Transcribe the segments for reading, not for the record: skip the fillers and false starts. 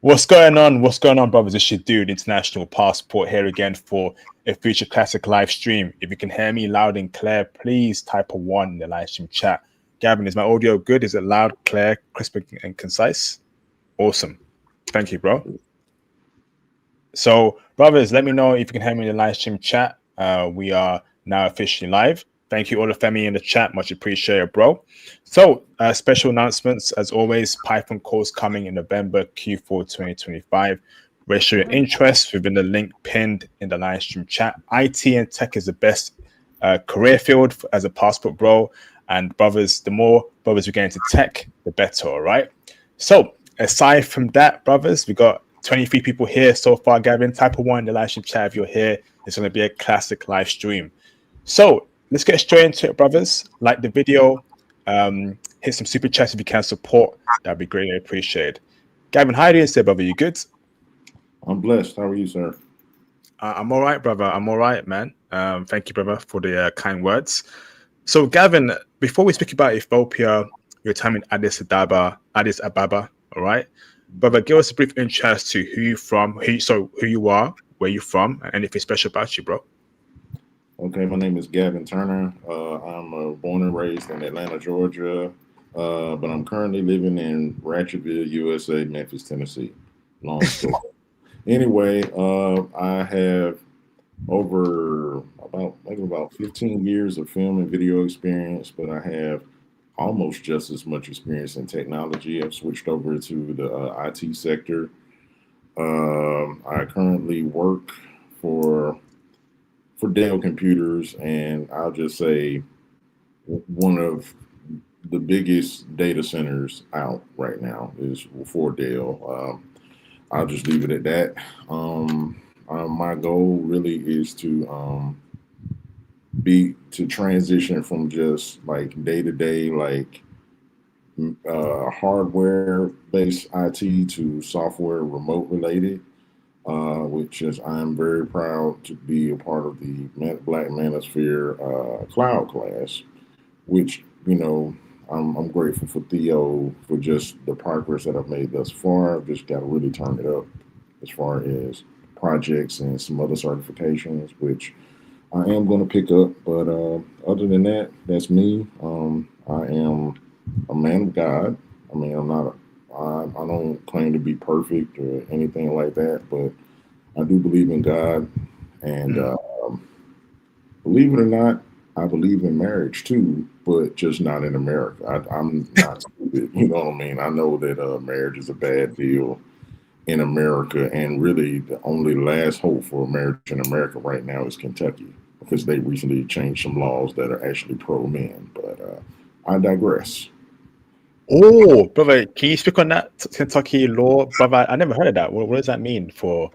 What's going on? What's going on, brothers? It's your dude, International Passport, here again for a Future Classic live stream. If you can hear me loud and clear, please type a one in the live stream chat. Gavin, is my audio good? Is it loud, clear, crisp, and concise? Awesome. Thank you, bro. So, brothers, let me know if you can hear me in the live stream chat. We are now officially live. Thank you all the family in the chat. Much appreciated, bro. So, special announcements. As always, Python course coming in November Q4 2025. Register your interest within the link pinned in the live stream chat. IT and tech is the best career field as a passport, bro. And brothers, the more brothers we get into tech, the better, all right? So, aside from that, brothers, we got 23 people here so far. Gavin, type of one in the live stream chat if you're here. It's going to be a classic live stream. So let's get straight into it, brothers. Like the video, hit some super chats if you can support. That'd be greatly appreciated. Gavin, how are you doing today, brother? You good? I'm blessed. How are you, sir? I'm all right, brother. I'm all right, man. Thank you, brother, for the kind words. So, Gavin, before we speak about Ethiopia, your time in Addis Ababa, all right? Brother, give us a brief intro as to who you're from, who you are, where you're from, and anything special about you, bro. Okay, my name is Gavin Turner. I'm born and raised in Atlanta, Georgia, but I'm currently living in Ratchetville, USA, Memphis, Tennessee. Long story. Anyway, I have over about 15 years of film and video experience, but I have almost just as much experience in technology. I've switched over to the IT sector. I currently work for for Dell computers, and I'll just say one of the biggest data centers out right now is for Dell. I'll just leave it at that. My goal really is to transition from just like day to day like hardware based IT to software remote related, which is I'm very proud to be a part of the Black Manosphere cloud class, which I'm grateful for Theo for just the progress that I've made thus far. I've just got to really turn it up as far as projects and some other certifications, which I am going to pick up. But other than that, that's me. I am a man of God. I mean, I'm not. I don't claim to be perfect or anything like that, but I do believe in God, and believe it or not, I believe in marriage too, but just not in America. I'm not stupid. You know what I mean? I know that marriage is a bad deal in America, and really the only last hope for marriage in America right now is Kentucky because they recently changed some laws that are actually pro men. But I digress. Oh, brother, can you speak on that Kentucky law, brother? I never heard of that. What does that mean for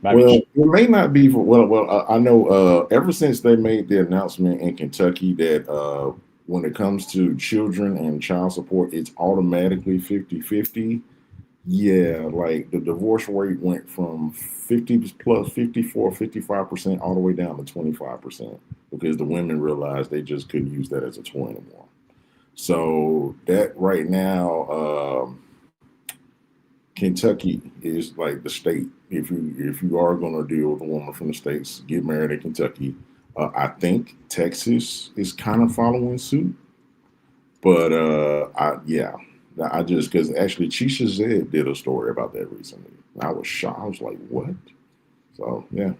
Well, marriage? it may not be for I know ever since they made the announcement in Kentucky that when it comes to children and child support, it's automatically 50-50. Yeah, like the divorce rate went from 50 plus 55% all the way down to 25% because the women realized they just couldn't use that as a toy anymore. So that right now, Kentucky is like the state. If you are going to deal with a woman from the states, get married in Kentucky. I think Texas is kind of following suit, but I just because actually Chisha Zed did a story about that recently. I was shocked. I was like, what? So yeah,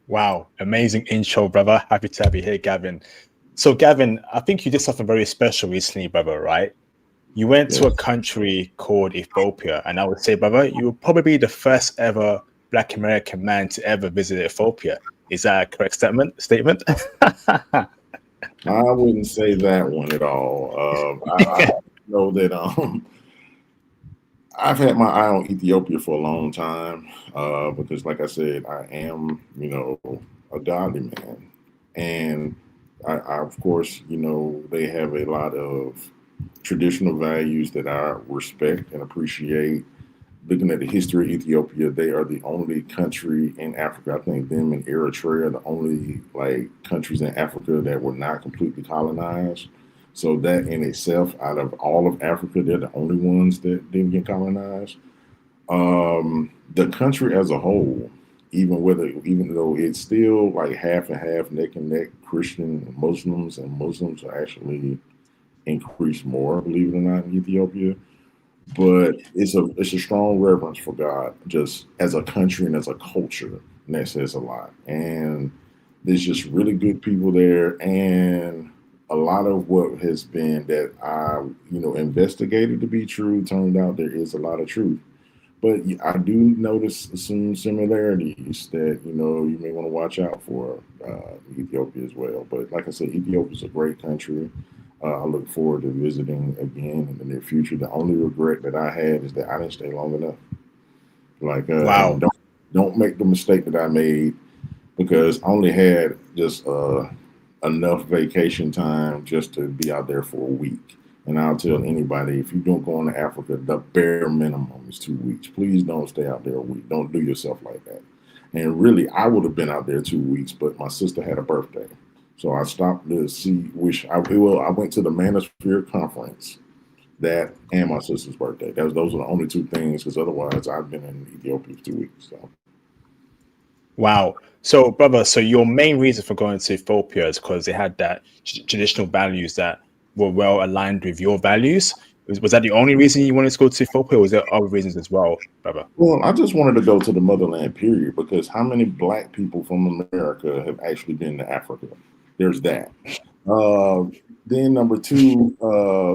Wow, amazing intro, brother. Happy to have you here, Gavin. So, Gavin, I think you did something very special recently, brother, right? You went to a yes, country called Ethiopia, and I would say, brother, you were probably the first ever Black American man to ever visit Ethiopia. Is that a correct statement? I wouldn't say that one at all. I know that I've had my eye on Ethiopia for a long time because, like I said, I am, a godly man. And of course, they have a lot of traditional values that I respect and appreciate. Looking at the history of Ethiopia, they are the only country in Africa. I think them and Eritrea are the only like countries in Africa that were not completely colonized. So that in itself, out of all of Africa, they're the only ones that didn't get colonized. The country as a whole, even though it's still like half and half, neck and neck, Christian and Muslims are actually increased more, believe it or not, in Ethiopia. But it's a strong reverence for God, just as a country and as a culture, and that says a lot. And there's just really good people there, and a lot of what has been that I investigated to be true turned out there is a lot of truth. But I do notice some similarities that you may want to watch out for Ethiopia as well. But like I said, Ethiopia is a great country. I look forward to visiting again in the near future. The only regret that I had is that I didn't stay long enough. Like, and Wow. don't make the mistake that I made because I only had just enough vacation time just to be out there for a week. And I'll tell anybody if you don't go into Africa, the bare minimum is 2 weeks. Please don't stay out there a week. Don't do yourself like that. And really, I would have been out there 2 weeks, but my sister had a birthday. So I stopped to see, I went to the Manosphere conference that and my sister's birthday. Those are the only two things because otherwise I've been in Ethiopia for 2 weeks. So Wow. So, brother, so your main reason for going to Ethiopia is because they had that traditional values that were well aligned with your values. Was that the only reason you wanted to go to Ethiopia, or was there other reasons as well, brother? well, I just wanted to go to the motherland, period, because how many black people from America have actually been to Africa? There's that. Uh, then number two,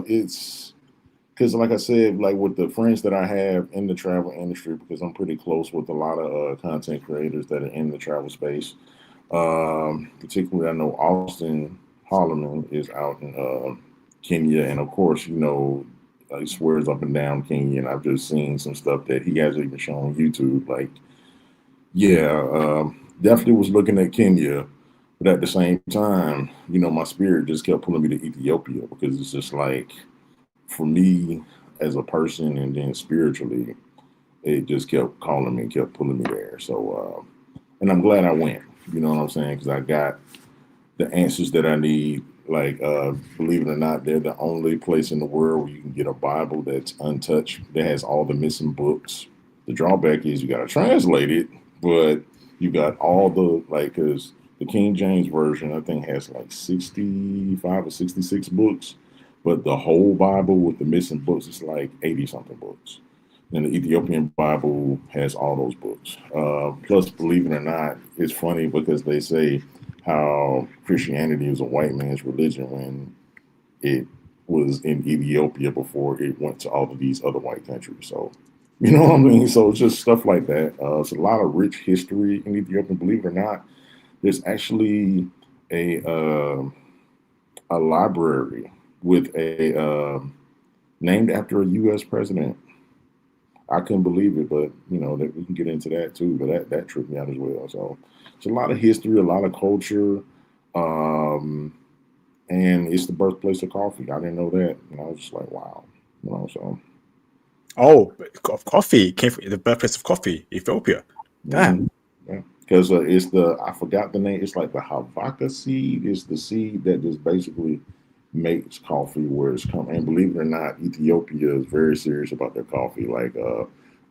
it's because, like I said, like with the friends that I have in the travel industry, because I'm pretty close with a lot of content creators that are in the travel space. Particularly, I know Austin Holloman is out in Kenya, and of course, he swears up and down Kenya, and I've just seen some stuff that he hasn't even shown on YouTube. Like, yeah, definitely was looking at Kenya, but at the same time, my spirit just kept pulling me to Ethiopia because it's just like for me as a person, and then spiritually, it just kept calling me, kept pulling me there. So, and I'm glad I went. You know what I'm saying? Because I got the answers that I need. Like, believe it or not, they're the only place in the world where you can get a Bible that's untouched, that has all the missing books. The drawback is you got to translate it, but you got all the, like, because the King James Version, I think, has like 65 or 66 books, but the whole Bible with the missing books is like 80 something books. And the Ethiopian Bible has all those books. Plus, believe it or not, it's funny because they say how Christianity is a white man's religion when it was in Ethiopia before it went to all of these other white countries. So, you know what I mean? So it's just stuff like that. It's a lot of rich history in Ethiopia. Believe it or not, there's actually a uh, a library with a named after a U.S. president. I couldn't believe it, but that we can get into that too. But that tripped me out as well. So it's a lot of history, a lot of culture, um, and it's the birthplace of coffee. I didn't know that, and I was just like, wow, So Oh, coffee came from the birthplace of coffee, Ethiopia. Damn. mhm, yeah, because it's the I forgot the name. It's like the Havaka seed. It's the seed that just basically makes coffee where it's come. And believe it or not, Ethiopia is very serious about their coffee. Like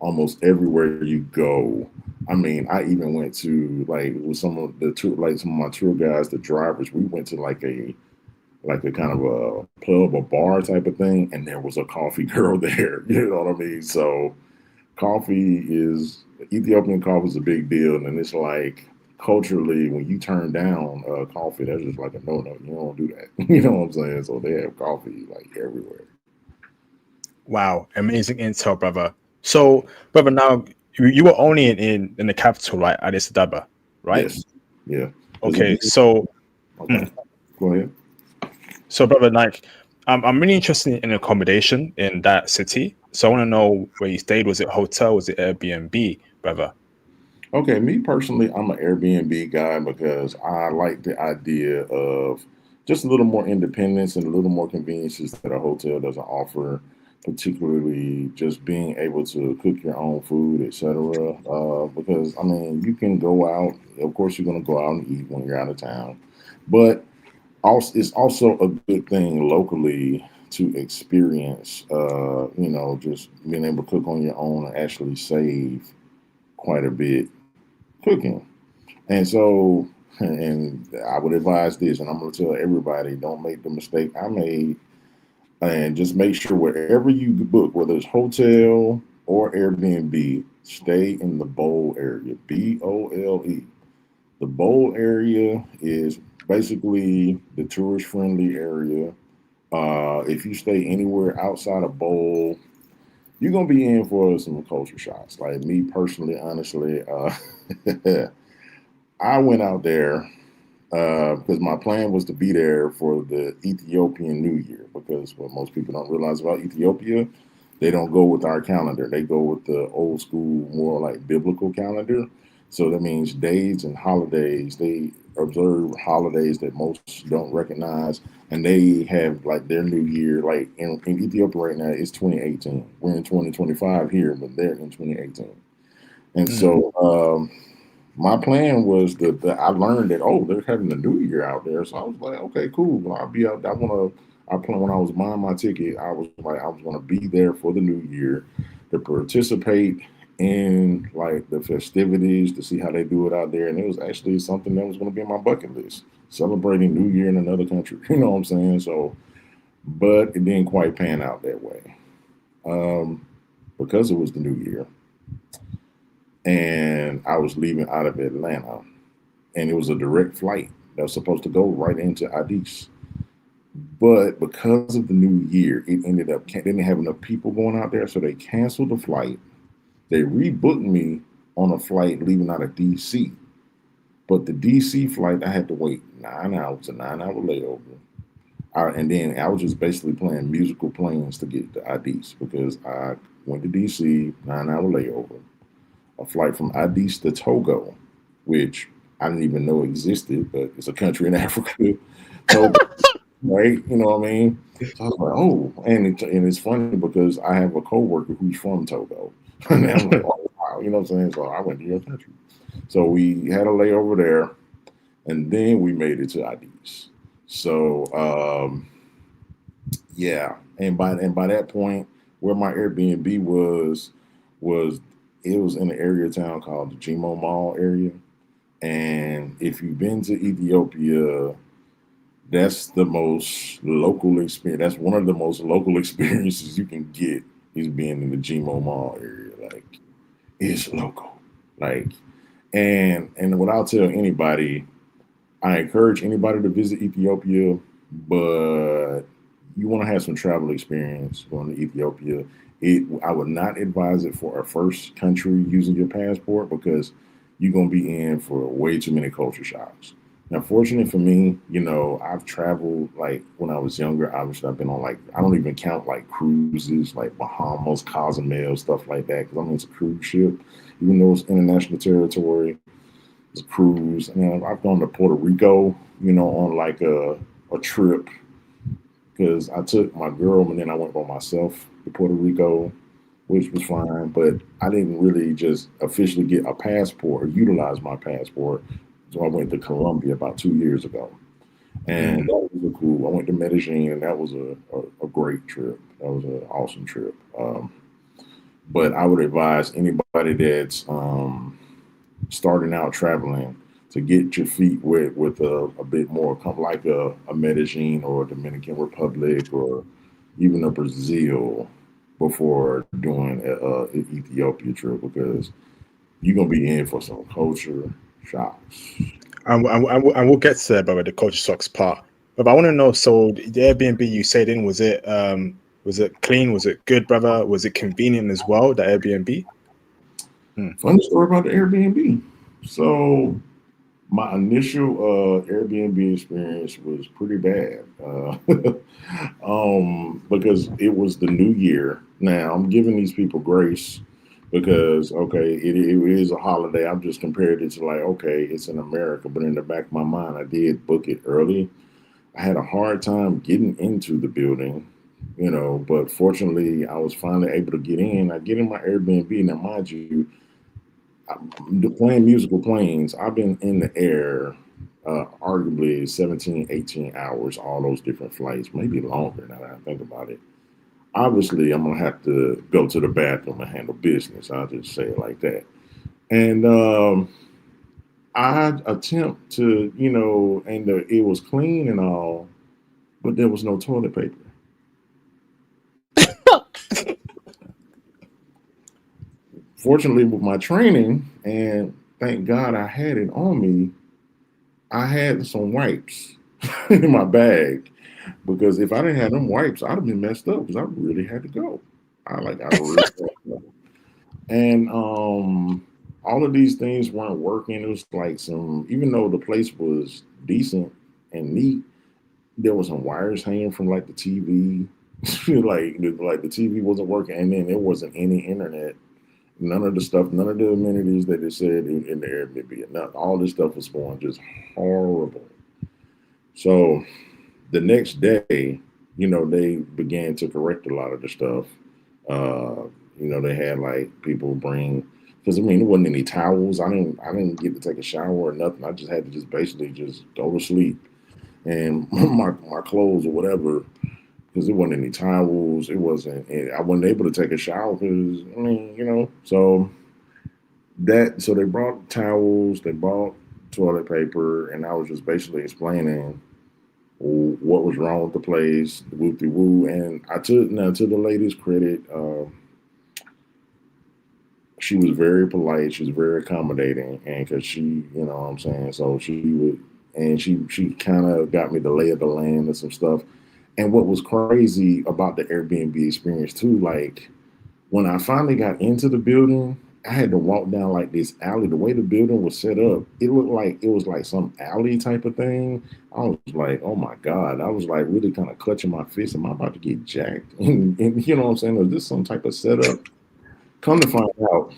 almost everywhere you go. I mean, I even went to like with some of the tour, like some of my tour guides, the drivers. We went to like a kind of a pub, a bar type of thing, and there was a coffee girl there. You know what I mean? So coffee is Ethiopian coffee is a big deal, and it's like culturally when you turn down coffee, that's just like a no. You don't do that. You know what I'm saying? So they have coffee like everywhere. Wow, amazing intel, brother. So, brother, now you were only in the capital, right, Addis Ababa, right? Yes, yeah. Because Okay, again, so okay, go ahead. brother, like, I'm really interested in accommodation in that city. So I want to know where you stayed. Was it hotel? Was it Airbnb, brother? Okay, me personally, I'm an Airbnb guy because I like the idea of just a little more independence and a little more conveniences that a hotel doesn't offer, particularly just being able to cook your own food, etc. Because I mean, you can go out. Of course, you're going to go out and eat when you're out of town, but Also, it's also a good thing locally to experience, just being able to cook on your own and actually save quite a bit cooking. And so, and I would advise this, and I'm going to tell everybody, don't make the mistake I made, and just make sure wherever you book, whether it's hotel or Airbnb, stay in the bowl area, BOLE. The bowl area is basically the tourist friendly area. If you stay anywhere outside of bowl, you're gonna be in for some culture shocks. Like me personally, honestly, I went out there because my plan was to be there for the Ethiopian New Year. Because what most people don't realize about Ethiopia, they don't go with our calendar. They go with the old school, more like biblical calendar. So that means days and holidays. They observe holidays that most don't recognize, and they have like their New Year. Like in Ethiopia right now, it's 2018. We're in 2025 here, but they're in 2018. And Mm. so my plan was that I learned that they're having a new year out there, so I was like, okay, cool. Well, I'll be out. I plan when I was buying my ticket. I was like, I was gonna be there for the new year to participate in like the festivities to see how they do it out there, and it was actually something that was gonna be on my bucket list, celebrating New Year in another country. You know what I'm saying? So, but it didn't quite pan out that way um, because it was the new year, and I was leaving out of Atlanta and it was a direct flight that was supposed to go right into Addis. But because of the new year, it ended up they didn't have enough people going out there, so they canceled the flight. They rebooked me on a flight leaving out of DC. But the DC flight, I had to wait 9 hours, a 9 hour layover. And then I was just basically playing musical planes to get to Addis because I went to DC, 9 hour layover, a flight from Addis to Togo, which I didn't even know existed, but it's a country in Africa. Togo, right? You know what I mean? So I was like, oh, and it's funny because I have a coworker who's from Togo, and I'm like, oh wow, you know what I'm saying? So I went to your country. So we had a layover there, and then we made it to Addis. So yeah, and by that point, where my Airbnb was it was in an area of town called the Gmo Mall area. And if you've been to Ethiopia, that's the most local experience. That's one of the most local experiences you can get is being in the Gmo Mall area. Like it's local. Like and what I'll tell anybody, I encourage anybody to visit Ethiopia, but you want to have some travel experience going to Ethiopia. I would not advise it for a first country using your passport because you're gonna be in for way too many culture shocks. Now, fortunately for me, I've traveled like when I was younger. Obviously, I've been on like I don't even count like cruises, like Bahamas, Cozumel, stuff like that. Because I mean, it's a cruise ship, even though it's international territory. It's a cruise, and I've gone to Puerto Rico, on like a trip because I took my girl and then I went by myself to Puerto Rico, which was fine. But I didn't really just officially get a passport or utilize my passport. So I went to Colombia about 2 years ago. And Mm. that was a cool. I went to Medellin, and that was a great trip. That was an awesome trip. But I would advise anybody that's starting out traveling to get your feet wet with a bit more, like a Medellin or a Dominican Republic or even a Brazil before doing an Ethiopia trip because you're gonna be in for some culture shocks. And we'll get to that, the culture shocks part. But I want to know. So the Airbnb you stayed in, was it clean? Was it good, brother? Was it convenient as well? The Airbnb. Mm. Funny story about the Airbnb. So my initial Airbnb experience was pretty bad because it was the new year. Now I'm giving these people grace because okay, it is a holiday. I've just compared it to like okay, it's in America, but in the back of my mind, I did book it early. I had a hard time getting into the building, but fortunately, I was finally able to get in. I get in my Airbnb. Now, mind you, playing musical planes, I've been in the air arguably 17, 18 hours, all those different flights, maybe longer now that I think about it. Obviously, I'm going to have to go to the bathroom and handle business. I'll just say it like that. And I attempt to, and it was clean and all, but there was no toilet paper. Fortunately, with my training, and thank God I had it on me, I had some wipes in my bag because if I didn't have them wipes, I'd have been messed up because I really had to go. I really had to go. And all of these things weren't working. It was like even though the place was decent and neat, there was some wires hanging from like the TV. Like the TV wasn't working, and then there wasn't any internet. None of the stuff, none of the amenities that they said in the Airbnb, not all this stuff was going just horrible. So the next day, they began to correct a lot of the stuff. Uh, they had like people bring because I mean there wasn't any towels. I didn't get to take a shower or nothing. I just had to just basically just go to sleep and my clothes or whatever because there wasn't any towels. It wasn't. I wasn't able to take a shower because I mean so they brought towels, they brought toilet paper, and I was just basically explaining what was wrong with the place, the whoop de woo. And I took now to the lady's credit, she was very polite, she was very accommodating, and because she, what I'm saying, so she would, and she kind of got me the lay of the land and some stuff. And what was crazy about the Airbnb experience too, like when I finally got into the building, I had to walk down like this alley. The way the building was set up, it looked like it was like some alley type of thing. I was like, oh my God. I was like really kind of clutching my fist. Am I about to get jacked? And you know what I'm saying? Is this some type of setup? Come to find out,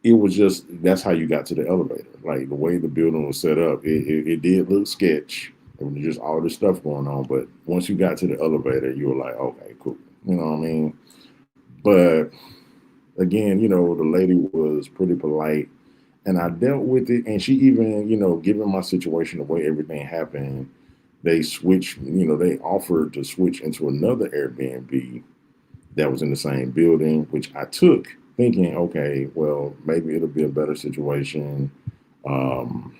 it was just that's how you got to the elevator. Like the way the building was set up, it did look sketch. There was just all this stuff going on. But once you got to the elevator, you were like, okay, cool. You know what I mean? But again, the lady was pretty polite and I dealt with it. And she even, given my situation, the way everything happened, they switched, they offered to switch into another Airbnb that was in the same building, which I took thinking, okay, well, maybe it'll be a better situation. Um,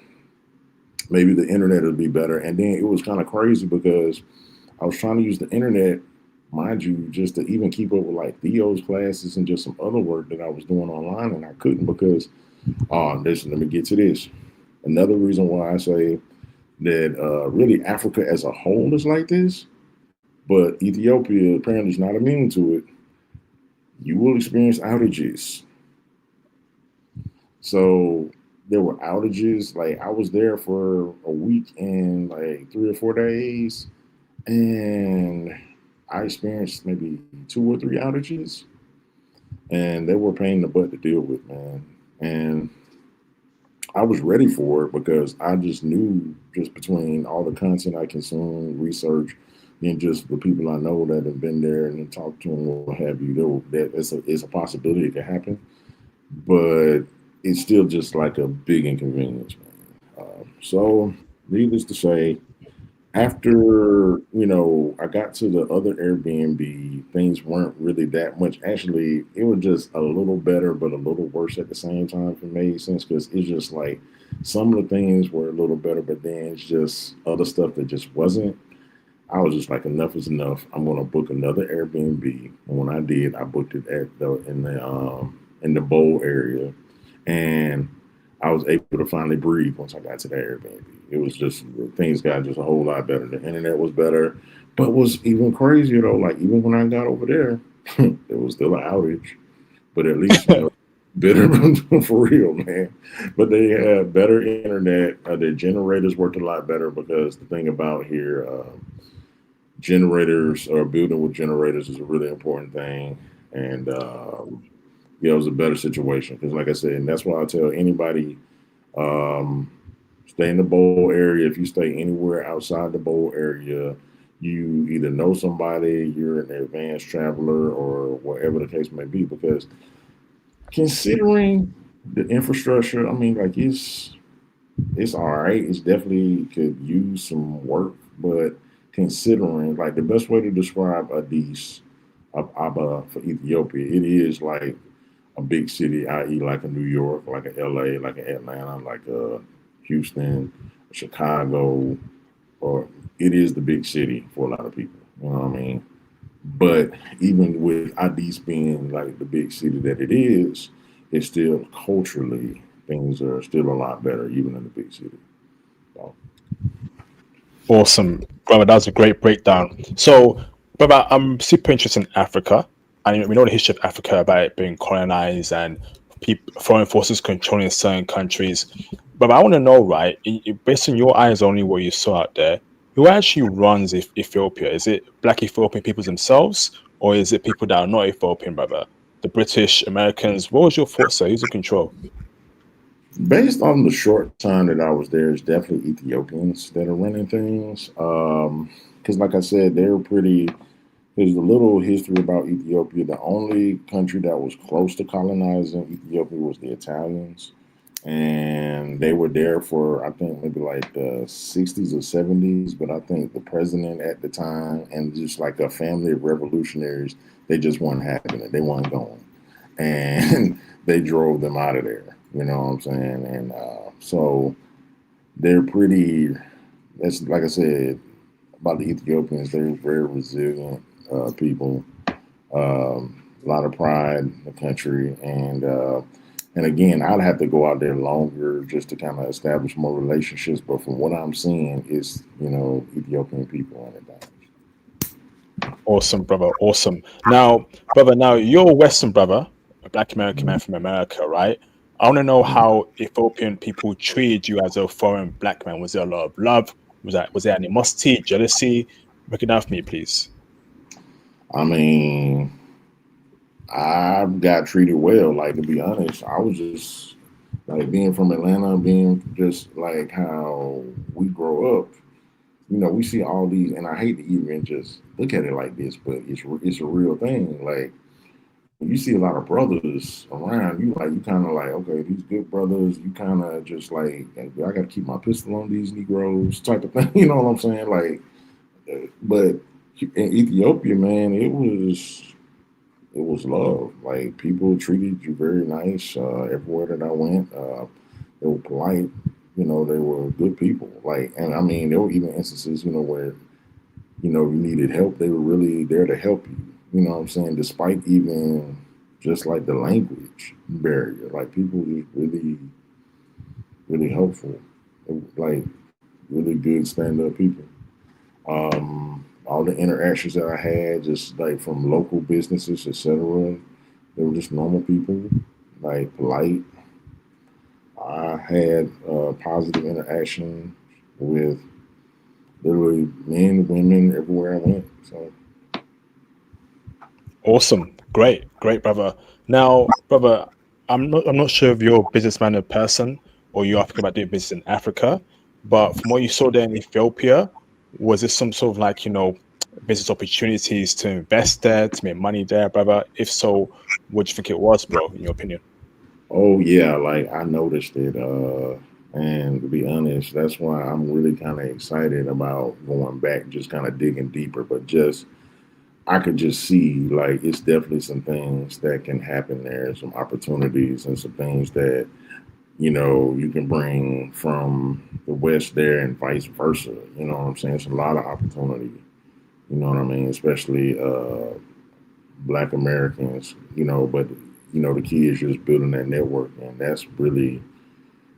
Maybe the internet will be better. And then it was kind of crazy because I was trying to use the internet, mind you, just to even keep up with like Theo's classes and just some other work that I was doing online, and I couldn't because, listen, let me get to this. Another reason why I say that really Africa as a whole is like this, but Ethiopia apparently is not immune to it. You will experience outages. So there were outages. Like I was there for a week and like 3 or 4 days, and I experienced maybe 2 or 3 outages, and they were a pain in the butt to deal with, man. And I was ready for it because I just knew just between all the content I consume, research, and just the people I know that have been there and talked to them, what have you, that it's a possibility it could happen, but it's still just like a big inconvenience, man. So, needless to say, after I got to the other Airbnb, things weren't really that much. Actually, it was just a little better, but a little worse at the same time. If it made sense, because it's just like some of the things were a little better, but then it's just other stuff that just wasn't. I was just like, enough is enough. I'm gonna book another Airbnb. And when I did, I booked it at the bowl area, and I was able to finally breathe once I got to the Airbnb. It was just things got just a whole lot better. The internet was better, but was even crazier though. Like even when I got over there, there was still an outage, but at least better for real, man. But they had better internet. Their generators worked a lot better because the thing about here, generators or building with generators is a really important thing, and yeah, it was a better situation because, like I said, and that's why I tell anybody, um, stay in the bowl area. If you stay anywhere outside the bowl area, you either know somebody, you're an advanced traveler, or whatever the case may be. Because considering the infrastructure, I mean, like It's all right. It's definitely could use some work, but considering like the best way to describe Addis Ababa for Ethiopia, it is like a big city, i.e., like a New York, like a LA, like a Atlanta, like a Houston, Chicago, or it is the big city for a lot of people. You know what I mean? But even with Addis being like the big city that it is, it's still culturally things are still a lot better, even in the big city. So, Awesome, brother. That was a great breakdown. So, brother, I'm super interested in Africa. And we know the history of Africa about it being colonized and foreign forces controlling certain countries. But I want to know, right, based on your eyes only, what you saw out there, who actually runs Ethiopia? Is it Black Ethiopian peoples themselves, or is it people that are not Ethiopian, brother? The British, Americans? What was your thoughts, sir? Who's in control? based on the short time that I was there, it's definitely Ethiopians that are running things. Because, like I said, they're pretty. There's a little history about Ethiopia. The only country that was close to colonizing Ethiopia was the Italians, and they were there for I think maybe like the 60s or 70s. But I think the president at the time and just like a family of revolutionaries, they just weren't having it. They weren't going, and they drove them out of there. You know what I'm saying? And so they're pretty. That's like I said about the Ethiopians. They're very resilient people. A lot of pride in the country, and again, I'd have to go out there longer just to kind of establish more relationships. But from what I'm seeing, it's Ethiopian people on it. Awesome, brother. Awesome. Now, brother, now you're a Western brother, a Black American man from America, right? I want to know how Ethiopian people treated you as a foreign Black man. Was there a lot of love? Was there animosity, jealousy? Break it down for me, please. I mean, I got treated well. Like to be honest, I was just like being from Atlanta, being just like how we grow up. We see all these, and I hate to even just look at it like this, but it's a real thing. Like when you see a lot of brothers around, you kind of like, okay, these good brothers. You kind of just like, I got to keep my pistol on these Negroes type of thing. You know what I'm saying? Like, but in Ethiopia, man, it was love. Like people treated you very nice everywhere that I went. They were polite. They were good people. Like, and I mean, there were even instances, where you needed help. They were really there to help you. You know what I'm saying? Despite even just like the language barrier, like people was really, really helpful. Like really good stand-up people. All the interactions that I had, just like from local businesses, etc. They were just normal people, like polite. I had positive interaction with literally men, women, everywhere I went. So Awesome. Great, brother. Now, brother, I'm not sure if you're a businessman in person or you're thinking about doing business in Africa, but from what you saw there in Ethiopia, was this some sort of like, business opportunities to invest there, to make money there, brother? If so, what do you think it was, bro, in your opinion? oh yeah, like I noticed it. And to be honest, that's why I'm really kind of excited about going back, just kind of digging deeper. But just I could just see like it's definitely some things that can happen there, some opportunities and some things that you can bring from the West there and vice versa. You know what I'm saying? It's a lot of opportunity. You know what I mean? Especially Black Americans. But the key is just building that network, and that's really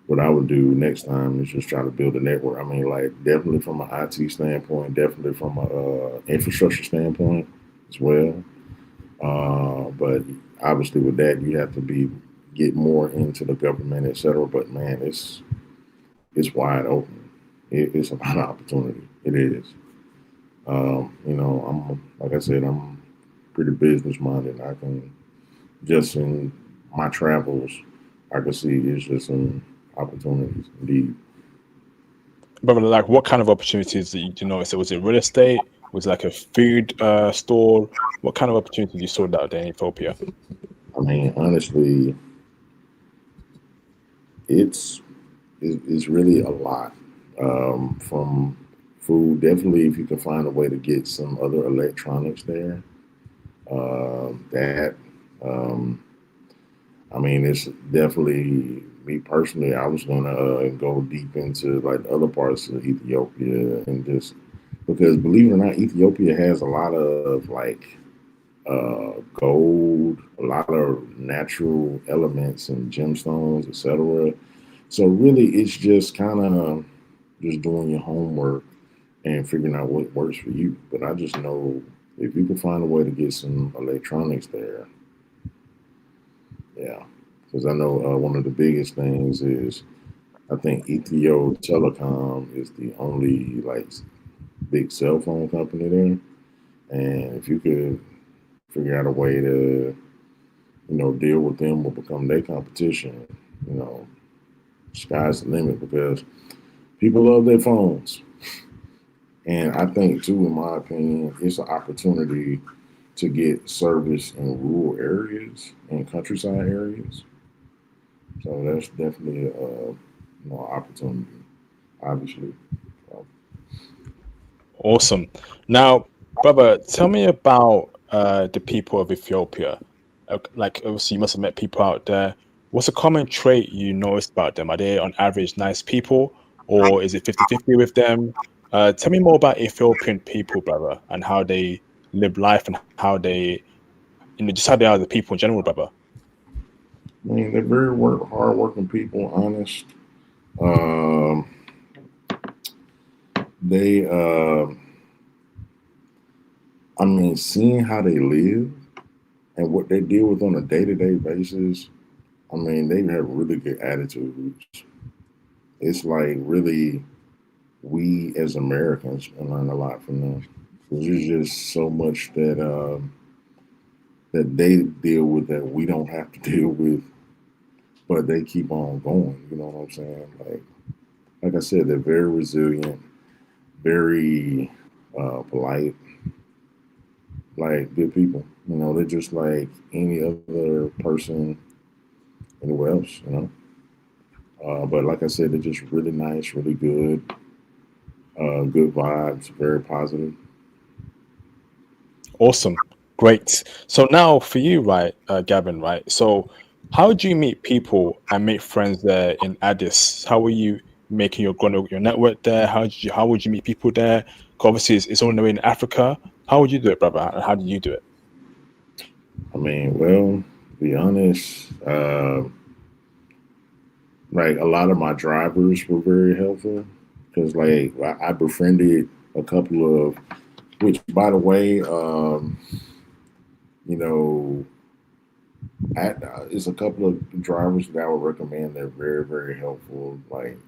what I would do next time is just try to build a network. I mean, like definitely from an IT standpoint, definitely from a infrastructure standpoint as well. But obviously, with that, you have to get more into the government, etc. But man, it's wide open. It's a lot of opportunity. It is. I'm like I said, I'm pretty business minded. I can just in my travels, I can see it's just some opportunities indeed. Brother, like what kind of opportunities did you notice? Was it real estate? Was it like a food store? What kind of opportunities you saw out there in Ethiopia? I mean, honestly, it's it's really a lot. From food, definitely if you can find a way to get some other electronics there, that um, I mean, it's definitely me personally. I was gonna go deep into like other parts of Ethiopia and just because believe it or not, Ethiopia has a lot of like gold, a lot of natural elements and gemstones, etc. So really, it's just kind of just doing your homework and figuring out what works for you. But I just know if you can find a way to get some electronics there, yeah. Because I know one of the biggest things is I think Ethio Telecom is the only like big cell phone company there, and if you could figure out a way to deal with them or become their competition, you know, sky's the limit because people love their phones. And I think too, in my opinion, it's an opportunity to get service in rural areas and countryside areas. So that's definitely opportunity, obviously. So, Awesome. Now, brother, tell me about the people of Ethiopia. Like, obviously, you must have met people out there. What's a common trait you noticed about them? Are they, on average, nice people, or is it 50-50 with them? Tell me more about Ethiopian people, brother, and how they live life and how they, just how they are as a people in general, brother. I mean, they're very hardworking people, honest. Um, they, I mean, seeing how they live and what they deal with on a day to day basis, I mean, they have really good attitudes. It's like really we as Americans can learn a lot from them. There's just so much that they deal with that we don't have to deal with, but they keep on going. You know what I'm saying? Like I said, they're very resilient, very polite, like good people. They're just like any other person anywhere else. But like I said, they're just really nice, really good, good vibes, very positive. Awesome. Great. So now for you, right, Gavin, right? So how do you meet people and make friends there in Addis? How are you making your network there? How would you meet people there? 'Cause obviously it's all the way in Africa. How would you do it, brother? And how did you do it? I mean, well, to be honest, like a lot of my drivers were very helpful because like I befriended a couple of, which by the way, you know, it's a couple of drivers that I would recommend. They're very very helpful. Like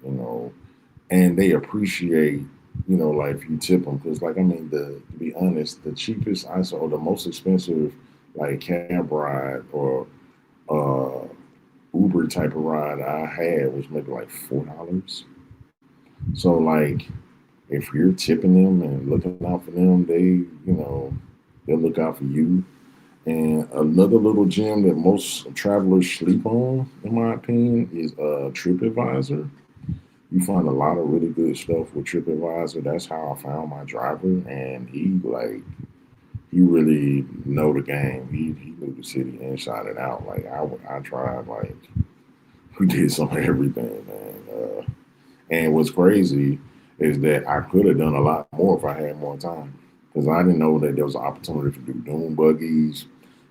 and they appreciate like if you tip them because like I mean to be honest, the cheapest I saw, or the most expensive like cab ride or uh Uber type of ride I had was maybe like $4. So like if you're tipping them and looking out for them, they'll look out for you. And another little gem that most travelers sleep on, in my opinion, is TripAdvisor. You find a lot of really good stuff with TripAdvisor. That's how I found my driver, and he really know the game. He knew the city inside and out. Like I tried like we did some of everything, man. And what's crazy is that I could have done a lot more if I had more time because I didn't know that there was an opportunity to do dune buggies.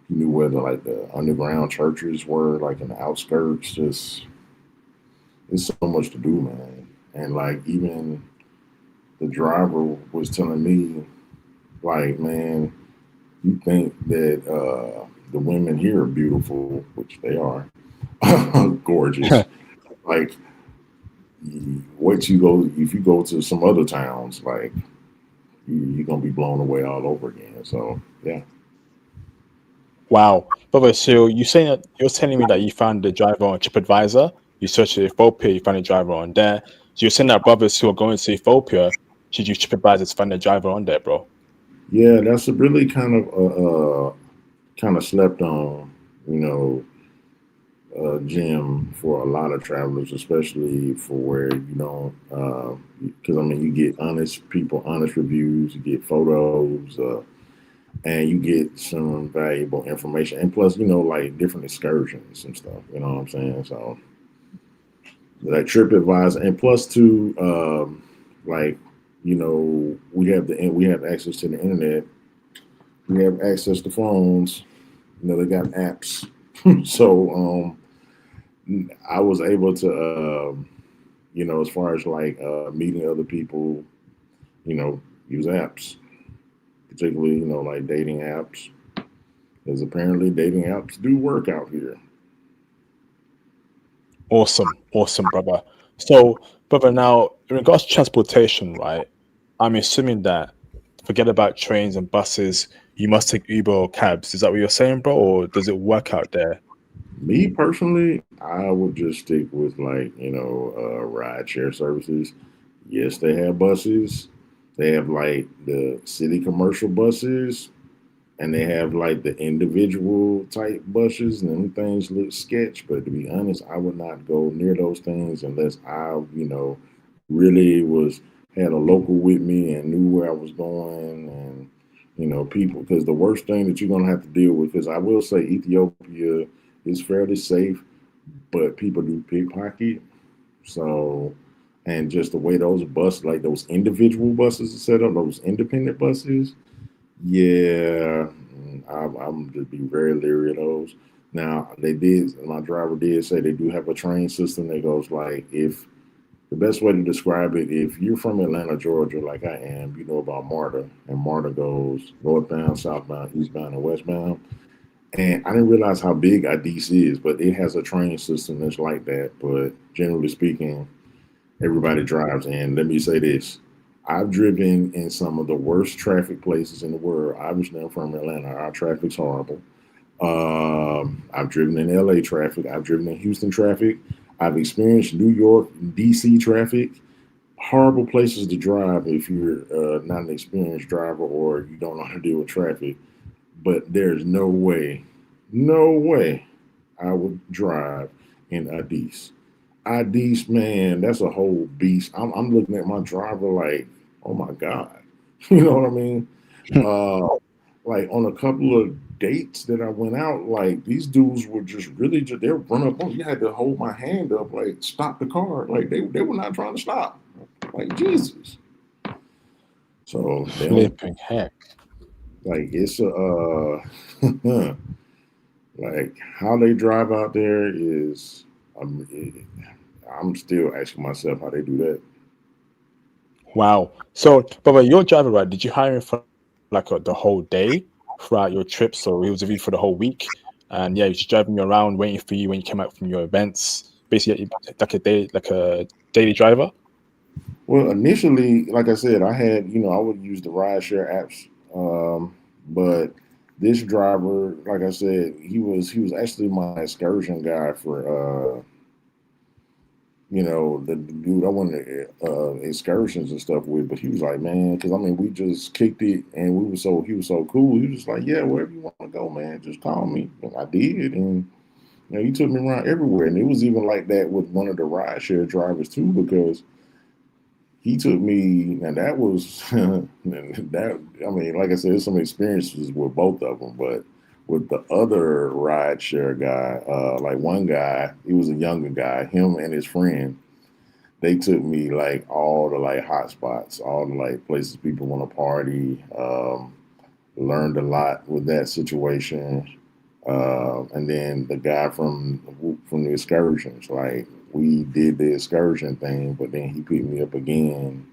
He knew where the underground churches were, like in the outskirts. Just it's so much to do, man. And like even the driver was telling me, like, man, you think that the women here are beautiful, which they are, gorgeous. Like, what you go if you go to some other towns, like you're gonna be blown away all over again. So yeah, Wow. Brother, so you're telling me that you found the driver on TripAdvisor, you searched Ethiopia, you found the driver on there. So you're saying that brothers who are going to Ethiopia should use TripAdvisor to find the driver on there, bro. yeah, that's a really kind of slept on, you know, a gem for a lot of travelers, especially for where you don't, because I mean, you get honest people, honest reviews, you get photos, and you get some valuable information, and plus, like different excursions and stuff. You know what I'm saying? So, like TripAdvisor, and plus, too, like we have access to the internet, we have access to phones. They got apps, so I was able to, as far as like meeting other people, use apps, particularly, like dating apps, because apparently dating apps do work out here. Awesome, brother. So, brother, now in regards to transportation, right? I'm assuming that forget about trains and buses, you must take Uber or cabs. Is that what you're saying, bro? Or does it work out there? Me personally, I would just stick with like, ride share services. Yes, they have buses. They have like the city commercial buses, and they have like the individual type buses, and them things look sketch. But to be honest, I would not go near those things unless I, really was had a local with me and knew where I was going, and people. Because the worst thing that you're gonna have to deal with, because I will say Ethiopia is fairly safe, but people do pickpocket. So, and just the way those buses, like those individual buses are set up, those independent buses, yeah, I'm just be very leery of those. Now, my driver did say they do have a train system that goes like, if the best way to describe it, if you're from Atlanta, Georgia, like I am, you know about MARTA, and MARTA goes northbound, southbound, eastbound, and westbound. And I didn't realize how big Addis is, but it has a train system that's like that. But generally speaking, everybody drives. And let me say this, I've driven in some of the worst traffic places in the world. Obviously, I'm from Atlanta. Our traffic's horrible. I've driven in LA traffic. I've driven in Houston traffic. I've experienced New York, DC traffic. Horrible places to drive if you're not an experienced driver or you don't know how to deal with traffic. But there's no way I would drive in Addis. Addis, man, that's a whole beast. I'm looking at my driver like, oh my God. You know what I mean? Uh, like on a couple of dates that I went out, like these dudes were just really just they were run up on. You had to hold my hand up, like stop the car. Like they were not trying to stop. Like Jesus. So they don't Flipping heck. like it's like how they drive out there is I'm still asking myself how they do that. Wow. So, brother, your driver, right? Did you hire him for like the whole day throughout your trip? So he was with you for the whole week, and yeah, he's just driving you around, waiting for you when you came out from your events. Basically, like a daily driver. Well, initially, like I said, I had, I would use the rideshare apps, but this driver, like I said, he was actually my excursion guy for, the dude I wanted excursions and stuff with. But he was like, man, because I mean, we just kicked it, and he was so cool. He was just like, yeah, wherever you want to go, man, just call me. And I did, and he took me around everywhere, and it was even like that with one of the rideshare drivers too, because he took me, and that was that. I mean, like I said, there's some experiences with both of them, but with the other ride share guy, like one guy, he was a younger guy. Him and his friend, they took me like all the like hot spots, all the like places people want to party. Learned a lot with that situation. And then the guy from the excursions, like we did the excursion thing, but then he picked me up again,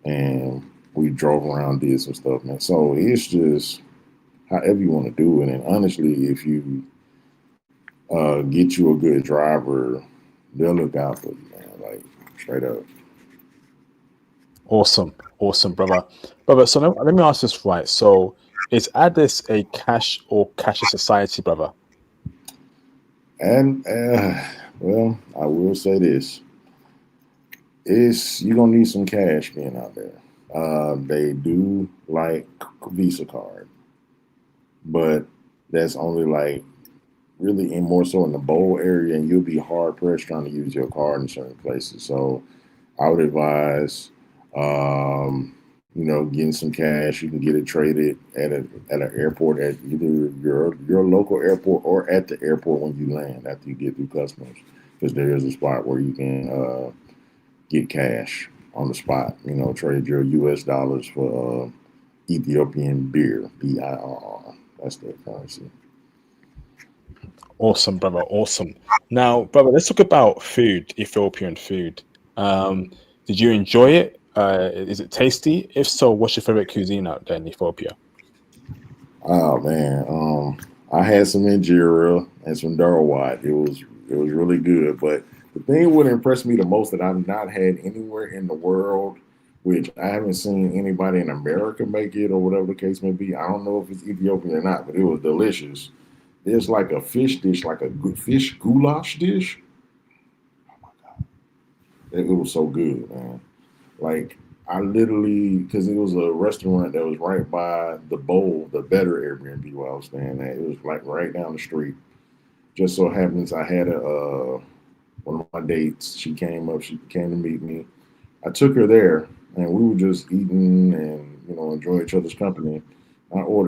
and we drove around, did some stuff, man. So it's just however you want to do it. And honestly, if you get you a good driver, they'll look out for you, man. Like straight up. Awesome, brother. Brother, so let me ask this right. So, is Addis a cash or cashless society, brother? And well, I will say this: it's you're gonna need some cash being out there. They do like Visa card, but that's only like really in more so in the bowl area, and you'll be hard pressed trying to use your card in certain places. So I would advise, getting some cash. You can get it traded at an airport at either your local airport or at the airport when you land after you get through customs, because there is a spot where you can get cash on the spot. Trade your U.S. dollars for Ethiopian beer, BIRR. That's their currency. Awesome, brother. Awesome. Now, brother, let's talk about food, Ethiopian food. Um, did you enjoy it? Is it tasty? If so, what's your favorite cuisine out there in Ethiopia? Oh man, I had some injera and some darwat. It was really good. But the thing what impressed me the most that I've not had anywhere in the world, which I haven't seen anybody in America make it or whatever the case may be. I don't know if it's Ethiopian or not, but it was delicious. There's like a fish dish, like a good fish goulash dish. It was so good, man. Like I literally, because it was a restaurant that was right by the bowl, the better Airbnb where I was staying at. It was like right down the street. Just so happens I had one of my dates. She came up. She came to meet me. I took her there, and we were just eating and enjoying each other's company.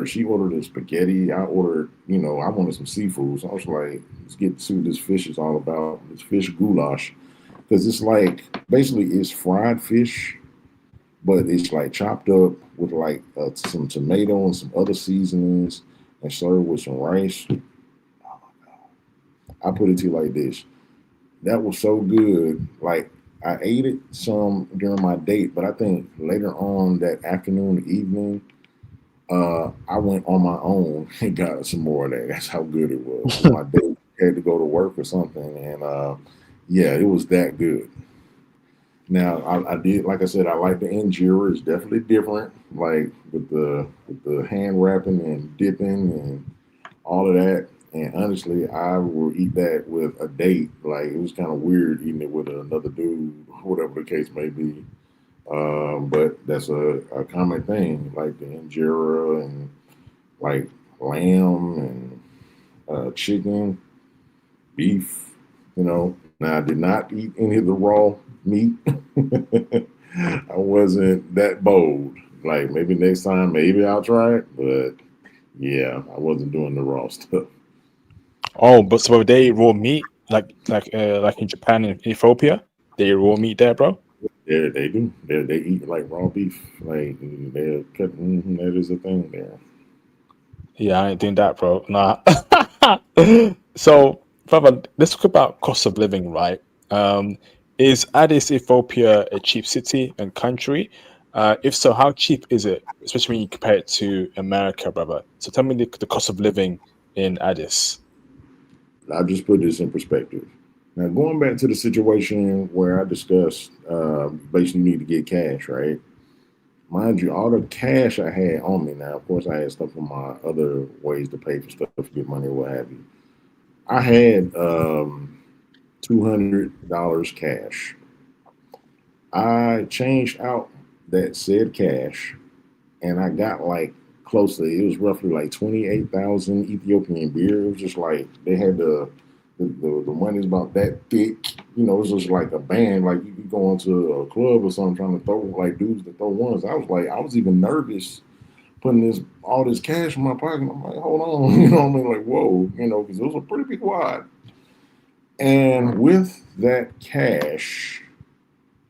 She ordered a spaghetti. I ordered, I wanted some seafood. So I was like, let's get to see what this fish is all about. This fish goulash, because it's like basically it's fried fish, but it's like chopped up with like some tomato and some other seasonings and served with some rice. I put it to you like this: that was so good. Like I ate it some during my date, but I think later on that afternoon, evening, I went on my own and got some more of that. That's how good it was. 'Cause my date had to go to work or something, and yeah, it was that good. Now I did, like I said, I like the injera. It's definitely different, like with the hand wrapping and dipping and all of that. And honestly, I will eat that with a date. Like it was kind of weird eating it with another dude, whatever the case may be. But that's a common thing, like the injera and like lamb and chicken, beef. Now I did not eat any of the raw meat. I wasn't that bold. Like maybe next time, maybe I'll try it. But yeah, I wasn't doing the raw stuff. Oh, but so they raw meat like in Japan and Ethiopia? They raw meat there, bro? They do. They eat like raw beef. Like they're cutting. That is a thing there. Yeah, I ain't doing that, bro. Nah. So, brother, let's talk about cost of living, right? Um, is Addis Ethiopia a cheap city and country? If so, how cheap is it, especially when you compare it to America, brother? So tell me the cost of living in Addis. I'll just put this in perspective. Now, going back to the situation where I discussed, basically, you need to get cash, right? Mind you, all the cash I had on me. Now, of course, I had stuff on my other ways to pay for stuff, get money, what have you. I had $200 cash. I changed out that said cash, and I got like closely. It was roughly like 28,000 Ethiopian beer. It was just like they had the money's about that thick. It's just like a band. Like you could go into a club or something trying to throw like dudes to throw ones. I was even nervous putting this all this cash in my pocket. I'm like, hold on, you know what I mean? Like, whoa, because it was a pretty big wad. And with that cash,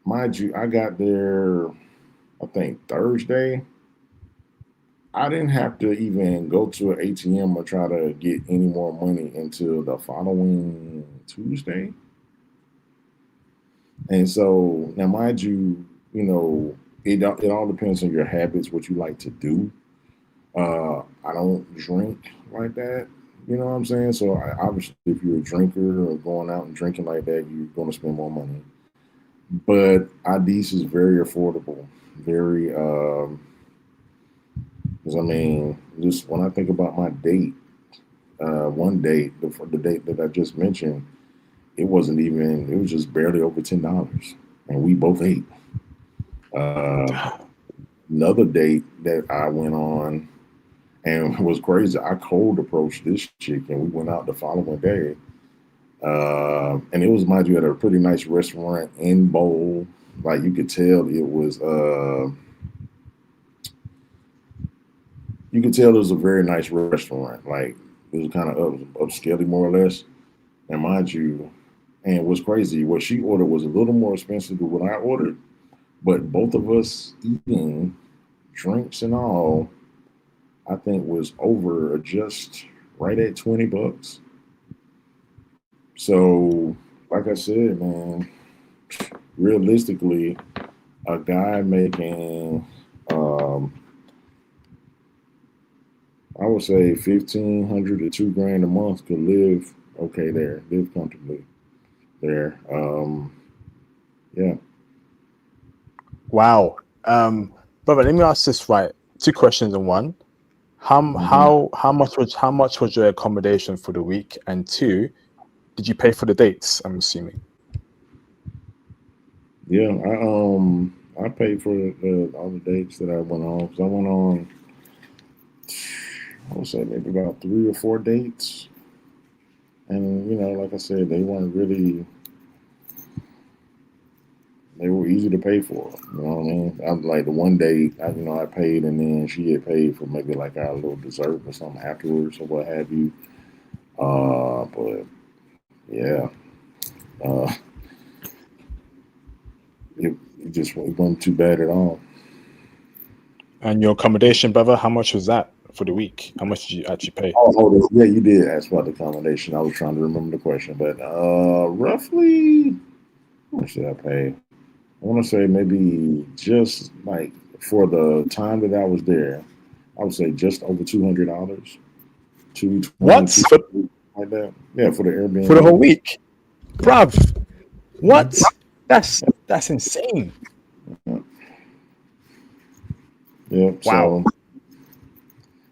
mind you, I got there, I think Thursday. I didn't have to even go to an ATM or try to get any more money until the following Tuesday. And so now, mind you, it all depends on your habits, what you like to do. I don't drink like that. You know what I'm saying? So obviously, if you're a drinker or going out and drinking like that, you're going to spend more money. But Addis is very affordable, very. Because I mean, just when I think about my date, one date, the date that I just mentioned, it wasn't even. It was just barely over $10, and we both ate. Uh, Another date that I went on, And it was crazy. I cold approached this chick, and we went out the following day. And it was, mind you, at a pretty nice restaurant in Bowl. Like you could tell it was, you could tell it was a very nice restaurant. Like it was kind of upscale, more or less. And mind you, and what's crazy, what she ordered was a little more expensive than what I ordered. But both of us eating drinks and all, I think was over just right at $20. So, like I said, man, realistically, a guy making, um, I would say 1,500 to 2 grand a month could live okay there, live comfortably there. Yeah. Wow. Brother, let me ask this right. Two questions in one. Hmm. How much was your accommodation for the week? And two, did you pay for the dates? I'm assuming. Yeah. I paid for all the dates that I went on. 'Cause I went on, I would say maybe about 3 or 4 dates. And, like I said, they weren't really, they were easy to pay for. You know what I mean? I'm like the one day, I paid, and then she had paid for maybe like our little dessert or something afterwards or what have you. But yeah, uh, it wasn't too bad at all. And your accommodation, brother, how much was that for the week? How much did you actually pay? Yeah, you did ask about the accommodation. I was trying to remember the question, but roughly, how much did I pay? I want to say maybe just like for the time that I was there, I would say just over $200, 220, What? like that. Yeah, for the For the whole Airbnb. week? Bruv, what? That's insane. Yeah. Yep. Wow. So,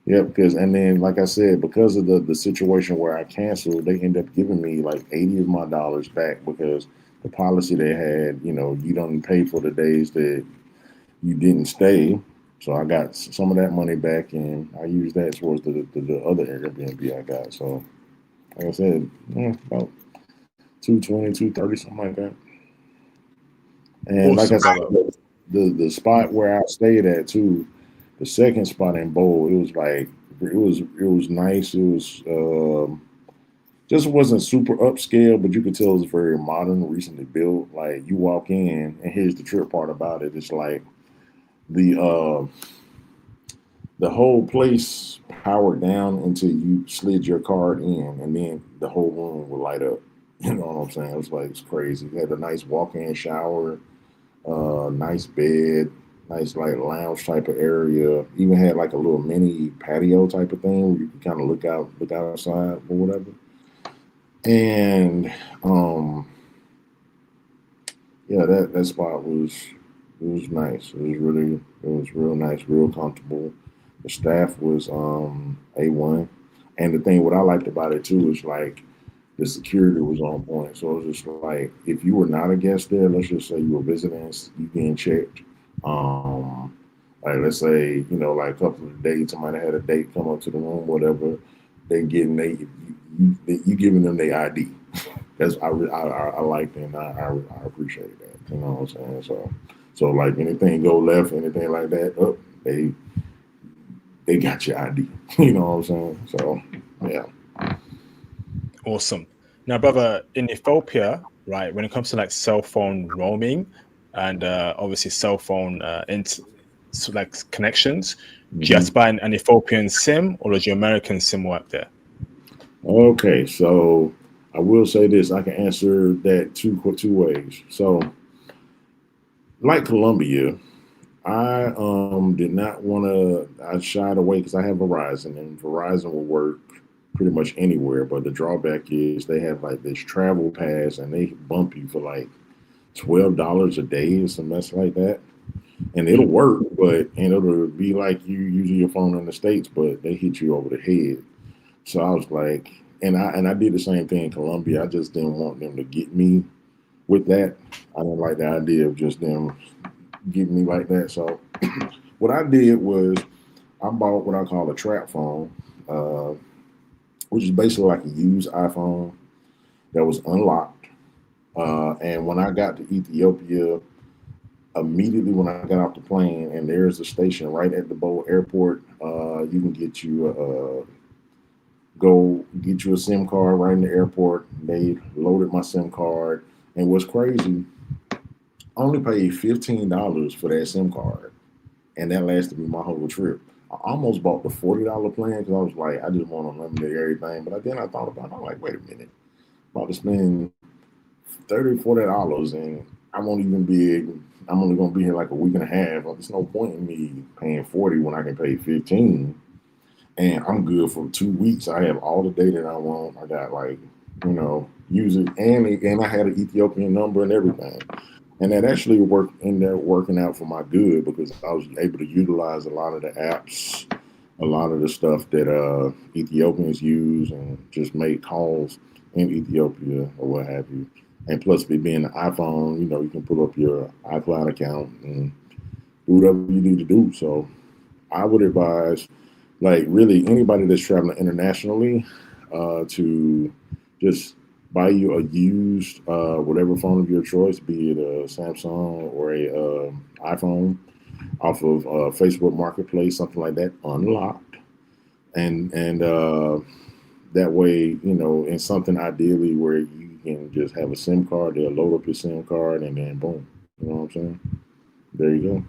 yeah, because and then like I said, because of the situation where I canceled, they ended up giving me like 80 of my dollars back because the policy they had, you don't pay for the days that you didn't stay. So I got some of that money back, and I used that towards the other Airbnb I got. So like I said, about 220, 230, something like that. And like I Awesome, said, brother. the spot where I stayed at too, the second spot in Bowl, it was like it was nice. It was just wasn't super upscale, but you could tell it was very modern, recently built. Like you walk in, and here's the trip part about it: it's like the uh, the whole place powered down until you slid your card in, and then the whole room would light up. You know what I'm saying? It was like it's crazy. It had a nice walk-in shower, nice bed, nice like lounge type of area. Even had like a little mini patio type of thing where you could kind of look outside or whatever. And yeah, that spot was nice. It was real nice, real comfortable. The staff was A1. And the thing what I liked about it too is like the security was on point. So it was just like if you were not a guest there, let's just say you were visiting, you getting checked. Um, like let's say like a couple of dates, somebody had a date come up to the room, whatever. They getting you giving them their ID. That's I liked it, and I appreciate that. You know what I'm saying? So like anything go left, anything like that, up they got your ID. You know what I'm saying? So yeah. Awesome. Now, brother, in Ethiopia, right, when it comes to like cell phone roaming and obviously cell phone like connections, do you have Hmm. to buy an Ethiopian SIM or does your American SIM work there? Okay, so I will say this: I can answer that two ways. So like Colombia, I did not want to. I shied away because I have Verizon, and Verizon will work pretty much anywhere. But the drawback is they have like this travel pass, and they bump you for like $12 a day or some mess like that. And it'll Mm. work, and it'll be like you using your phone in the States, but they hit you over the head. So I was like, and I did the same thing in Colombia. I just didn't want them to get me with that. I didn't like the idea of just them getting me like that. So what I did was I bought what I call a trap phone, uh, which is basically like a used iPhone that was unlocked. And when I got to Ethiopia, immediately when I got off the plane, and there's a station right at the Bo Airport, you can get you go get you a SIM card right in the airport. They loaded my SIM card, and what's crazy, I only paid $15 for that SIM card, and that lasted me my whole trip. I almost bought the $40 plan because I was like, I just want unlimited everything. But then I thought about it, I'm like, wait a minute, I'm about to spend $30, $40, and I won't even be. I'm only gonna be here like a week and a half. Like, there's no point in me paying 40 when I can pay 15, and I'm good for 2 weeks. I have all the data that I want. I got like, use it, and I had an Ethiopian number and everything, and that actually worked in there working out for my good because I was able to utilize a lot of the apps, a lot of the stuff that Ethiopians use, and just make calls in Ethiopia or what have you. And plus, it being an iPhone, you can pull up your iCloud account and do whatever you need to do. So I would advise, like, really anybody that's traveling internationally, to just buy you a used whatever phone of your choice, be it a Samsung or a iPhone, off of Facebook Marketplace, something like that, unlocked, and that way, in something ideally where you can just have a SIM card, they'll load up your SIM card, and then boom, you know what I'm saying? There you go.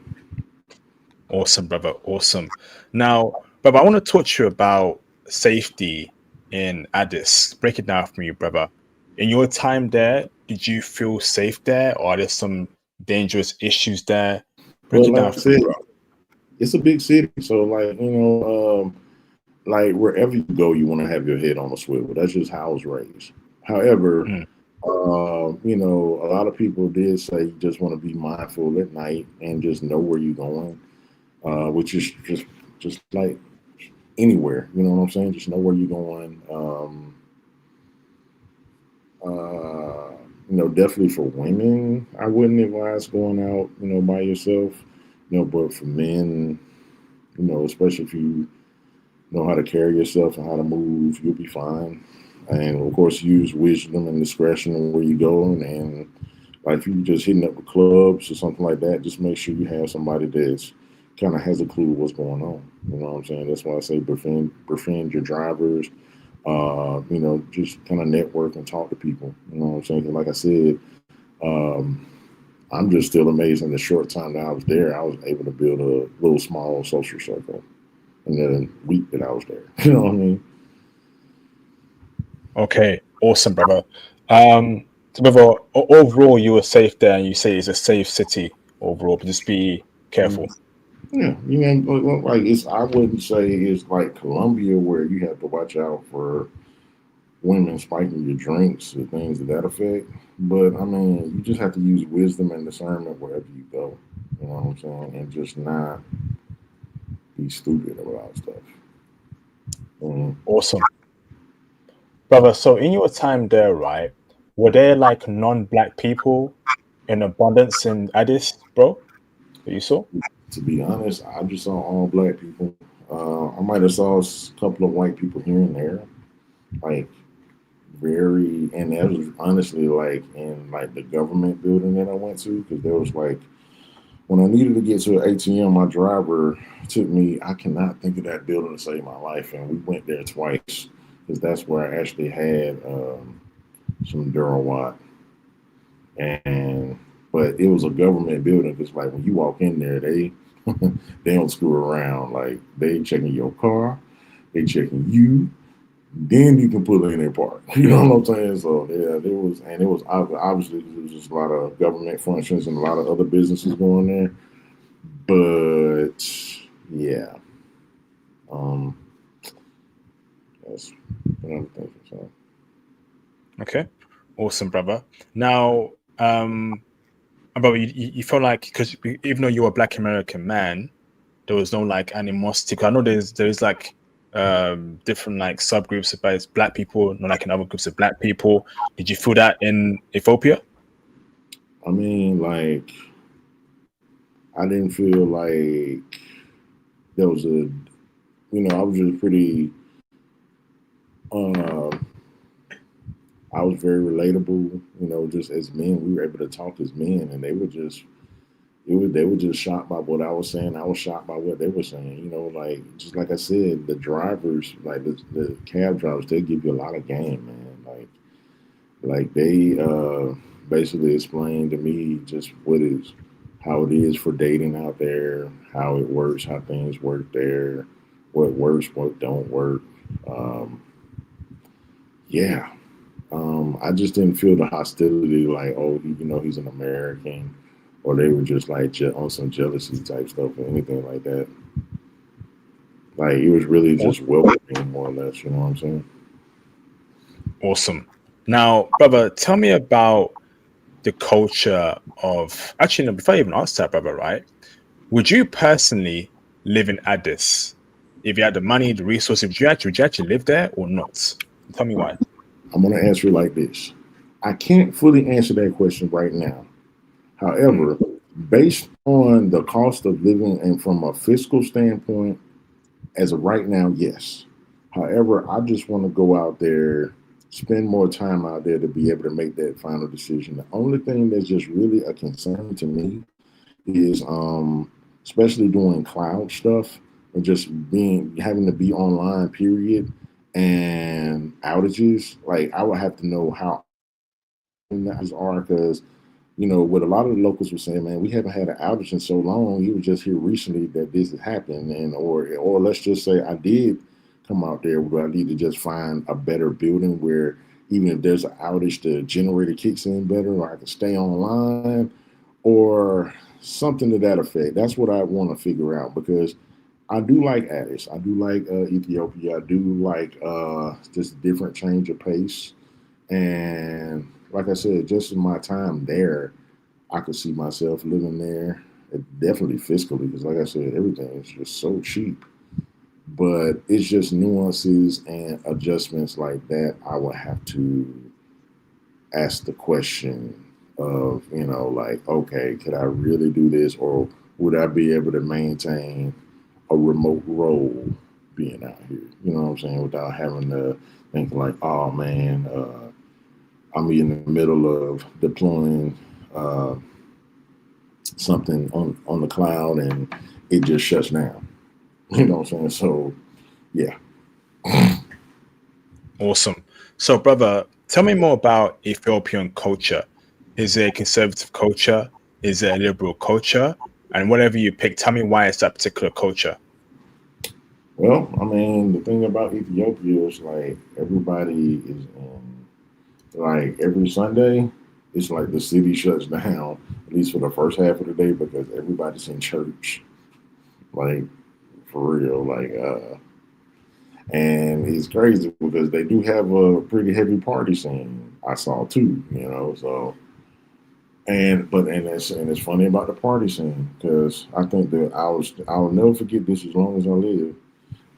Awesome, brother. Awesome. Now, brother, I want to talk to you about safety in Addis. Break it down for me, brother. In your time there, did you feel safe there, or are there some dangerous issues there? Break Well, it like down I for me, said, bro. it's a big city, so like like wherever you go, you want to have your head on a swivel. That's just how I was raised. However, Mm, a lot of people did say you just want to be mindful at night and just know where you're going, which is just like anywhere. You know what I'm saying? Just know where you're going. Definitely for women, I wouldn't advise going out, by yourself. But for men, especially if you know how to carry yourself and how to move, you'll be fine. And of course, use wisdom and discretion where you go. And like if you're just hitting up the clubs or something like that, just make sure you have somebody that's kind of has a clue what's going on. You know what I'm saying? That's why I say befriend your drivers. Just kind of network and talk to people. You know what I'm saying? Like I said, um, I'm just still amazed in the short time that I was there. I was able to build a little small social circle in the week that I was there. You know what I mean? okay, awesome, brother. So, brother, overall, you were safe there, and you say it's a safe city overall, but just be careful. Yeah, like it's. I wouldn't say it's like Colombia where you have to watch out for women spiking your drinks or things of that effect. But I mean, you just have to use wisdom and discernment wherever you go. You know what I'm saying, and just not be stupid about stuff. Mm. Awesome, brother. So, in your time there, right, were there like non-black people in abundance in Addis, bro? That you saw? To be honest, I just saw all black people. I might have saw a couple of white people here and there, like very, and that was honestly like in like the government building that I went to because there was like when I needed to get to an ATM, my driver took me. I cannot think of that building to save my life, and we went there twice because that's where I actually had some Durowat, and but it was a government building because like when you walk in there, they they don't screw around. Like they checking your car, they checking you, then you can pull in and park. You know what I'm saying? So yeah, it was obviously there was just a lot of government functions and a lot of other businesses going there. But yeah, um, that's what I'm thinking. So Okay, awesome, brother. Now, brother, you felt like because even though you're a Black American man, there was no like animosity. 'Cause I know there's like different like subgroups about Black people, not like in other groups of Black people. Did you feel that in Ethiopia? I mean, like I didn't feel like there was a I was just pretty. Uh, I was very relatable. Just as men, we were able to talk as men, and they were just they were just shocked by what I was saying. I was shocked by what they were saying. Like just like I said, the drivers, like the cab drivers, they give you a lot of game, man. Like they basically explained to me just how it is for dating out there, how it works, how things work there, what works, what don't work. Um, yeah, I just didn't feel the hostility, like, oh, he's an American, or they were just like on some jealousy type stuff or anything like that. Like it was really just welcoming, more or less. You know what I'm saying? Awesome. Now, brother, tell me about the culture of. Actually, no, before I even ask that, brother, right? Would you personally live in Addis if you had the money, the resources? Would you actually live there or not? Tell me why. I'm gonna answer it like this. I can't fully answer that question right now. Hmm. However, based on the cost of living and from a fiscal standpoint, as of right now, yes. However, I just want to go out there, spend more time out there to be able to make that final decision. The only thing that's just really a concern to me is, especially doing cloud stuff and just having to be online, period, and outages. Like I would have to know how these are because what a lot of the locals were saying, man, we haven't had an outage in so long. You were just here recently that this has happened, and or let's just say I did come out there, where I need to just find a better building where even if there's an outage, the generator kicks in better, or I can stay online, or something to that effect. That's what I want to figure out because I do like Addis. I do like Ethiopia. I do like just different change of pace. And like I said, just in my time there, I could see myself living there. Definitely fiscally, because like I said, everything is just so cheap. But it's just nuances and adjustments like that. I would have to ask the question of, like, okay, could I really do this, or would I be able to maintain a remote role being out here? You know what I'm saying? Without having to think like, oh man, I'm in the middle of deploying uh, something on the cloud and it just shuts down. You know what I'm saying? So yeah. Awesome. So, brother, tell me more about Ethiopian culture. Is it a conservative culture? Is it a liberal culture? And whatever you pick, tell me why it's that particular culture. Well, I mean, the thing about Ethiopia is like everybody is in, like every Sunday, it's like the city shuts down, at least for the first half of the day, because everybody's in church. Like for real. And it's crazy because they do have a pretty heavy party scene. I saw too, so and it's funny about the party scene because I think that I'll never forget this as long as I live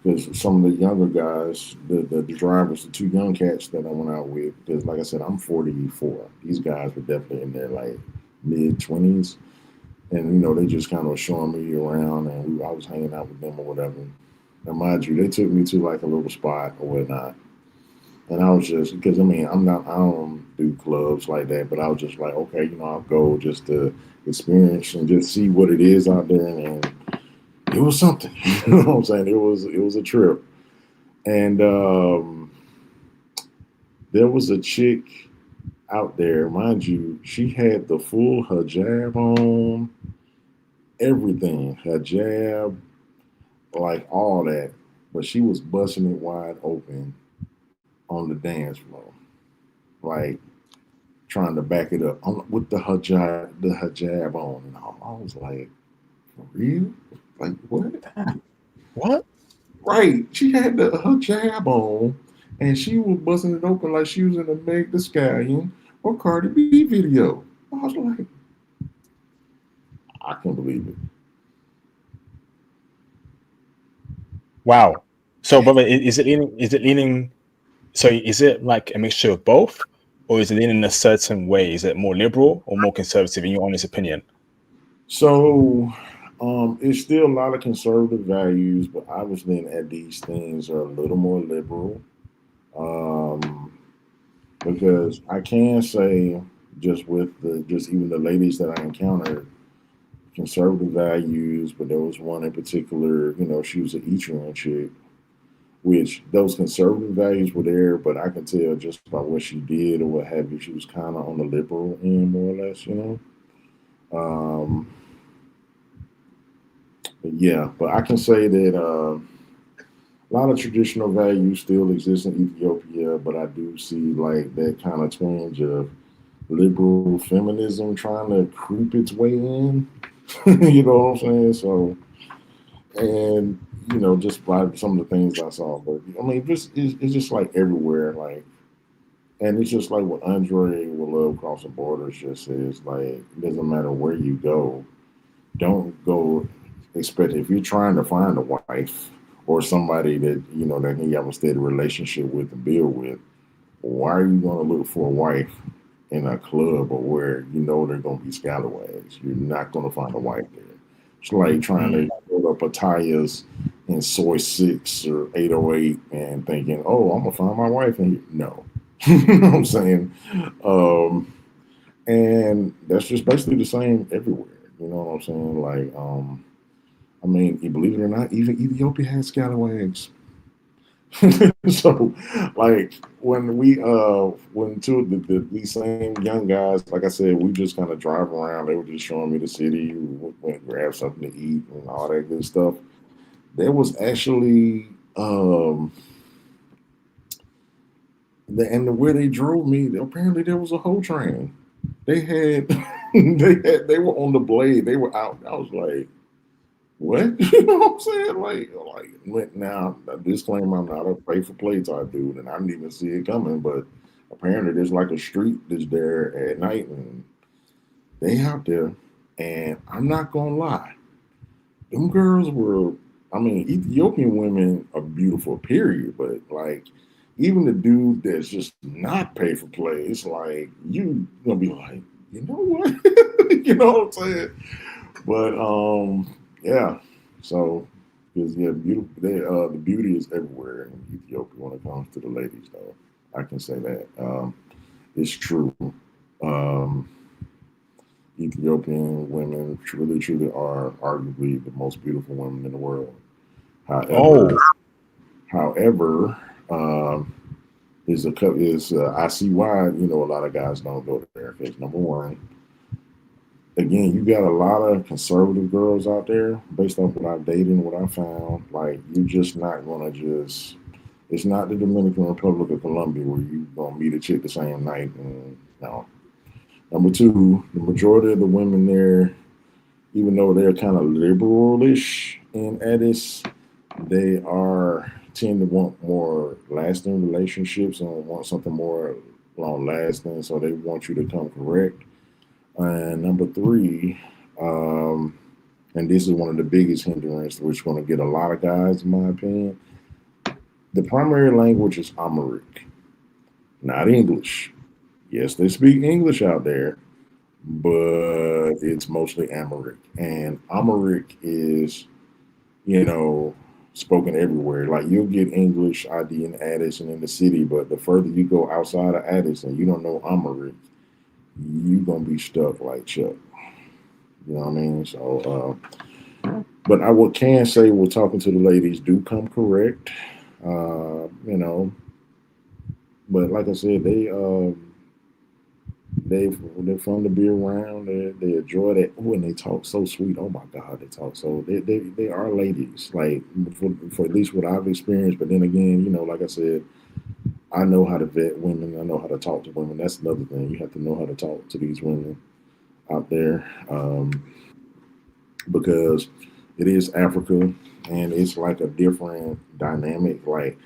because some of the younger guys, the drivers, the two young cats that I went out with, because like I said, I'm 44. These guys were definitely in their like mid 20s, and they just kind of showing me around, and I was hanging out with them or whatever. Now, mind you, they took me to like a little spot or whatnot, and I was just because I don't do clubs like that, but I was just like, okay, I'll go just to experience and just see what it is out there, and it was something. You know what I'm saying? It was a trip, and there was a chick out there, mind you, she had the full hijab on, everything, hijab, like all that, but she was busting it wide open on the dance floor, like trying to back it up with the hijab on, and I was like, for real? Like what? What? Right? She had the hijab on, and she was busting it open like she was in a Meg The Stallion or Cardi B video. I was like, I can't believe it. Wow. So, brother, is it leaning? Is it leaning? So, is it like a mixture of both, or is it leaning in a certain way? Is it more liberal or more conservative, in your honest opinion? So It's still a lot of conservative values, but obviously, at these things are a little more liberal. Um, because I can say, just with the just even the ladies that I encountered, conservative values, but there was one in particular, she was an Eastern chick, which those conservative values were there, but I can tell just by what she did or what have you, she was kind of on the liberal end, more or less. Um, but yeah, but I can say that a lot of traditional values still exist in Ethiopia, but I do see like that kind of twinge of liberal feminism trying to creep its way in. You know what I'm saying? So, and just by some of the things I saw, but I mean, just it's just like everywhere, like, and it's just like what Andre with Love Crossing Borders just says, like, it doesn't matter where you go, don't go expect if you're trying to find a wife or somebody that that you have a steady relationship with and build with. Why are you going to look for a wife in a club or where they're going to be scalawags? You're not going to find a wife there. It's like trying Mm, to build up a tires in soy 6 or 808 and thinking, oh, I'm going to find my wife in here. No. You know what I'm saying? Um, and that's just basically the same everywhere. You know what I'm saying? Like, I mean, you believe it or not, even Ethiopia has scalawags. So, like when two of these same young guys, like I said, we just kind of drive around. They were just showing me the city. We went and grabbed something to eat and all that good stuff. There was actually and the where they drove me. Apparently, there was a whole train. They had they were on the blade. They were out. I was like, what? You know what I'm saying? Like now, a disclaimer, I'm not a pay for play type dude, and I didn't even see it coming. But apparently, there's like a street that's there at night, and they out there. And I'm not gonna lie, them girls were. I mean, Ethiopian women are beautiful, period. But like, even the dude that's just not pay for play, it's like you gonna be like, you know what? You know what I'm saying? But yeah. So because yeah, beautiful. The beauty is everywhere in Ethiopia when it comes to the ladies, though. I can say that it's true. Um, Ethiopian women truly, truly are arguably the most beautiful women in the world. However, oh, however, um, I see why a lot of guys don't go there because number one, again, you got a lot of conservative girls out there based off what I've dated and what I found. Like, you're just not gonna just. It's not the Dominican Republic of Colombia where you gonna meet a chick the same night. And no. Number two, the majority of the women there, even though they're kind of liberalish in Addis, they are tend to want more lasting relationships and want something more long lasting. So they want you to come correct. And number three, um, and this is one of the biggest hindrances, which is going to get a lot of guys, in my opinion. The primary language is Amharic, not English. Yes, they speak English out there, but it's mostly Amharic. And Amharic is, you know, spoken everywhere. Like you'll get English ID in Addis and in the city, but the further you go outside of Addis and you don't know Amharic, you gonna be stuck like Chuck. You know what I mean? So, but I would can say we're talking to the ladies. Do come correct. You know, but like I said, they're fun to be around. They enjoy that. Oh, and they talk so sweet. Oh my God, they talk so. They are ladies. Like for at least what I've experienced. But then again, like I said, I know how to vet women. I know how to talk to women. That's another thing. You have to know how to talk to these women out there. Because it is Africa and it's like a different dynamic. Like,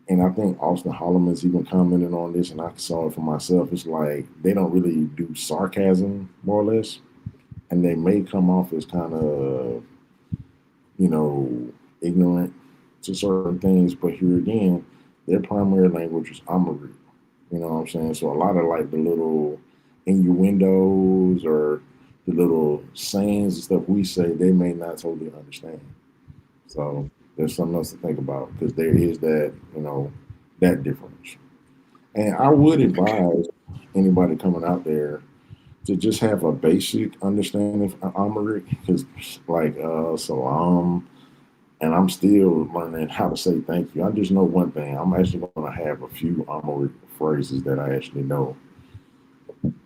and I think Austin Holloman's even commented on this, and I saw it for myself. It's like they don't really do sarcasm, more or less, and they may come off as kind of, you know, ignorant to certain things. But here again, their primary language is Amharic. You know what I'm saying? So a lot of like the little innuendos or the little sayings and stuff we say, they may not totally understand. So there's something else to think about because there is that, that difference. And I would Okay. advise anybody coming out there to just have a basic understanding of Amharic because, like, salam, and I'm still learning how to say thank you. I just know one thing. I'm actually going to have a few Amharic phrases that I actually know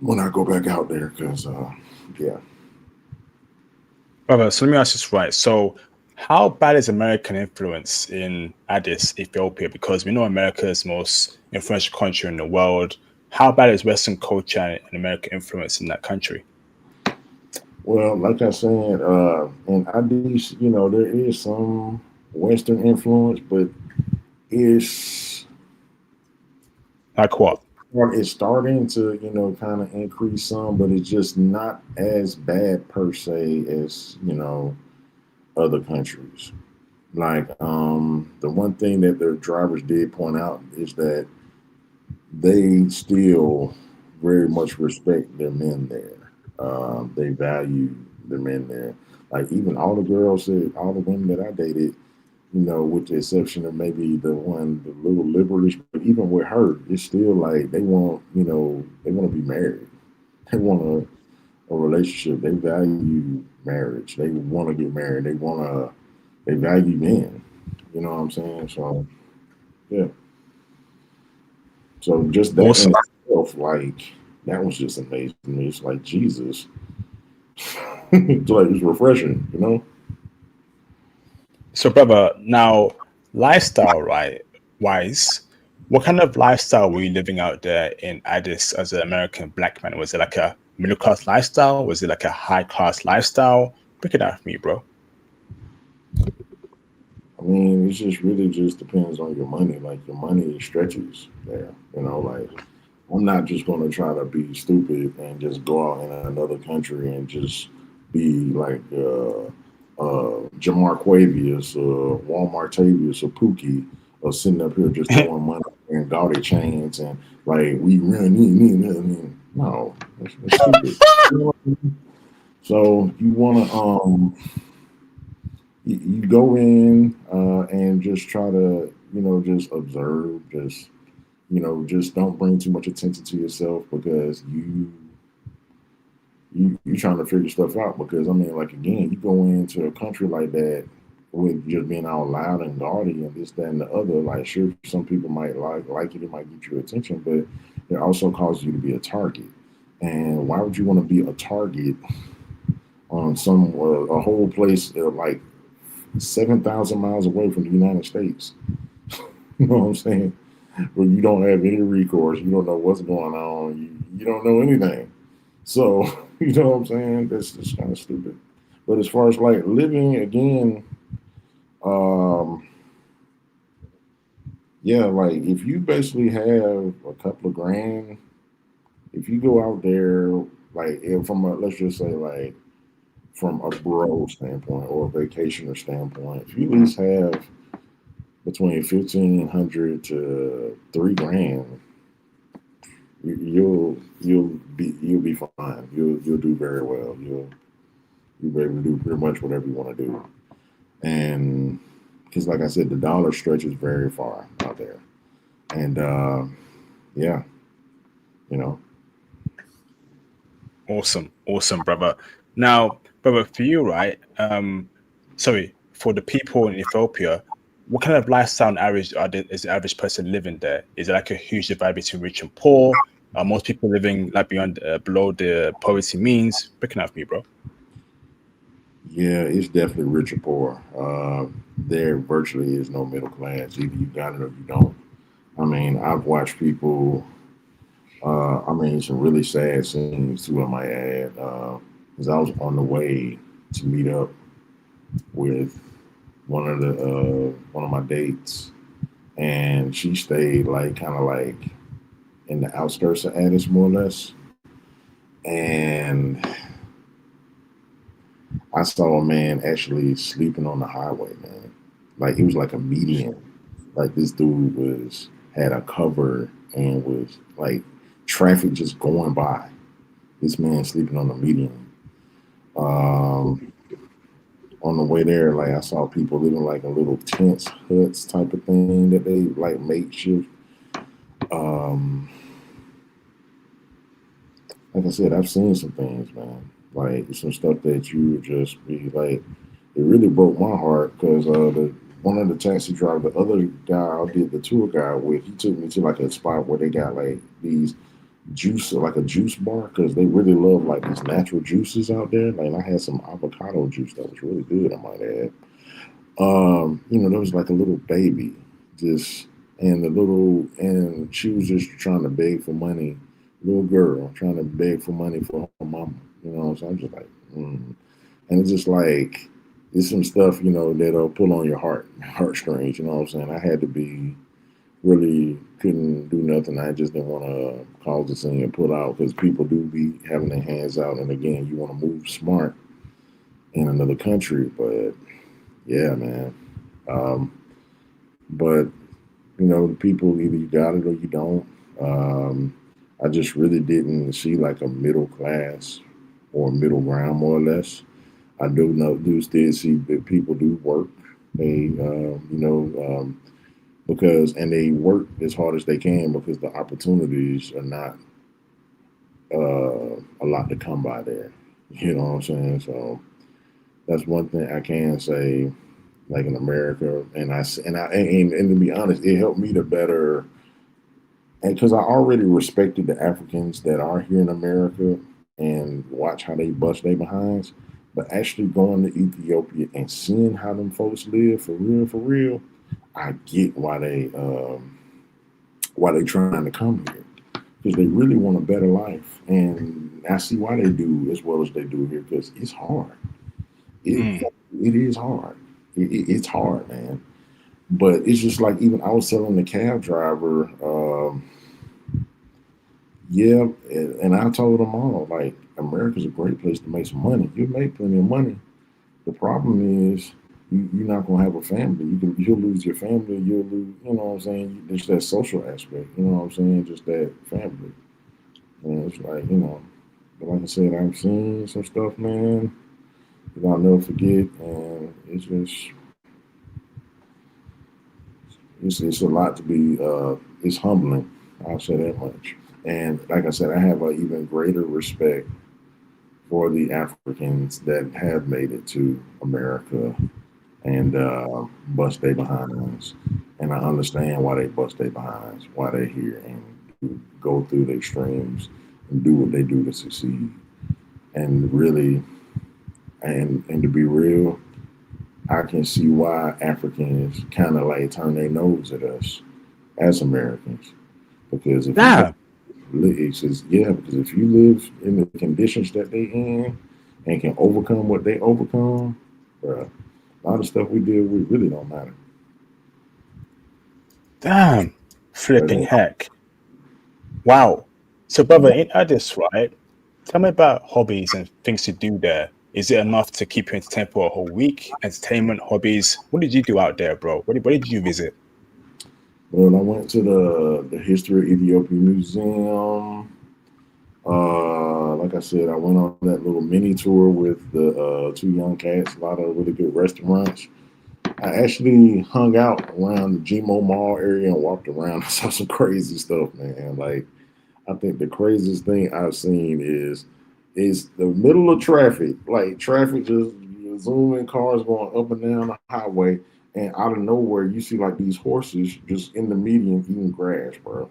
when I go back out there because, yeah. Brother, so let me ask this right. So, how bad is American influence in Addis, Ethiopia? Because we know America is the most influential country in the world. How bad is Western culture and American influence in that country? Well, like I said, in Addis, there is some Western influence, but it's Like what? it's starting to, kind of increase some, but it's just not as bad per se as, other countries. Like, the one thing that the drivers did point out is that they still very much respect their men there. They value the men there. Like even all the girls said, all the women that I dated, with the exception of maybe the little liberalish, but even with her, it's still like they want, they want to be married. They want a relationship. They value marriage. They want to get married. They value men. You know what I'm saying? So yeah. So just that in Awesome. itself, like that was just amazing to me. It's like Jesus. It's like it's refreshing. So, brother, now lifestyle, right? Wise, what kind of lifestyle were you living out there in Addis as an American black man? Was it like a middle class lifestyle? Was it like a high class lifestyle? Break it down for me, bro. I mean, it's just really just depends on your money. Like your money stretches there. Like I'm not just gonna try to be stupid and just go out in another country and just be like Jamarquavius or Walmartavius or Pookie or sitting up here just throwing money and gaudy chains and like we really need. No, that's stupid. So you wanna you go in and just try to just observe, just just don't bring too much attention to yourself because you trying to figure stuff out because I mean like again you go into a country like that with just being all loud and gaudy and this that and the other like sure some people might like it, it might get your attention but it also causes you to be a target and why would you want to be a target on some a whole place like 7,000 miles away from the United States? You know what I'm saying? Where you don't have any recourse, you don't know what's going on, you don't know anything. So, you know what I'm saying? That's just kind of stupid. But as far as like living again, um, yeah, like if you basically have a couple of grand, if you go out there, like from a, let's just say like from a bro standpoint or a vacationer standpoint, if you at least have between 1,500 to 3 grand, you'll be fine. You'll do very well. You'll be able to do pretty much whatever you want to do. And because, like I said, the dollar stretches very far out there. And yeah, you know, Awesome, awesome, brother. Now, brother, for you, right? Sorry, for the people in Ethiopia, what kind of lifestyle on average is the average person living there? Is it like a huge divide between rich and poor? Are most people living like beyond below the poverty means? Breaking out for me, bro. yeah, it's definitely rich or poor. There virtually is no middle class. Either you got it or you don't. I mean, I've watched people. I mean, some really sad scenes too. I might add, because I was on the way to meet up with one of my dates, and she stayed like kind of like in the outskirts of Addis, more or less. And I saw a man actually sleeping on the highway, man. Like it was like a median. Like this dude was had a cover and was like traffic just going by. This man sleeping on the median. Um, on the way there, like I saw people living like in little tents, huts type of thing that they like makeshift. Um, like I said, I've seen some things, man. Like some stuff that you would just be like, it really broke my heart because the one of the taxi driver, the other guy I did the tour guide with, he took me to like a spot where they got like these juice, like a juice bar, because they really love like these natural juices out there. Like I had some avocado juice that was really good, I might add. There was like a little baby, just and she was just trying to beg for money, little girl trying to beg for money for her mama. So I'm just like, and it's just like it's some stuff that'll pull on your heartstrings. You know what I'm saying? I had to be really couldn't do nothing. I just didn't want to cause a scene and pull out because people do be having their hands out, and again, you want to move smart in another country, but yeah, man. Um, but the people either you got it or you don't. Um, I just really didn't see like a middle class or middle ground, more or less. I do still see that people do work. They, because and they work as hard as they can because the opportunities are not a lot to come by there. You know what I'm saying? So that's one thing I can say like in America, and to be honest, it helped me to better, and because I already respected the Africans that are here in America and watch how they bust their behinds, but actually going to Ethiopia and seeing how them folks live for real, I get why they trying to come here because they really want a better life, and I see why they do as well as they do here because it's hard. It Mm. it is hard. It's hard, man. But it's just like even I was telling the cab driver, yeah, and I told them all like America's a great place to make some money. You make plenty of money. The problem is you're not gonna have a family. You'll lose your family. You'll lose. You know what I'm saying? It's that social aspect. You know what I'm saying? Just that family. And it's like But like I said, I've seen some stuff, man. That I'll never forget, and it's a lot to be. It's humbling. I'll say that much. And like I said, I have an even greater respect for the Africans that have made it to America and bust their behinds. And I understand why they bust their behinds, why they're here and go through the extremes and do what they do to succeed. And really, and to be real, I can see why Africans kind of like turn their nose at us as Americans. Because if you Damn. it says, yeah, because if you live in the conditions that they in and can overcome what they overcome, bruh, a lot of stuff we deal with really don't matter. Damn. But Flipping heck. Wow. So, brother, in Addis, right? Tell me about hobbies and things to do there. Is it enough to keep you entertained for a whole week? Entertainment, hobbies. What did you do out there, bro? What did you visit? when I went to the History of Ethiopia Museum, like I said, I went on that little mini tour with the two young cats. A lot of really good restaurants. I actually hung out around the Gmo Mall area and walked around. I saw some crazy stuff, man. Like I think the craziest thing I've seen is the middle of traffic. Like traffic just zooming, cars going up and down the highway, and out of nowhere you see like these horses just in the median eating grass, bro.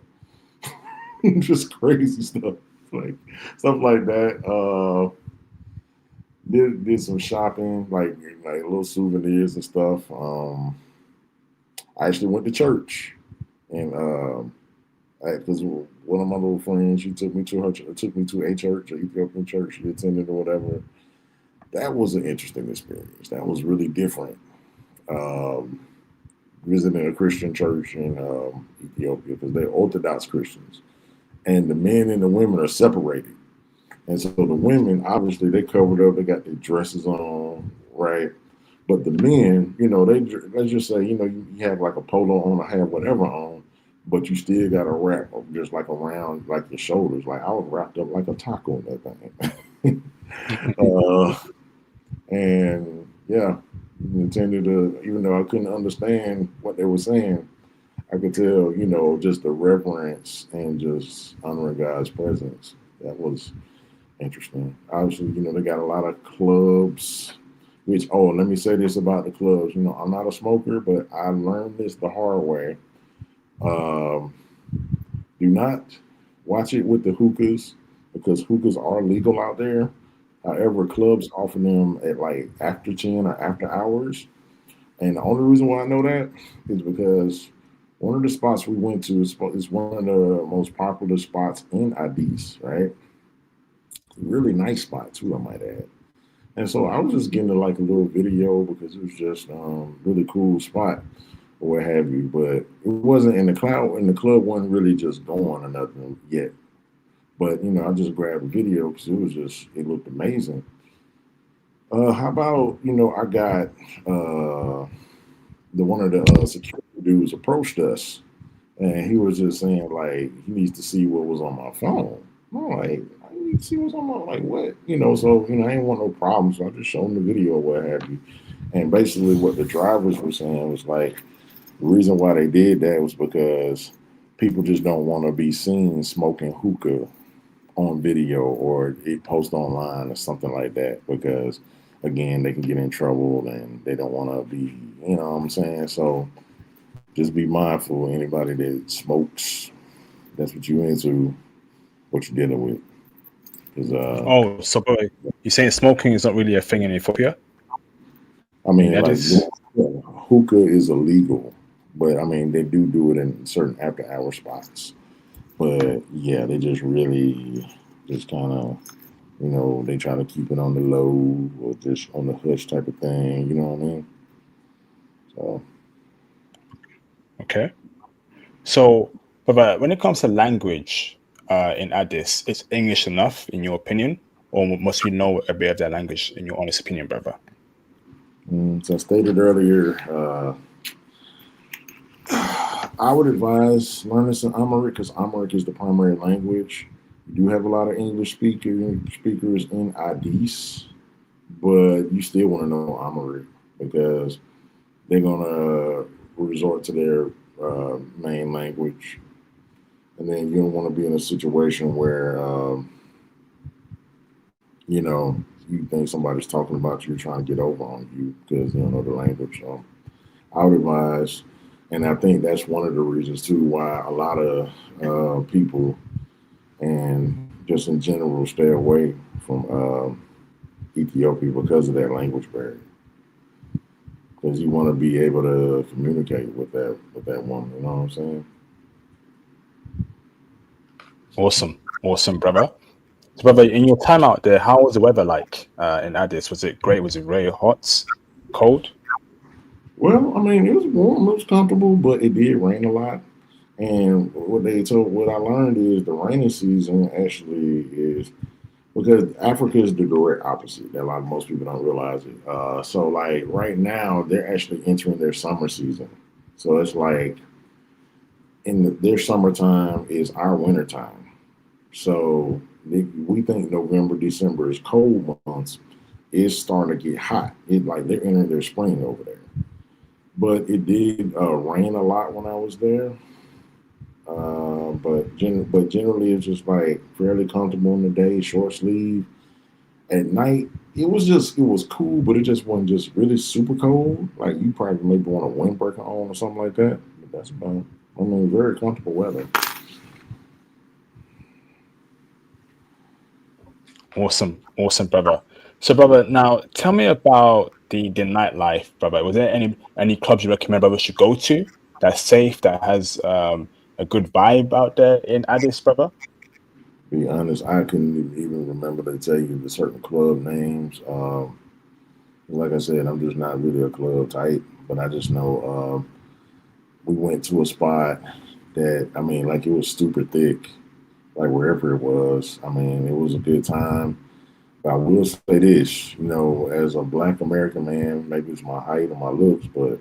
Just crazy stuff, like stuff like that. Did some shopping, like little souvenirs and stuff. I actually went to church, and because one of my little friends, she took me to a church, an Ethiopian church she attended or whatever. That was an interesting experience. That was really different. Um, Visiting a Christian church in Ethiopia because they're Orthodox Christians, and the men and the women are separated. And so the women, obviously, they covered up. They got their dresses on, right? But the men, let's just say, you have like a polo on or have whatever on, but you still got a wrap just like around like your shoulders. Like I was wrapped up like a taco in that thing. And yeah, intended to, even though I couldn't understand what they were saying, I could tell, just the reverence and just honoring God's presence. That was interesting. Obviously, they got a lot of clubs, which, oh, let me say this about the clubs. I'm not a smoker, but I learned this the hard way. Um, do not watch it with the hookahs because hookahs are legal out there. However, clubs offer them at like after 10 or after hours. And the only reason why I know that is because one of the spots we went to is one of the most popular spots in Addis, right? Really nice spot too, I might add. And so I was just getting to like a little video because it was just really cool spot or what have you. But it wasn't in the cloud, and the club wasn't really just going or nothing yet. But I just grabbed a video because it looked amazing. How about I got the one of the security dudes approached us, and he was just saying like he needs to see what was on my phone. I'm like, I need to see what's on my like what So I ain't want no problems. So I just showed him the video or what have you. And basically, what the drivers were saying was like the reason why they did that was because people just don't want to be seen smoking hookah on video or it post online or something like that because again they can get in trouble and they don't want to be what I'm saying. So just be mindful anybody that smokes, that's what you into, what you're dealing with. Because Oh, so boy, you're saying smoking is not really a thing in Ethiopia? I In mean, like Addis? hookah is illegal, but I mean they do it in certain after hour spots. But yeah, they just really just kind of they try to keep it on the low or just on the hush type of thing. You know what I mean? So Okay. So, but when it comes to language in Addis, is English enough in your opinion, or must we know a bit of that language in your honest opinion, brother? so I stated earlier, I would advise learning some Amharic because Amharic is the primary language. You do have a lot of English speakers in Addis, but you still want to know Amharic because they're gonna resort to their main language, and then you don't want to be in a situation where you think somebody's talking about you trying to get over on you because you don't know the language. So I would advise, and I think that's one of the reasons too why a lot of people and just in general stay away from Ethiopia because of that language barrier. Because you want to be able to communicate with that woman. You know what I'm saying? Awesome, awesome, brother. So, brother, in your time out there, how was the weather like in Addis? Was it great? Was it very hot, cold? Well, I mean, it was warm, it was comfortable, but it did rain a lot. And what I learned is the rainy season actually is because Africa is the direct opposite. That a lot of most people don't realize it. So like right now, they're actually entering their summer season. So it's like their summertime is our winter time. So we think November, December is cold months. It's starting to get hot. It like they're entering their spring over there. But it did rain a lot when I was there. But generally it's just like fairly comfortable in the day, short sleeve. At night, it was cool, but it just wasn't just really super cold. Like you probably maybe want a windbreaker on or something like that. But that's about I mean very comfortable weather. Awesome, awesome, brother. So, brother, now tell me about the nightlife, brother. Was there any clubs you recommend brother should go to that's safe, that has a good vibe out there in Addis, brother? Be honest, I couldn't even remember to tell you the certain club names. Like I said, I'm just not really a club type, but I just know we went to a spot that I mean, like it was stupid thick, like wherever it was. I mean, it was a good time. But I will say this, as a black American man, maybe it's my height or my looks, but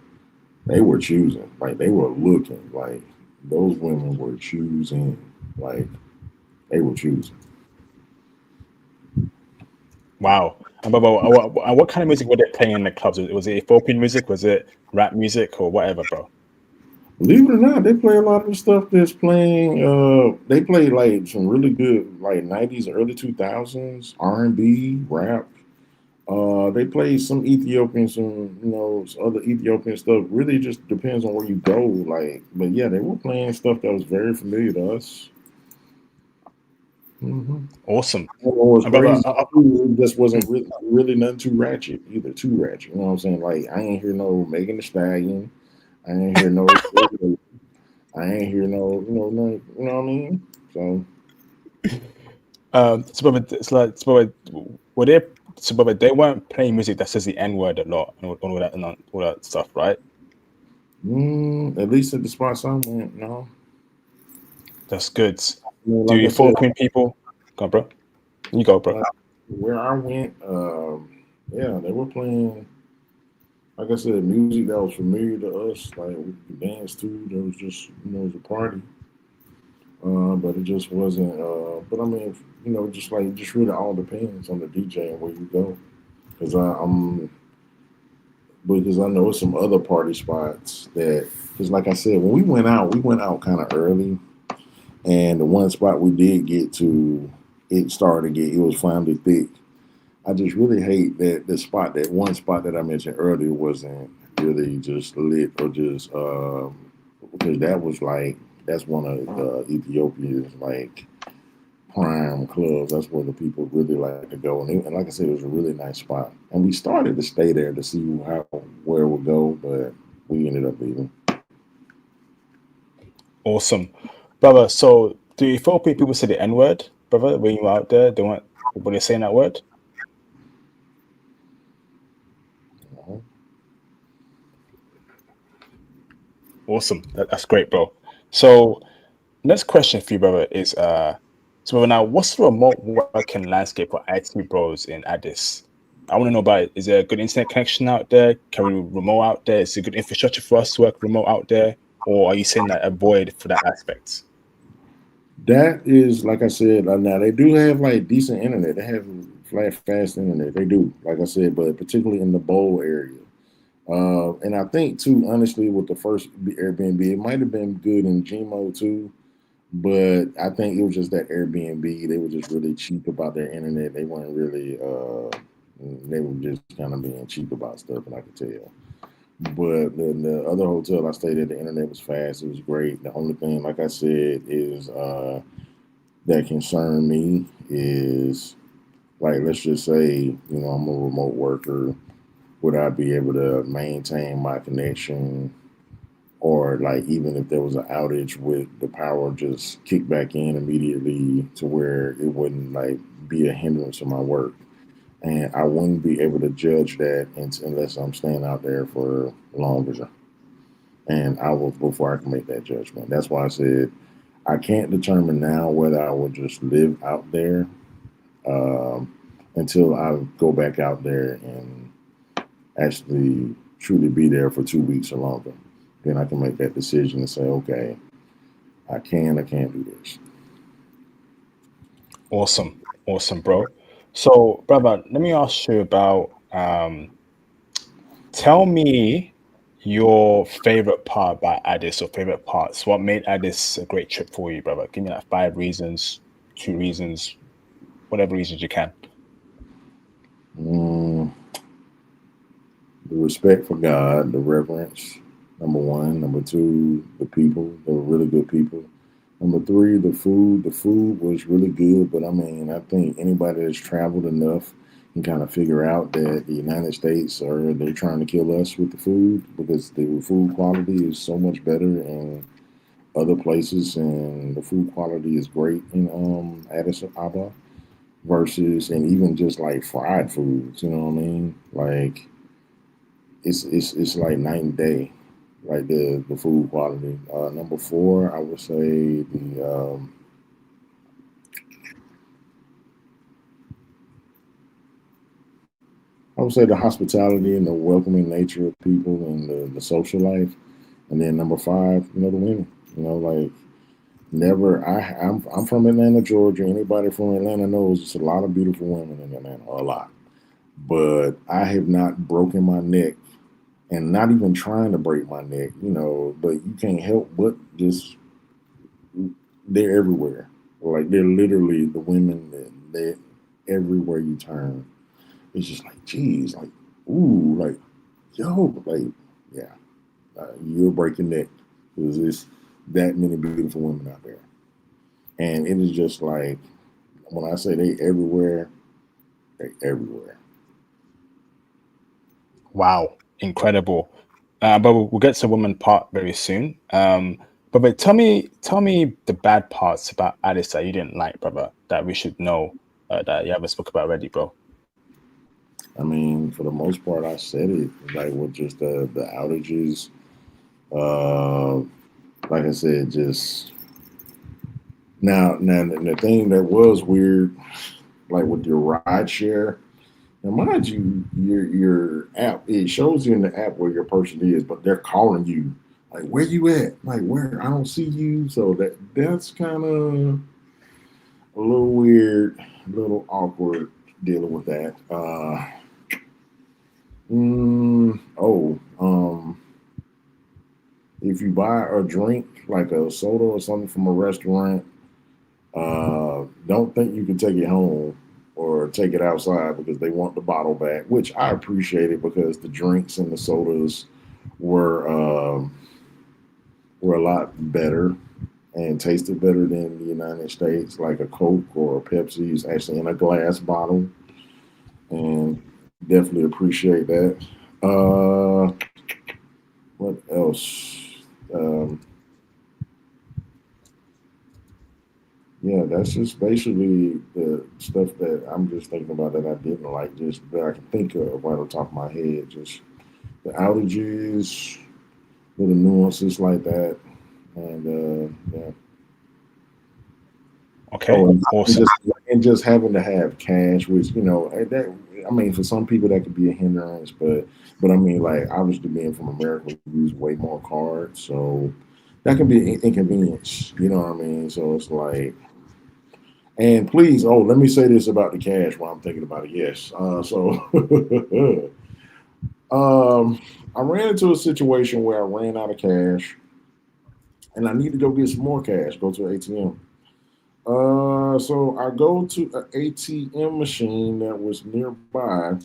they were choosing. Like they were looking. Like those women were choosing. Like they were choosing. Wow. And but what kind of music were they playing in the clubs? Was it Ethiopian music? Was it rap music or whatever, bro? Believe it or not, they play a lot of the stuff that's playing. They play like some really good like '90s, early 2000s R&B, rap. They play some Ethiopian, some some other Ethiopian stuff. Really, just depends on where you go. Like, but yeah, they were playing stuff that was very familiar to us. Hmm. Awesome. What was And brother, crazy, too, it just wasn't really nothing too ratchet either. Too ratchet, you know what I'm saying? Like, I ain't hear no Megan Thee Stallion. I ain't hear no. I ain't hear no, no, you know what I mean? So so brother, were they so brother, they weren't playing music that says the N word a lot and all that stuff, right? at least at the spots I went, no. That's good. Do Like I said, Ethiopian people go, bro? You go, bro. uh, where I went, yeah, they were playing, like I said, music that was familiar to us, like we could dance to. There was just, it was a party, but it just wasn't. But I mean, just really all depends on the DJ and where you go. Because because I know some other party spots that, because like I said, when we went out kind of early, and the one spot we did get to, it was finally thick. I just really hate that that one spot that I mentioned earlier wasn't really just lit or just because that's one of Ethiopia's like prime clubs. That's where the people really like to go, and like I said, it was a really nice spot. And we started to stay there to see where it would go, but we ended up leaving. Awesome, brother. So do Ethiopian people say the N word, brother? When you were out there, were they saying that word? Uh-huh. Awesome. That's great, bro. So next question for you, brother, is so brother, now what's the remote working landscape for IT bros in Addis? I want to know about it. Is there a good internet connection out there? Can we remote out there? Is there good infrastructure for us to work remote out there? Or are you saying that avoid for that aspect? That is, like I said, now they do have like decent internet. They have flat, fast internet. They do, like I said, but particularly in the bowl area. And I think too, honestly, with the first Airbnb, it might have been good in Gmo too, but I think it was just that Airbnb. They were just really cheap about their internet. They weren't really. They were just kind of being cheap about stuff, and I could tell. But the other hotel I stayed at, the internet was fast. It was great. The only thing, like I said, is that concern me is like, let's just say, I'm a remote worker. Would I be able to maintain my connection, or like even if there was an outage, with the power just kick back in immediately to where it wouldn't like be a hindrance to my work? And I wouldn't be able to judge that unless I'm staying out there for longer. And I will, before I can make that judgment. That's why I said I can't determine now whether I will just live out there um, until I go back out there and actually truly be there for 2 weeks or longer. Then I can make that decision and say, okay, I can't do this. Awesome. Awesome, bro. So, brother, let me ask you about tell me your favorite part about Addis or favorite parts. What made Addis a great trip for you, brother? Give me like 5 reasons, 2 reasons, whatever reasons you can. Mm, the respect for God, the reverence, number one. Number two, the people. They were really good people. Number three, the food. The food was really good, but I mean, I think anybody that's traveled enough can kind of figure out that the United States are they're trying to kill us with the food, because the food quality is so much better in other places, and the food quality is great in Addis Ababa versus, and even just like fried foods. You know what I mean? Like it's like night and day, like the food quality. Number four, I would say the hospitality and the welcoming nature of people, and the social life. And then number five, the women. Like, never. I'm from Atlanta, Georgia. Anybody from Atlanta knows it's a lot of beautiful women in Atlanta, a lot. but I have not broken my neck and not even trying to break my neck, but you can't help but just they're everywhere. Like they're literally the women that they're everywhere you turn. It's just like, geez, like, ooh, like, yo, like, yeah, you'll break your neck because there's that many beautiful women out there. And it is just like, when I say they everywhere. Wow, incredible. But we'll get to the woman part very soon. But tell me the bad parts about Alice that you didn't like, brother, that we should know that you haven't spoke about already, bro. I mean, for the most part, I said it, like with just the outages. Uh, like I said, just now the thing that was weird, like with your ride share. Now, mind you, your app, it shows you in the app where your person is, but they're calling you like, where you at? Like, where? I don't see you. So that's kind of a little weird, a little awkward dealing with that. Oh, if you buy a drink like a soda or something from a restaurant, don't think you can take it home or take it outside because they want the bottle back, which I appreciate it because the drinks and the sodas were were a lot better and tasted better than the United States. Like a Coke or a Pepsi is actually in a glass bottle, and definitely appreciate that. Uh, what else? Um, Yeah, that's just basically the stuff that I'm just thinking about that I didn't like, just that I can think of right on top of my head. Just the outages, little nuances like that, and yeah. Okay, Oh, awesome. and just having to have cash, which that I mean, for some people that could be a hindrance, but I mean, like obviously being from America, we use way more cards, so that can be an inconvenience. You know what I mean? So it's like. And please, oh, let me say this about the cash while I'm thinking about it. Yes. Um, I ran into a situation where I ran out of cash and I need to go get some more cash, go to an ATM. So I go to an ATM machine that was nearby.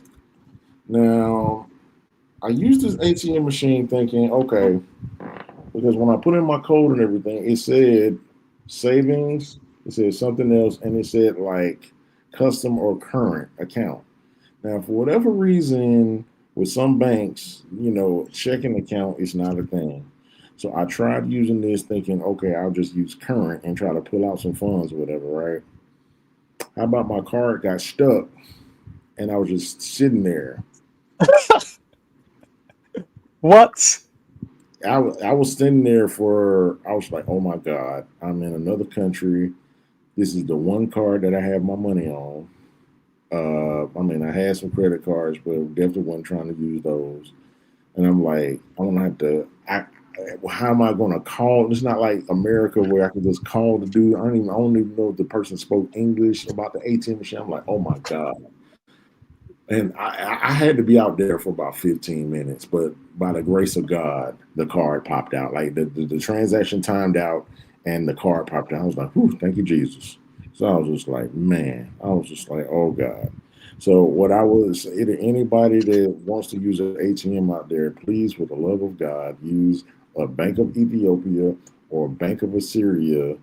Now, I used this ATM machine thinking, okay, because when I put in my code and everything, it said savings, it said something else, and it said like custom or current account. Now, for whatever reason, with some banks, checking account is not a thing. So I tried using this thinking, okay, I'll just use current and try to pull out some funds or whatever, right? How about my card got stuck and I was just sitting there. What? I was sitting there I was like, oh my God, I'm in another country. This is the one card that I have my money on. I mean, I had some credit cards, but definitely wasn't trying to use those. And I'm like, I don't have to. How am I going to call? It's not like America where I can just call the dude. I don't even know if the person spoke English about the ATM machine. I'm like, oh my God. And I had to be out there for about 15 minutes, but by the grace of God, the card popped out. Like the transaction timed out and the card popped out. I was like, whew, thank you, Jesus. So I was just like, man, I was just like, oh God. So what I was say to anybody that wants to use an ATM out there, please, for the love of God, use a Bank of Ethiopia or Bank of Assyria.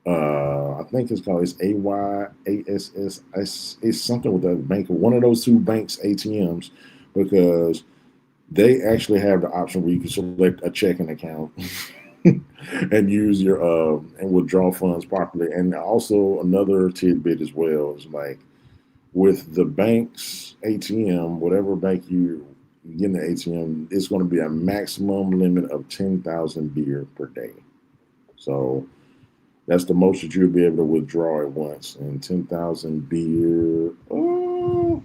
I think it's AYASS. It's something with that bank, one of those two banks ATMs, because they actually have the option where you can select a checking account and use your and withdraw funds properly. And also another tidbit as well is like with the bank's ATM, whatever bank you get in the ATM, it's going to be a maximum limit of 10,000 beer per day. So that's the most that you'll be able to withdraw at once. And 10,000 beer, oh,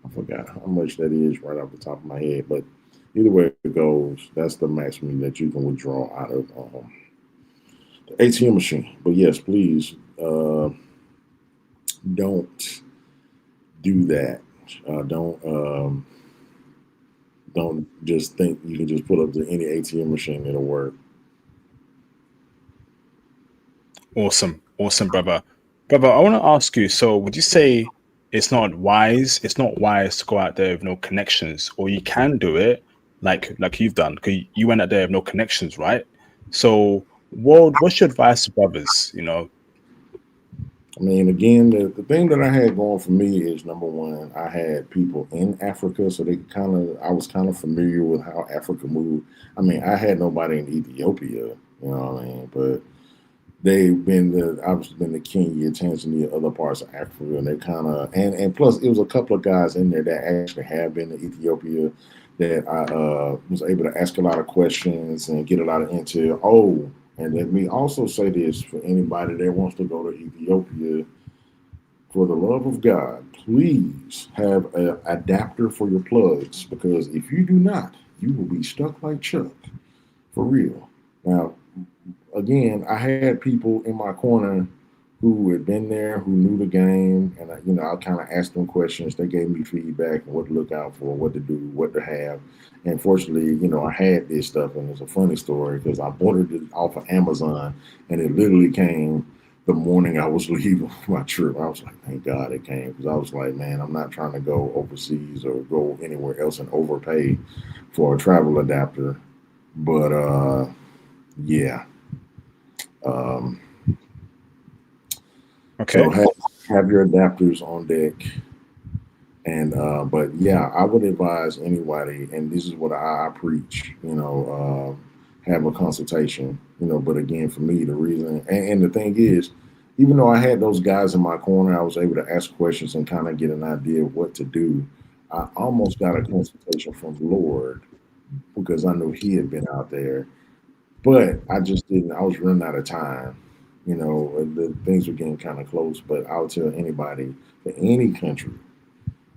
I forgot how much that is right off the top of my head. But either way it goes, that's the maximum that you can withdraw out of the ATM machine. But yes, please don't do that. Don't don't just think you can just pull up to any ATM machine, it'll work. Awesome, awesome, brother. Brother, I want to ask you. So, would you say it's not wise? It's not wise to go out there with no connections, or you can do it like you've done because you went out there with no connections, right? So, what's your advice to brothers? I mean, again, the thing that I had going for me is number one, I had people in Africa, so they I was kind of familiar with how Africa moved. I mean, I had nobody in Ethiopia, you know what I mean? But they've been obviously been to Kenya, Tanzania, other parts of Africa, and they kind of and plus it was a couple of guys in there that actually have been to Ethiopia that I was able to ask a lot of questions and get a lot of intel. Oh, and let me also say this for anybody that wants to go to Ethiopia, for the love of God, please have an adapter for your plugs because if you do not, you will be stuck like Chuck for real. Now, again, I had people in my corner who had been there, who knew the game, and I kind of asked them questions. They gave me feedback and what to look out for, what to do, what to have. And fortunately, I had this stuff, and it's a funny story because I ordered it off of Amazon, and it literally came the morning I was leaving my trip. I was like, thank God it came because I was like, man, I'm not trying to go overseas or go anywhere else and overpay for a travel adapter. But yeah. Um, so Okay. have your adapters on deck, and but yeah, I would advise anybody, and this is what I preach. Have a consultation. But again, for me, the reason and the thing is, even though I had those guys in my corner, I was able to ask questions and kind of get an idea of what to do. I almost got a consultation from the Lord because I knew He had been out there, but I just didn't. I was running out of time. The things were getting kind of close. But I'll tell anybody for any country,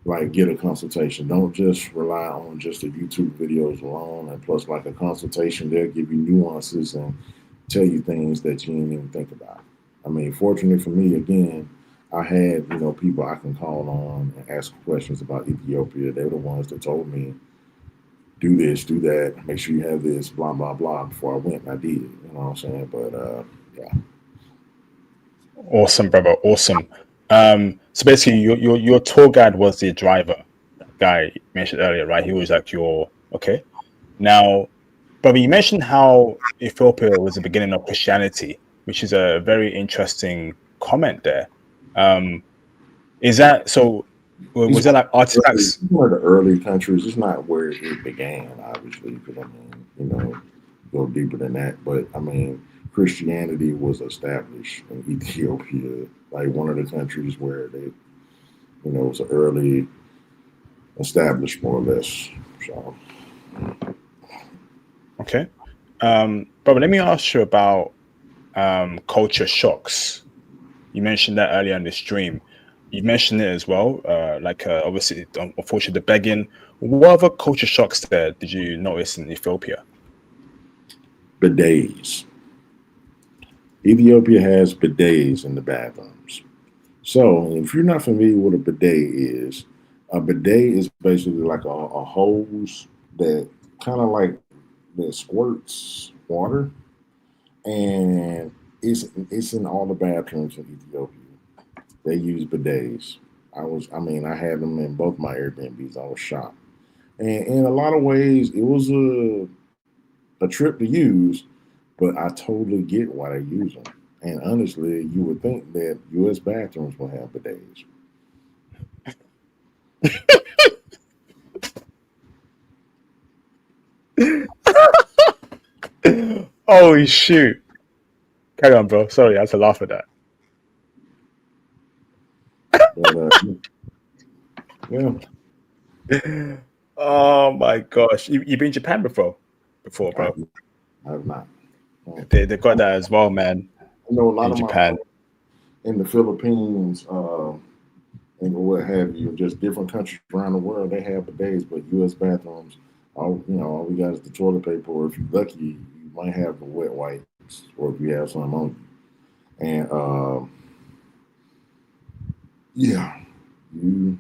like get a consultation. Don't just rely on just the YouTube videos alone. And plus, like a consultation, they'll give you nuances and tell you things that you didn't even think about. I mean, fortunately for me, again, I had people I can call on and ask questions about Ethiopia. They were the ones that told me do this, do that, make sure you have this, blah blah blah. Before I went, and I did. You know what I'm saying? But yeah, Awesome, brother. Awesome. So basically, your tour guide was the driver, that guy you mentioned earlier, right? He was like your okay. Now, brother, you mentioned how Ethiopia was the beginning of Christianity, which is a very interesting comment there. Um, is that so? these Was there like artifacts? one of the early countries. It's not where it began, obviously, because I mean, go deeper than that. But I mean, Christianity was established in Ethiopia, like one of the countries where they, it was an early established, more or less. So, Okay. Brother, let me ask you about culture shocks. You mentioned that earlier in the stream. You mentioned it as well, obviously, unfortunately, the begging. What other culture shocks there did you notice in Ethiopia? bidets. Ethiopia has bidets in the bathrooms. So, if you're not familiar with a bidet is basically like a hose that kind of like that squirts water, and it's in all the bathrooms in Ethiopia. They use bidets. I mean, I had them in both my Airbnbs. I was shocked, and in a lot of ways, it was a trip to use, but I totally get why they use them. And honestly, you would think that U.S. bathrooms will have bidets. Oh shoot! Carry on, bro. Sorry, I had to laugh at that. But yeah, Oh my gosh, you been in Japan before, I, bro? I have not. No. They got that as well, man. I know a lot In of my Japan. friends in the Philippines and what have you, just different countries around the world, they have bidets, but U.S. bathrooms, all we got is the toilet paper, or if you're lucky, you might have the wet wipes, or if you have some on you. And yeah, you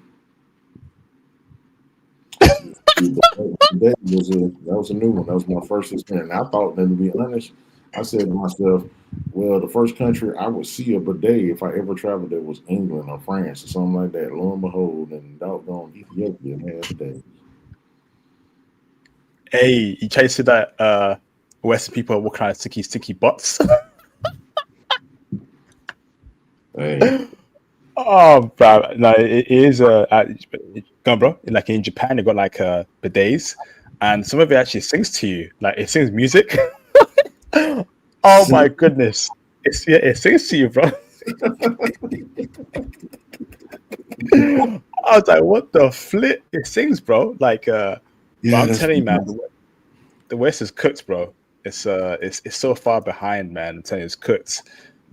That was a new one. That was my first experience. And I thought, then to be honest, I said to myself, well, the first country I would see a bidet if I ever traveled there was England or France or something like that. Lo and behold, and doggone Ethiopia had bidet. Hey, you try to say that Western people are walking around sticky butts. Hey, Oh, bro, no, it is go on, bro. Like in Japan, they got like bidets, and some of it actually sings to you. Like it sings music. Oh my see, goodness, it sings to you, bro. I was like, what the flip? It sings, bro. Like, but yeah, I'm that's telling you, man, the West is cooked, bro. It's so far behind, man. I'm telling you, it's cooked.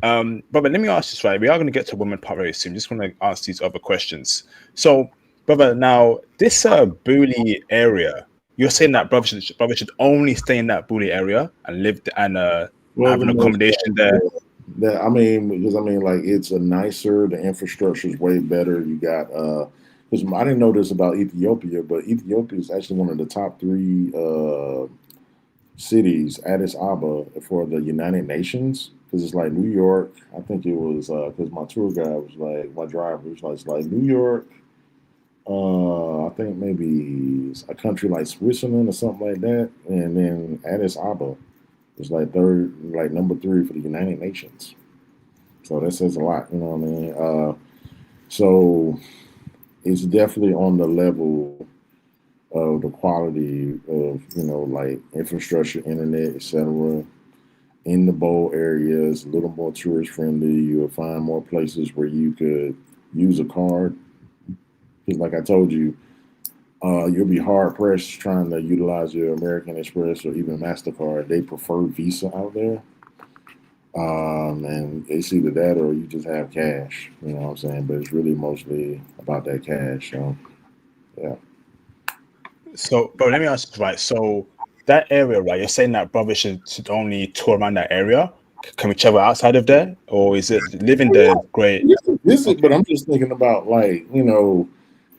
But let me ask this, right? We are going to get to women part very soon. Just want to ask these other questions. So, brother, now this bully area, you're saying that brother should only stay in that bully area and live and well have the an most accommodation there. that I mean because I mean like it's a nicer. The infrastructure is way better. You got because I didn't know this about Ethiopia, but Ethiopia is actually one of the top three cities, Addis Ababa, for the United Nations. Because it's like New York. I think it was because my tour guide was like my driver was like it's like New York. I think maybe a country like Switzerland or something like that, and then Addis Ababa is like third, like number three for the United Nations. So that says a lot, you know what I mean? So it's definitely on the level of the quality of like infrastructure, internet, etc. In the bowl areas, a little more tourist friendly. You'll find more places where you could use a card. Because, like I told you, you'll be hard pressed trying to utilize your American Express or even Mastercard. They prefer Visa out there, and it's either that or you just have cash. You know what I'm saying? But it's really mostly about that cash. So yeah. So, but let me ask you, right? So that area, right? You're saying that brother should only tour around that area. Can we travel outside of there, or is it living there is great? But Okay. I'm just thinking about like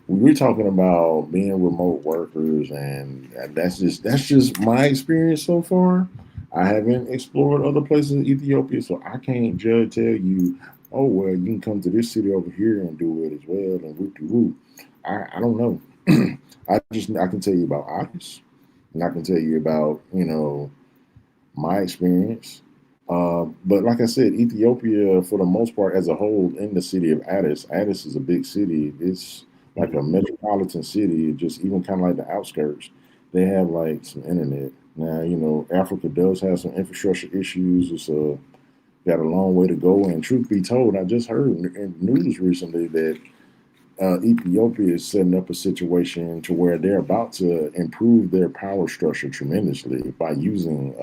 we're talking about being remote workers, and that's just my experience so far. I haven't explored other places in Ethiopia, so I can't tell you, oh well, you can come to this city over here and do it as well, and whoop de whoop. I don't know. I can tell you about Addis, and I can tell you about my experience. But like I said, Ethiopia, for the most part, as a whole, in the city of Addis, Addis is a big city. It's like a metropolitan city, just even kind of like the outskirts. They have like some internet. Now, Africa does have some infrastructure issues. It's got a long way to go. And truth be told, I just heard in news recently that Ethiopia is setting up a situation to where they're about to improve their power structure tremendously by using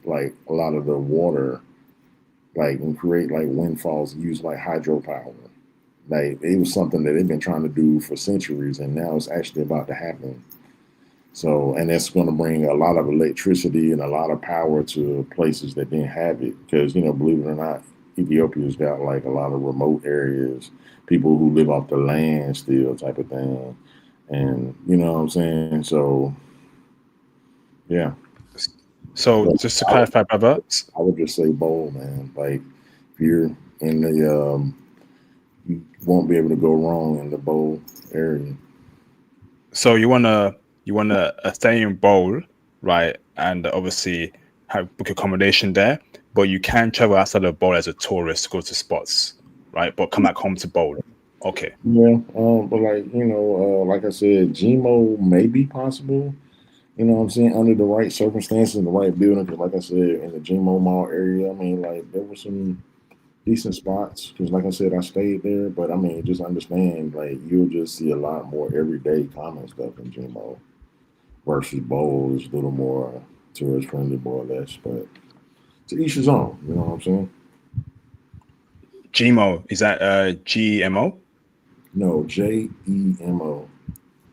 like a lot of the water, like and create like windfalls, use like hydropower. Like it was something that they've been trying to do for centuries, and now it's actually about to happen. So, and that's going to bring a lot of electricity and a lot of power to places that didn't have it. Because, believe it or not, Ethiopia's got like a lot of remote areas, people who live off the land still, type of thing. And you know what I'm saying? So, yeah. So But just to I would, clarify, brother. I would just say bowl, man. Like, if you're in you won't be able to go wrong in the bowl area. So you wanna stay in Bowl, right? And obviously have book accommodation there, but you can travel outside of Bowl as a tourist to go to spots, right? But come back home to Bowl. Okay. Yeah, but like like I said, GMO may be possible. You know what I'm saying? Under the right circumstances, in the right building. Because, like I said, in the GMO Mall area, I mean, like there were some decent spots. Because, like I said, I stayed there. But I mean, just understand, like you'll just see a lot more everyday common stuff in GMO versus Bowl is a little more tourist friendly, more or less. But to each his own. You know what I'm saying? GMO, is that GMO? No, JEMO,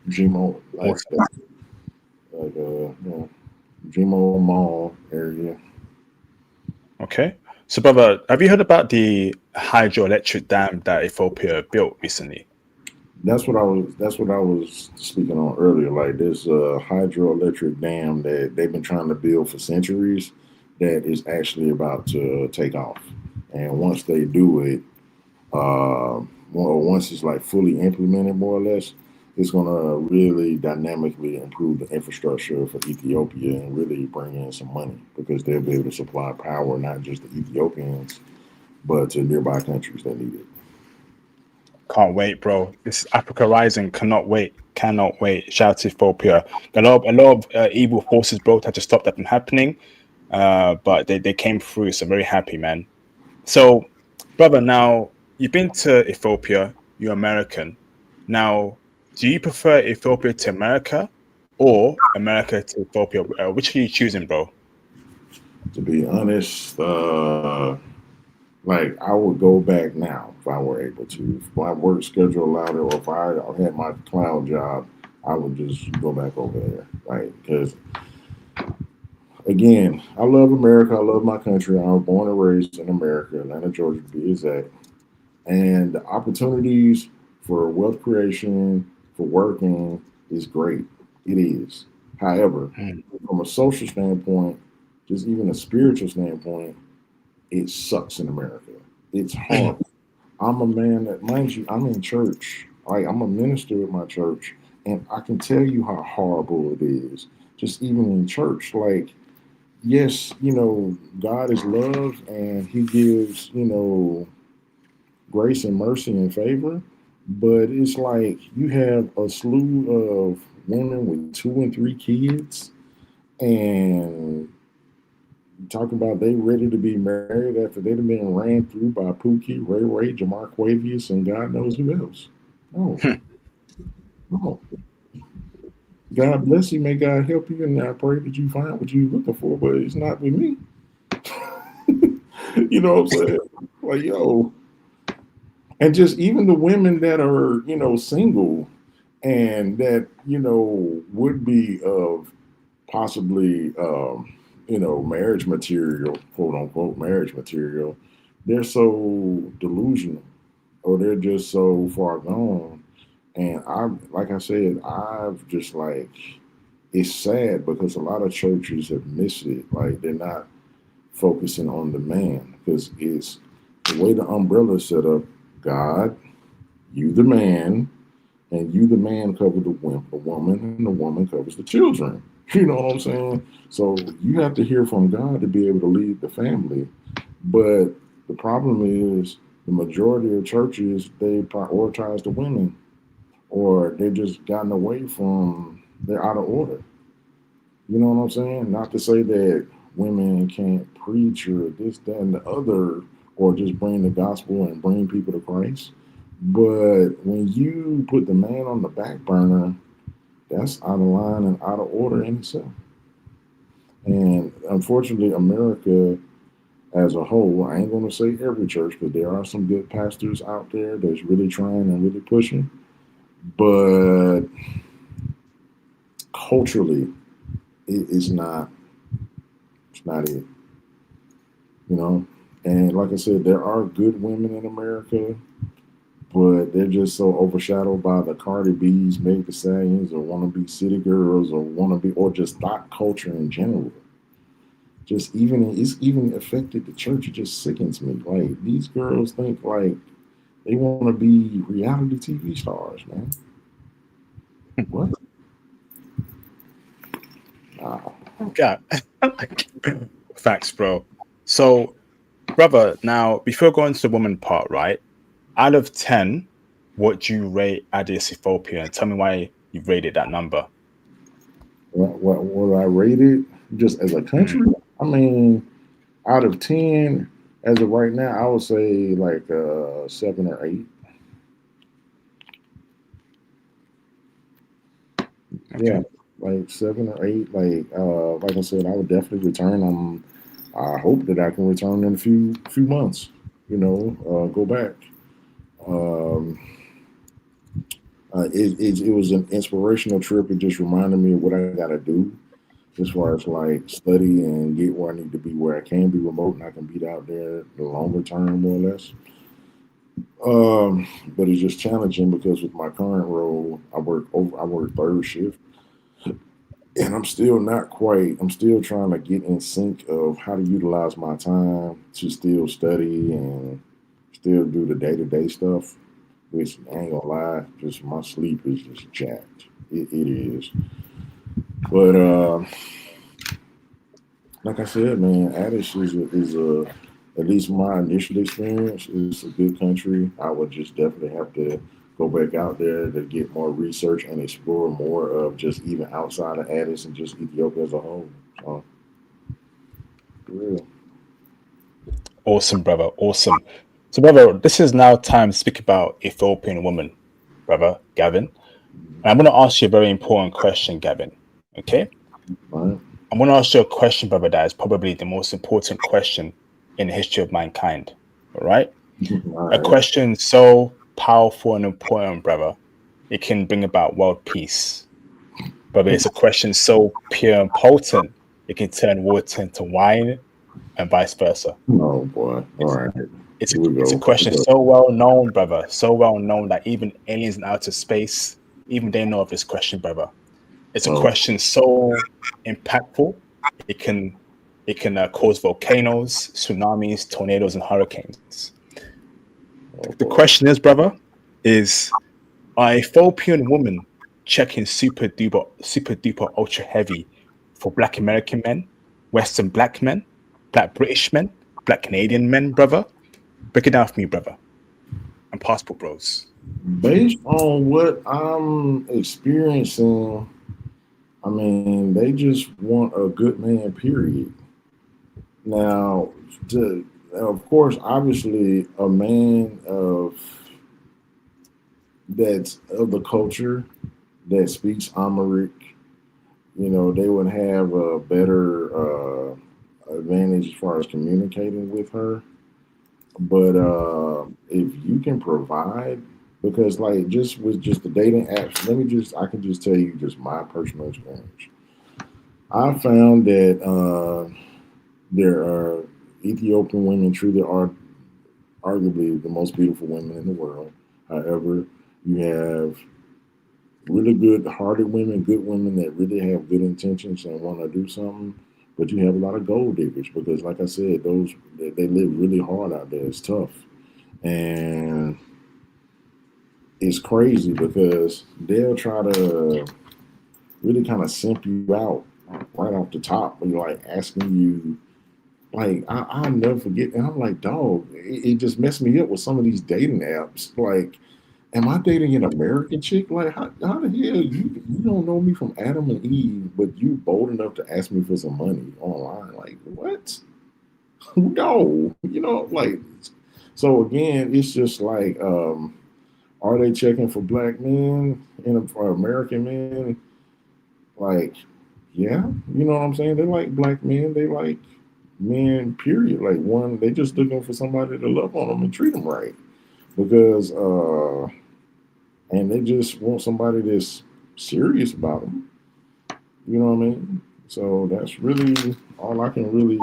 GMO, Awesome. like GMO Mall area. Okay. So brother, have you heard about the hydroelectric dam that Ethiopia built recently? That's what I was speaking on earlier. Like this hydroelectric dam that they've been trying to build for centuries, that is actually about to take off. And once they do it, once it's like fully implemented, more or less, it's gonna really dynamically improve the infrastructure for Ethiopia and really bring in some money because they'll be able to supply power not just to Ethiopians but to nearby countries that need it. Can't wait, bro. This is Africa Rising. Cannot wait. Cannot wait. Shout out to Ethiopia. A lot of evil forces, bro, had to stop that from happening. But they came through. So very happy, man. So, brother, now you've been to Ethiopia. You're American. Now, do you prefer Ethiopia to America or America to Ethiopia? Which are you choosing, bro? To be honest, like I would go back now if I were able to. If my work schedule allowed it, or if I had my cloud job, I would just go back over there, right? Because again, I love America. I love my country. I was born and raised in America, Atlanta, Georgia, to be exact. And the opportunities for wealth creation, for working, is great. It is. However, Mm. from a social standpoint, just even a spiritual standpoint, it sucks in America. It's horrible. I'm a man that, mind you, I'm in church. Like I'm a minister at my church, and I can tell you how horrible it is. Just even in church, like yes, God is love, and He gives grace and mercy and favor, but it's like you have a slew of women with 2 and 3 kids, and talking about they ready to be married after they've been ran through by Pookie, Ray Ray, Jamar Quavius, and God knows who else. No, no. God bless you. May God help you. And I pray that you find what you're looking for, but it's not with me. You know what I'm saying? Like, yo. And just even the women that are, single and that, would be of possibly, marriage material, quote unquote, marriage material, they're so delusional or they're just so far gone. And like I said, I've just like, it's sad because a lot of churches have missed it. Like they're not focusing on the man because it's the way the umbrella is set up. God, you the man, and you the man cover the woman, and the woman covers the children. You know what I'm saying? So you have to hear from God to be able to lead the family. But the problem is the majority of churches they prioritize the women, or they've just gotten away from they're out of order. You know what I'm saying? Not to say that women can't preach or this, that, and the other, or just bring the gospel and bring people to Christ. But when you put the man on the back burner, that's out of line and out of order in itself. And unfortunately, America as a whole, I ain't going to say every church, but there are some good pastors out there that's really trying and really pushing. But culturally, it's not. It's not it. You know. And like I said, there are good women in America, but they're just so overshadowed by the Cardi B's, Meg Thee Stallions, or wannabe city girls, or wannabe, or just thought culture in general. Just even it's even affected the church. It just sickens me. Like these girls think like they want to be reality TV stars, man. What? Nah. Yeah. Facts, bro. So, brother, now before going to the woman part, right? Out of 10, what do you rate Addis Ethiopia? And tell me why you rated that number. What I rated just as a Mm, country? I mean, out of 10, as of right now, I would say like 7 or 8. Yeah, okay. like 7 or 8. Like I said, I would definitely return. I hope that I can return in a few months. Go back. Um, it was an inspirational trip. It just reminded me of what I got to do as far as like study and get where I need to be, where I can be remote and I can be out there the longer term, more or less. But it's just challenging because with my current role, I work third shift, and I'm still not quite. I'm still trying to get in sync of how to utilize my time to still study and still do the day to day stuff. Which I ain't gonna lie, just my sleep is just jacked. It is. But like I said, man, Addis is a at least my initial experience is a good country. I would just definitely have to go back out there to get more research and explore more of just even outside of Addis and just Ethiopia as a whole. So, for real. Awesome, brother. Awesome. So, brother, this is now time to speak about Ethiopian women, brother Gavin. And I'm going to ask you a very important question, Gavin. Okay? Right? I'm going to ask you a question, brother, that is probably the most important question in the history of mankind. All right? All A right. question so powerful and important, brother, it can bring about world peace. Brother, it's a question so pure and potent, it can turn water into wine and vice versa. Oh boy. All It's right. it's a, Here we it's a go. question so well known, brother, so well known that even aliens in outer space, even they know of this question, brother. It's a Oh, question so impactful, it can cause volcanoes, tsunamis, tornadoes, and hurricanes. oh The boy. question is, brother, is are Ethiopian women checking super duper ultra heavy for Black American men, Western Black men, Black British men, Black Canadian men, brother? Break it down for me, brother. And passport bros. Based on what I'm experiencing, I mean, they just want a good man, period. Now, of course, obviously, a man of that's of the culture that speaks Amharic, they would have a better advantage as far as communicating with her. But if you can provide, because like just with just the dating apps, I can just tell you just my personal experience. I found that there are Ethiopian women truly are arguably the most beautiful women in the world. However, you have really good hearted women, good women that really have good intentions and want to do something. But you have a lot of gold diggers because, like I said, they live really hard out there. It's tough, and it's crazy because they'll try to really kind of simp you out right off the top. When you're like asking you, like I'll never forget, and I'm like, dog, it just messed me up with some of these dating apps. Like, am I dating an American chick? Like, how the hell you don't know me from Adam and Eve, but you bold enough to ask me for some money online? Like, what? No, like. So again, it's just like, are they checking for black men and for American men? Like, yeah, you know what I'm saying? They like black men. They like men. Period. Like they just looking for somebody to love on them and treat them right because and they just want somebody that's serious about them. You know what I mean? So that's really all I can really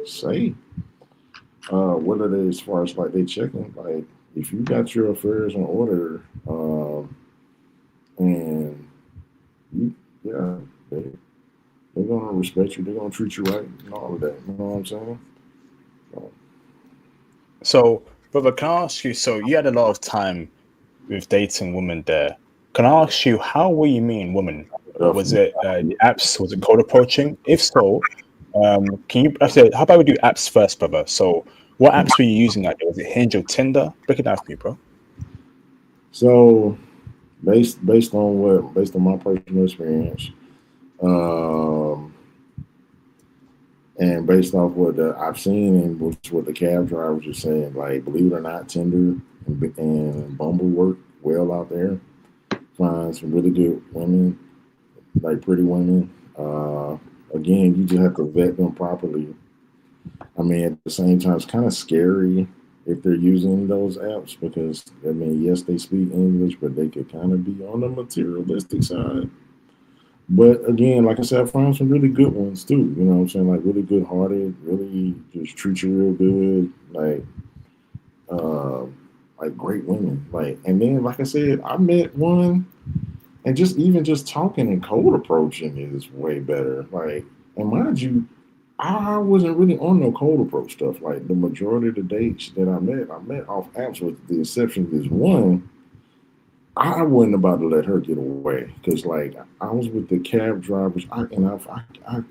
say. What are they as far as like they checking? Like if you got your affairs in order, and you, yeah, they're gonna respect you. They're gonna treat you right and all of that. You know what I'm saying? So, So, brother, can I ask you? So, you had a lot of time with dating women there. Can I ask you, how were you meeting women? Was definitely. it the apps? Was it cold approaching? If so, can you? I said, how about we do apps first, brother? So, what apps were you using out there? Was it Hinge or Tinder? Break it down for me, bro. So based on my personal experience, um, and based off what I've seen and what the cab drivers are saying, like believe it or not, Tinder and Bumble work well out there. Find some really good women, like pretty women. Again, you just have to vet them properly. I mean, at the same time, it's kind of scary if they're using those apps because I mean, yes, they speak English, but they could kind of be on the materialistic side. But again, like I said, I found some really good ones too. You know what I'm saying? Like really good hearted, really just treat you real good. Like, uh, like great women. Like, and then like I said, I met one, and just even just talking and cold approaching is way better. Like, and mind you, I wasn't really on no cold approach stuff. Like the majority of the dates that I met off apps with the exception of this one. I wasn't about to let her get away because, like, I was with the cab drivers. I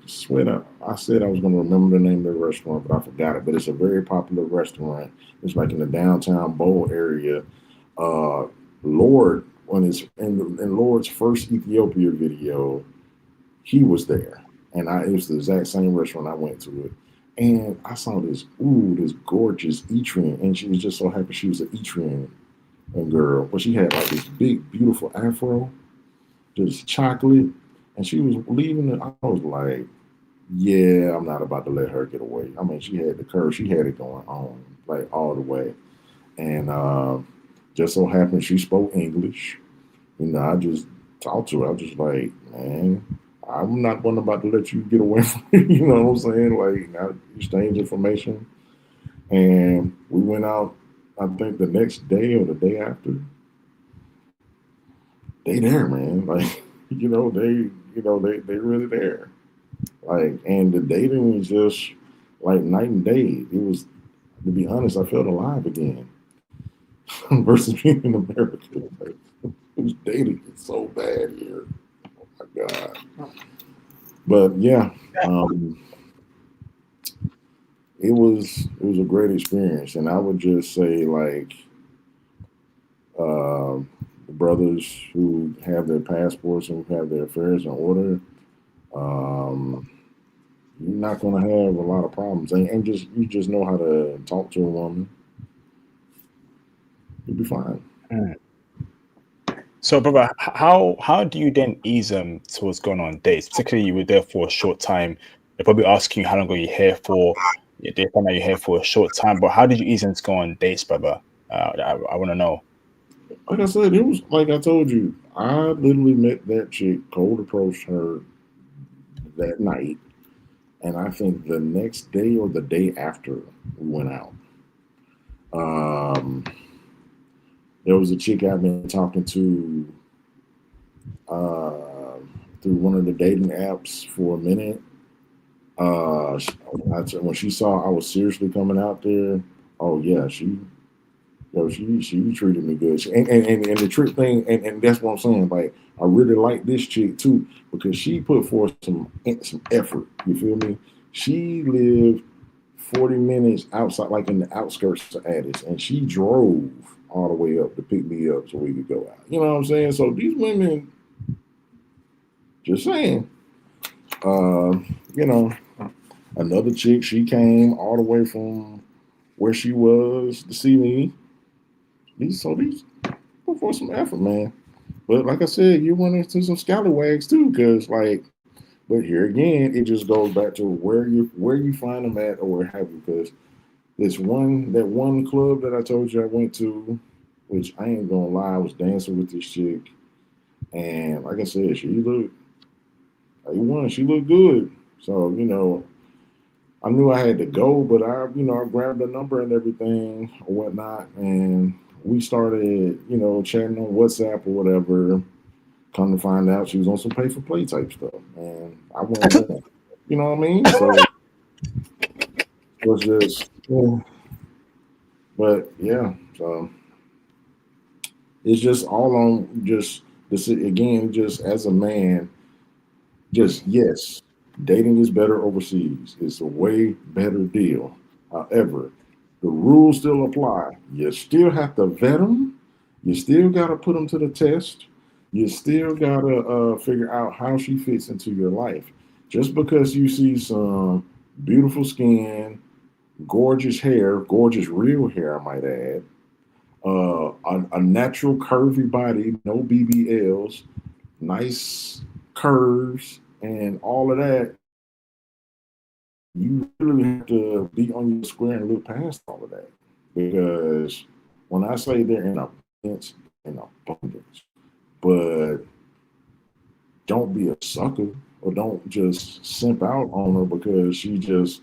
swear I said I was going to remember the name of the restaurant, but I forgot it. But it's a very popular restaurant. It's like in the downtown Bowl area. Uh, Lord, when it's in Lord's first Ethiopia video, he was there, and it was the exact same restaurant I went to it. And I saw this gorgeous Etrian, and she was just so happy she was an Etrian girl, but she had like this big, beautiful afro, just chocolate, and she was leaving it. I was like, yeah, I'm not about to let her get away. I mean, she had the curve, she had it going on, like all the way. And just so happened she spoke English. You know, I just talked to her. I was just like, man, I'm not going about to let you get away from me. You know what I'm saying? Like, I exchange information. And we went out, I think the next day or the day after, they there, man. Like, they really there. Like, and the dating was just like night and day. It was, to be honest, I felt alive again versus being in America. Like, it was dating is so bad here. Oh my God. But yeah, um, it was a great experience, and I would just say like the brothers who have their passports and have their affairs in order, um, you're not going to have a lot of problems. And just you just know how to talk to a woman, you'll be fine. Mm. So, brother, how do you then ease them towards going on dates? Particularly, you were there for a short time. They're probably asking you how long are you here for. They find out you're here for a short time, but how did you ease them to go on dates, brother? I want to know. Like I said, it was like I told you. I literally met that chick, cold approached her that night, and I think the next day or the day after we went out. Um, there was a chick I've been talking to uh, through one of the dating apps for a minute. When she saw I was seriously coming out there, oh yeah, she treated me good. And the trick thing, and that's what I'm saying. Like I really like this chick too because she put forth some effort. You feel me? She lived 40 minutes outside, like in the outskirts of Addis, and she drove all the way up to pick me up so we could go out. You know what I'm saying? So these women, just saying, uh, you know, another chick, she came all the way from where she was to see me. These put forth some effort, man. But like I said, you run into some scallywags too, because like, but here again, it just goes back to where you find them at or where have you. Because that one club that I told you I went to, which I ain't gonna lie, I was dancing with this chick, and like I said, she looked good. So I knew I had to go, but I grabbed the number and everything or whatnot, and we started, chatting on WhatsApp or whatever. Come to find out, she was on some pay for play type stuff, and I went in. You know what I mean? So it was just, yeah. But yeah, so it's just all on just this again. Just as a man, just yes, dating is better overseas. It's a way better deal. However, the rules still apply. You still have to vet them. You still got to put them to the test. You still got to figure out how she fits into your life. Just because you see some beautiful skin, gorgeous hair, gorgeous real hair, I might add, a natural curvy body, no BBLs, nice curves, and all of that, you really have to be on your square and look past all of that. Because when I say they're in abundance, but don't be a sucker or don't just simp out on her because she just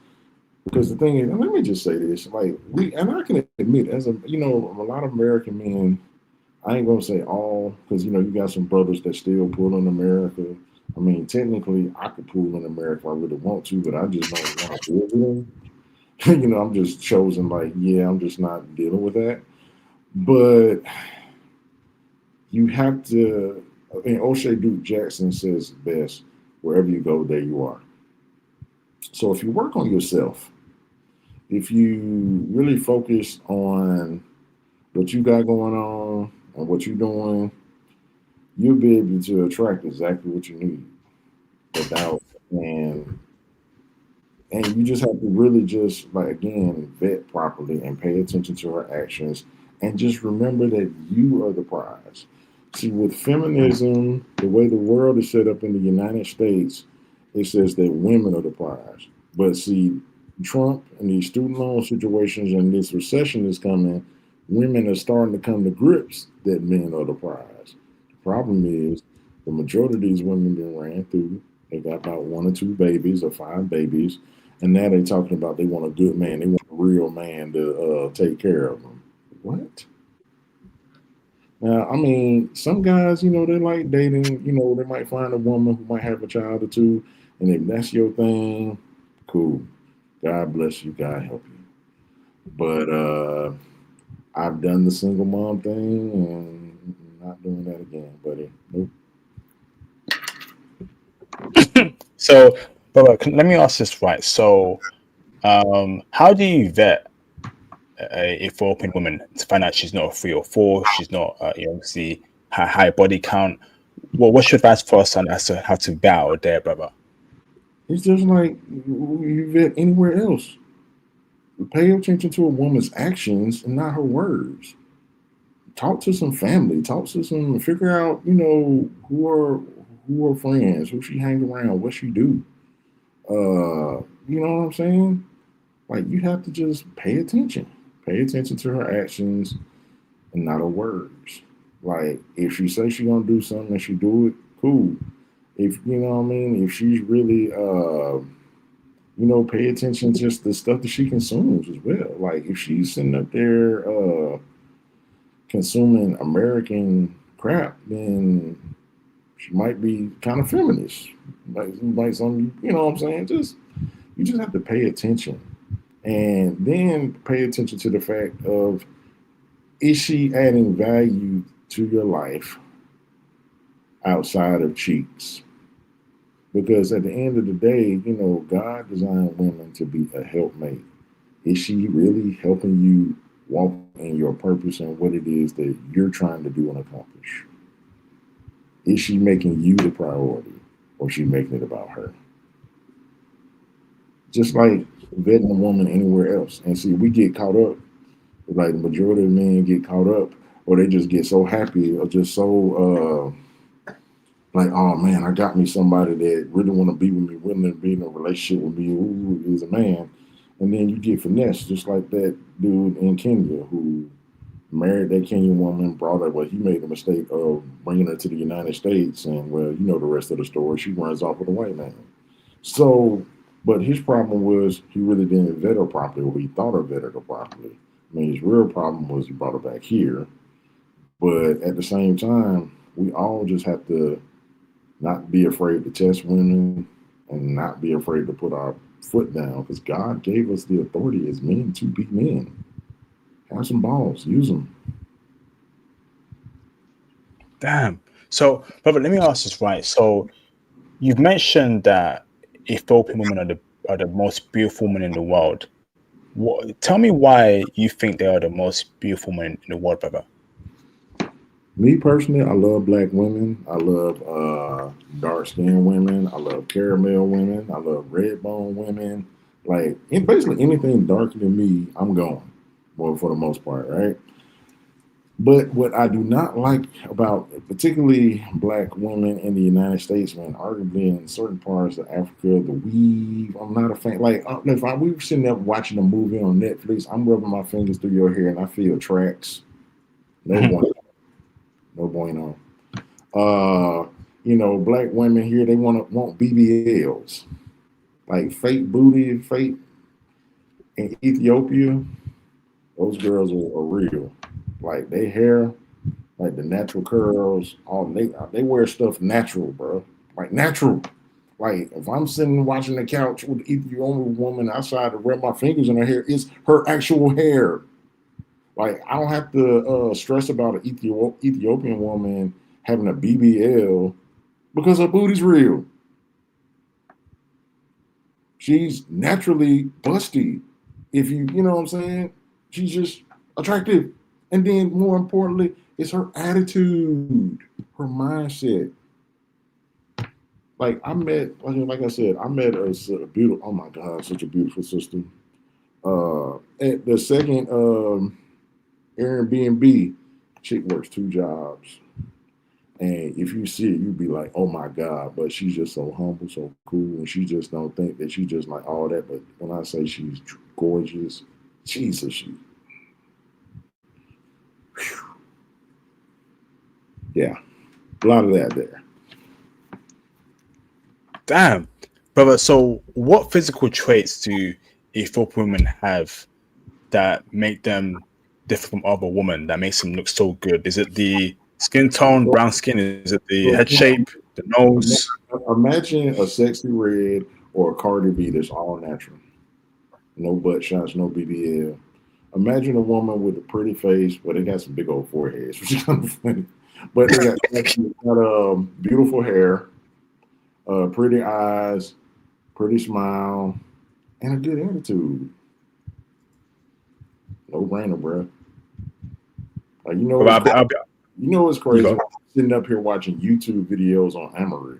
Because the thing is, and let me just say this, like and I can admit, as a lot of American men, I ain't gonna say all, because you got some brothers that still pull in America. I mean, technically, I could pull in America if I really want to, but I just don't want to deal with them. I'm just chosen. Like, yeah, I'm just not dealing with that. But you have to. And O'Shea Duke Jackson says it best: "Wherever you go, there you are." So if you work on yourself, if you really focus on what you got going on and what you're doing, you'll be able to attract exactly what you need without and you just have to really just like again vet properly and pay attention to her actions and just remember that you are the prize. See, with feminism, the way the world is set up in the United States, it says that women are the prize. But see, Trump and these student loan situations and this recession is coming, women are starting to come to grips that men are the prize. The problem is the majority of these women been ran through. They got about one or two babies or five babies, and now they're talking about they want a good man. They want a real man to take care of them. What? Now, I mean, some guys, they like dating. They might find a woman who might have a child or two, and if that's your thing, cool. God bless you. God help you. But I've done the single mom thing, and not doing that again, buddy. Nope. So, brother, let me ask this right. So, how do you vet a 4 woman to find out she's not a 3 or 4? She's not, obviously, high body count. Well, what's your advice for us on as to how to vet out there, brother? It's just like you vet anywhere else. Pay attention to a woman's actions and not her words. Talk to some family. Talk to some. Figure out, who are friends, who she hang around, what she do. You know what I'm saying? Like you have to just pay attention. Pay attention to her actions and not her words. Like if she says she gonna do something and she do it, cool. If you know what I mean, if she's really pay attention to just the stuff that she consumes as well. Like if she's sitting up there consuming American crap, then she might be kind of feminist. Like some, you know what I'm saying? Just you just have to pay attention. And then pay attention to the fact of is she adding value to your life outside of cheeks? Because at the end of the day, God designed women to be a helpmate. Is she really helping you walk in your purpose and what it is that you're trying to do and accomplish? Is she making you the priority or is she making it about her? Just like vetting a woman anywhere else. And see, we get caught up, like the majority of men get caught up, or they just get so happy or just so like, oh man, I got me somebody that really want to be with me, willing to be in a relationship with me, who is a man. And then you get finessed, just like that dude in Kenya who married that Kenyan woman, brought her, well, he made the mistake of bringing her to the United States. And well, the rest of the story. She runs off with a white man. So, but his problem was he really didn't vet her properly, or he thought he vetted her properly. I mean, his real problem was he brought her back here. But at the same time, we all just have to not be afraid to test women and not be afraid to put our foot down because God gave us the authority as men to be men. Have some balls, use them. Damn. So, brother, let me ask this right. So, you've mentioned that Ethiopian women are the most beautiful women in the world. Tell me why you think they are the most beautiful women in the world, brother. Me personally, I love black women. I love dark skinned women. I love caramel women. I love red bone women. Like basically anything darker than me, I'm going. Well, for the most part, right? But what I do not like about particularly black women in the United States, man, arguably in certain parts of Africa, the weave, I'm not a fan. Like, if we were sitting there watching a movie on Netflix, I'm rubbing my fingers through your hair and I feel tracks. No bueno. No bueno. Black women here, they want BBLs. Like fake booty, fake. in Ethiopia, those girls are real. Like they hair, like the natural curls, all they wear stuff natural, bro. Like natural. Like if I'm sitting watching the couch with the Ethiopian woman outside to rub my fingers in her hair, it's her actual hair. Like I don't have to stress about an Ethiopian woman having a BBL because her booty's real. She's naturally busty. If you know what I'm saying, she's just attractive. And then more importantly, it's her attitude, her mindset. Like I met, like I said, I met a beautiful. Oh my God, such a beautiful sister. At the second Airbnb, chick works 2 jobs. And if you see it, you'd be like, oh my God, but she's just so humble, so cool. And she just don't think that she just like all that. But when I say she's gorgeous, Jesus, whew, yeah, a lot of that there. Damn, brother. So, what physical traits do Ethiopian women have that make them different from other women? That makes them look so good? Is it the skin tone, Well, brown skin? Is it the well, head shape, the nose? imagine a sexy red or a Cardi B that's all natural. No butt shots, no BBL. Imagine a woman with a pretty face, but they got some big old foreheads, which is kind of funny. But they got beautiful hair, pretty eyes, pretty smile, and a good attitude. No brainer, bro. Like But you know it's you crazy. go. I'm sitting up here watching YouTube videos on Amaret.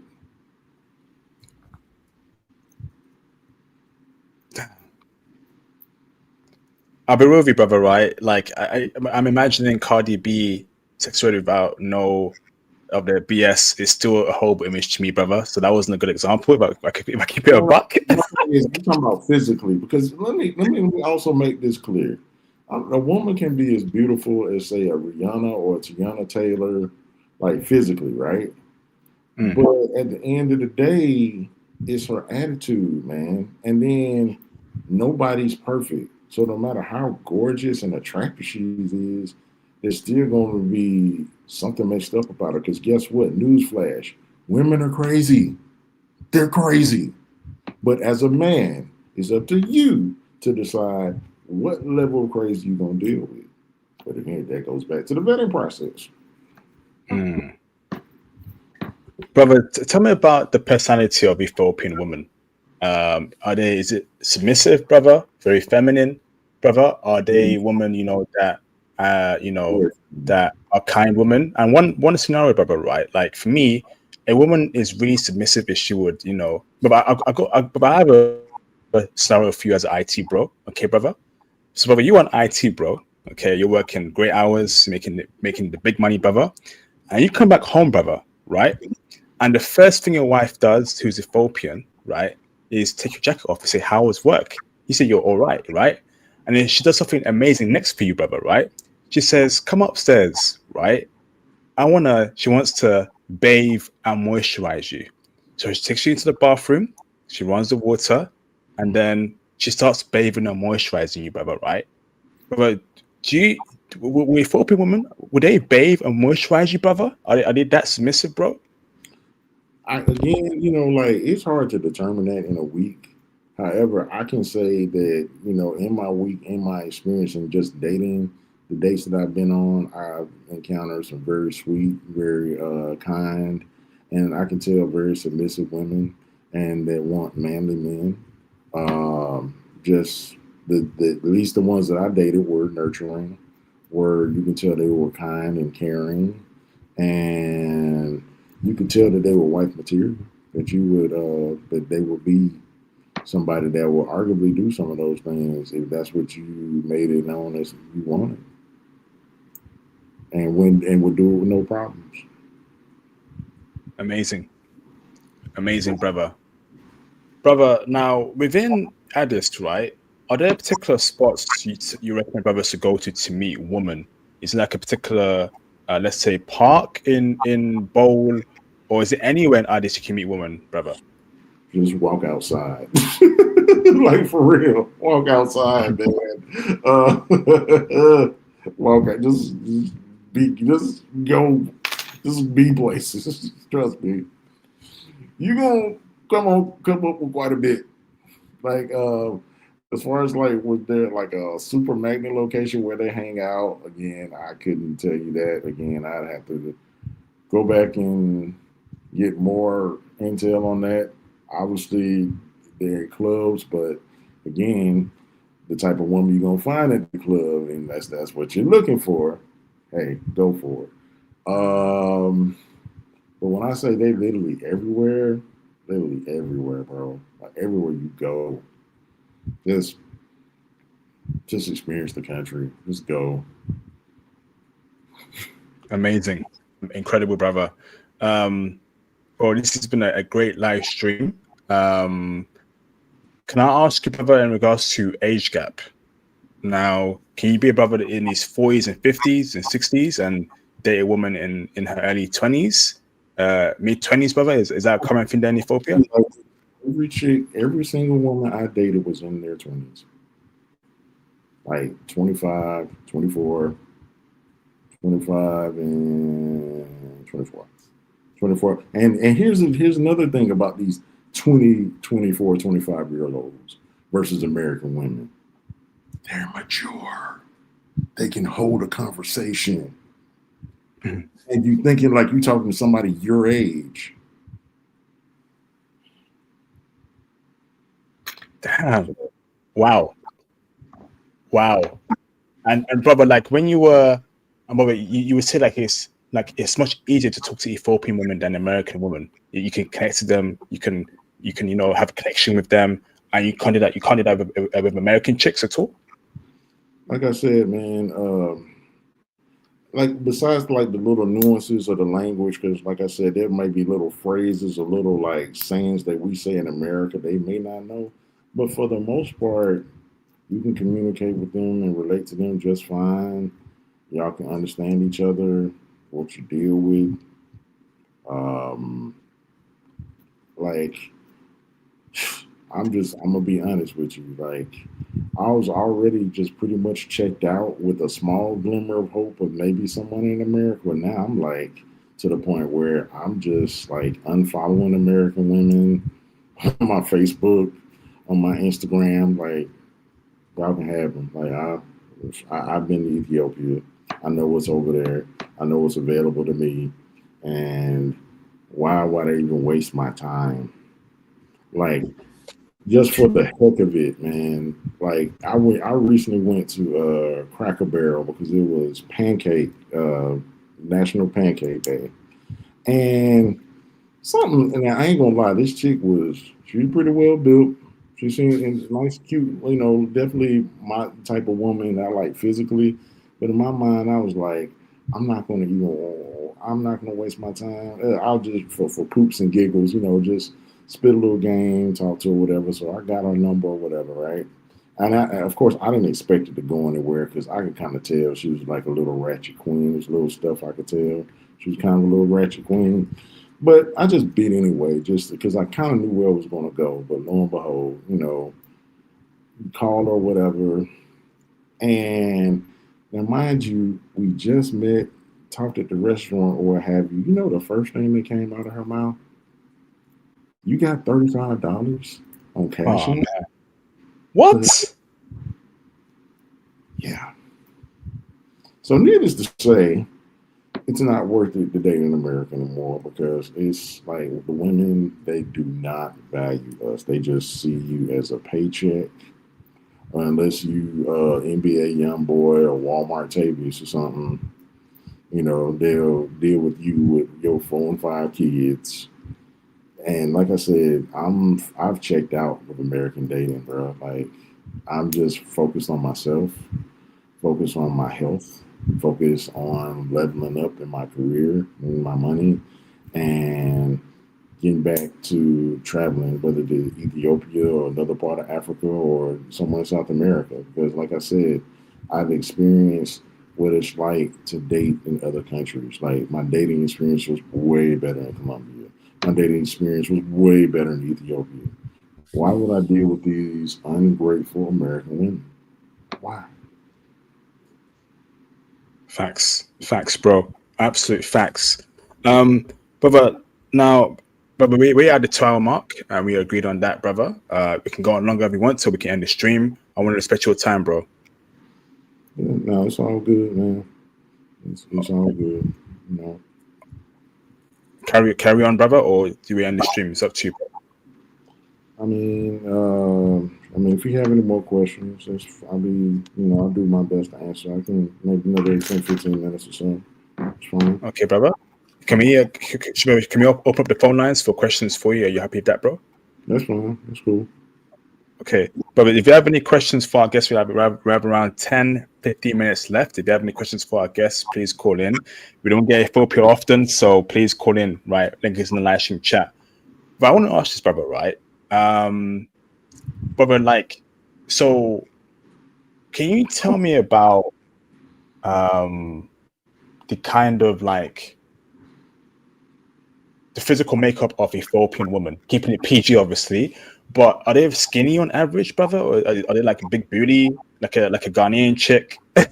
I'll be real with you, brother. Right? Like I'm imagining Cardi B sexually without no of the BS is still a horrible image to me, brother. So that wasn't a good example. If I keep it a No, buck. I'm talking about physically because let me also make this clear. A woman can be as beautiful as say a Rihanna or a Tiana Taylor, like physically, right? Mm, But at the end of the day, it's her attitude, man. And then nobody's perfect. So no matter how gorgeous and attractive she is, there's still going to be something messed up about her. Because guess what? Newsflash: women are crazy. They're crazy. But as a man, it's up to you to decide what level of crazy you're gonna deal with. But again, that goes back to the vetting process. mm. Brother, tell me about the personality of Ethiopian women. Is it submissive, brother? Very feminine, brother? Are they women, that are kind women? And one scenario, brother, right? Like for me, a woman is really submissive if she would, but but I have a scenario for you as an IT bro, okay, brother? So, brother, you on IT, bro? Okay, you're working great hours, making the big money, brother, and you come back home, brother, right? And the first thing your wife does, who's Ethiopian, right, is take your jacket off and say, "How was work?" You say you're all right, right? And then she does something amazing next for you, brother, right? She says, "Come upstairs, right? She wants to bathe and moisturize you." So she takes you into the bathroom, she runs the water, and then she starts bathing and moisturizing you, brother, right? Brother, do you, with Ethiopian women, would they bathe and moisturize you, brother? Are they that submissive, bro? Again, like it's hard to determine that in a week. However, I can say that, in my week, in my experience in just dating, the dates that I've been on, I've encountered some very sweet, very kind, and I can tell very submissive women and that want manly men. Just at least the ones that I dated were nurturing, where you can tell they were kind and caring, and you could tell that they were wife material. That they would be somebody that will arguably do some of those things if that's what you made it known as you wanted, and would do it with no problems. Amazing, amazing, brother. Brother, now within Addis, right? Are there particular spots you recommend brothers to go to meet women? Is it like a particular, let's say, park in Bowl, or is it anywhere in Addis you can meet women, brother? just walk outside. Like for real. Walk outside, man. Walk out. Just go, just be places. Trust me. You gonna come up with quite a bit. Like as far as like was there like a super magnet location where they hang out? Again, I couldn't tell you that. Again, I'd have to go back and get more intel on that. Obviously, they're clubs, but again, the type of woman you're gonna find at the club, and that's what you're looking for. Hey, go for it. But when I say they literally everywhere, bro. Like everywhere you go, just just experience the country. Just go. Amazing, incredible, brother. Um, well, this has been a great live stream. Can I ask you, brother, in regards to age gap? Now, can you be a brother in his 40s and 50s and 60s and date a woman in her early 20s, mid 20s, brother? Is that a common thing there in Ethiopia? Every chick, every single woman I dated was in their 20s. Like 25, 24, 25, and 24. 24. And here's another thing about these 20, 24, 25-year olds versus American women. They're mature. They can hold a conversation. And you thinking like you talking to somebody your age. Damn. Wow. And brother, like when you were, brother, you would say like it's much easier to talk to Ethiopian women than American women. You can connect to them. You can have a connection with them, and you can't do that. You can't do that with American chicks at all. Like I said, man. Like besides like the little nuances of the language, because like I said, there might be little phrases or little like sayings that we say in America they may not know, but for the most part, you can communicate with them and relate to them just fine. Y'all can understand each other, what you deal with. Um, like I'm gonna be honest with you. Like I was already just pretty much checked out with a small glimmer of hope of maybe someone in America. But now I'm like to the point where I'm just like unfollowing American women on my Facebook, on my Instagram. Like y'all can have them. Like I've been to Ethiopia. I know what's over there. I know what's available to me. And why would I even waste my time? Like just for the heck of it, man. Like I recently went to Cracker Barrel because it was National Pancake Day. And something, and I ain't gonna lie, this chick she was pretty well built. She seemed nice, cute, definitely my type of woman I like physically. But in my mind, I was like, I'm not gonna waste my time. I'll just for poops and giggles, just spit a little game, talk to her, whatever. So I got her number or whatever, right? And of course, I didn't expect it to go anywhere because I could kind of tell she was like a little ratchet queen. There's little stuff I could tell. She was kind of a little ratchet queen. But I just bid anyway, just because I kind of knew where it was going to go. But lo and behold, called her whatever. And now, mind you, we just met, talked at the restaurant or what have you. You know the first thing that came out of her mouth? You got $35 on cash Oh in? man, what? Yeah. So needless to say, it's not worth it to date in America anymore because it's like the women, they do not value us. They just see you as a paycheck. Unless you NBA young boy or Walmart Tavius or something, they'll deal with you with your 4 and 5 kids. And like I said, I've checked out with American dating, bro. Like I'm just focused on myself, focused on my health, focused on leveling up in my career and my money, and getting back to traveling, whether it is Ethiopia or another part of Africa or somewhere in South America. Because, like I said, I've experienced what it's like to date in other countries. Like my dating experience was way better in Colombia. My dating experience was way better in Ethiopia. Why would I deal with these ungrateful American women? Why? Facts, bro. Absolute facts. Um, brother. Now, brother, we at the 2 hour mark, and we agreed on that, brother. We can go on longer if we want, so we can end the stream. I want to respect your time, bro. Yeah, no, it's all good, man. It's all good. You know, Carry on, brother, or do we end the stream? It's up to you. I mean, if you have any more questions, I'll do my best to answer. I can maybe another 10, 15 minutes or so. It's fine. Okay, brother. Can we open up the phone lines for questions for you? Are you happy with that, bro? That's fine. That's cool. Okay. But if you have any questions for our guests, we have around 10, 15 minutes left. If you have any questions for our guests, please call in. We don't get Ethiopia often, so please call in, right? Link is in the live stream chat. But I want to ask this, brother, right? Brother, like, so can you tell me about the kind of like the physical makeup of Ethiopian woman, keeping it PG, obviously. But are they skinny on average, brother, or are they like a big booty, like a Ghanaian chick? The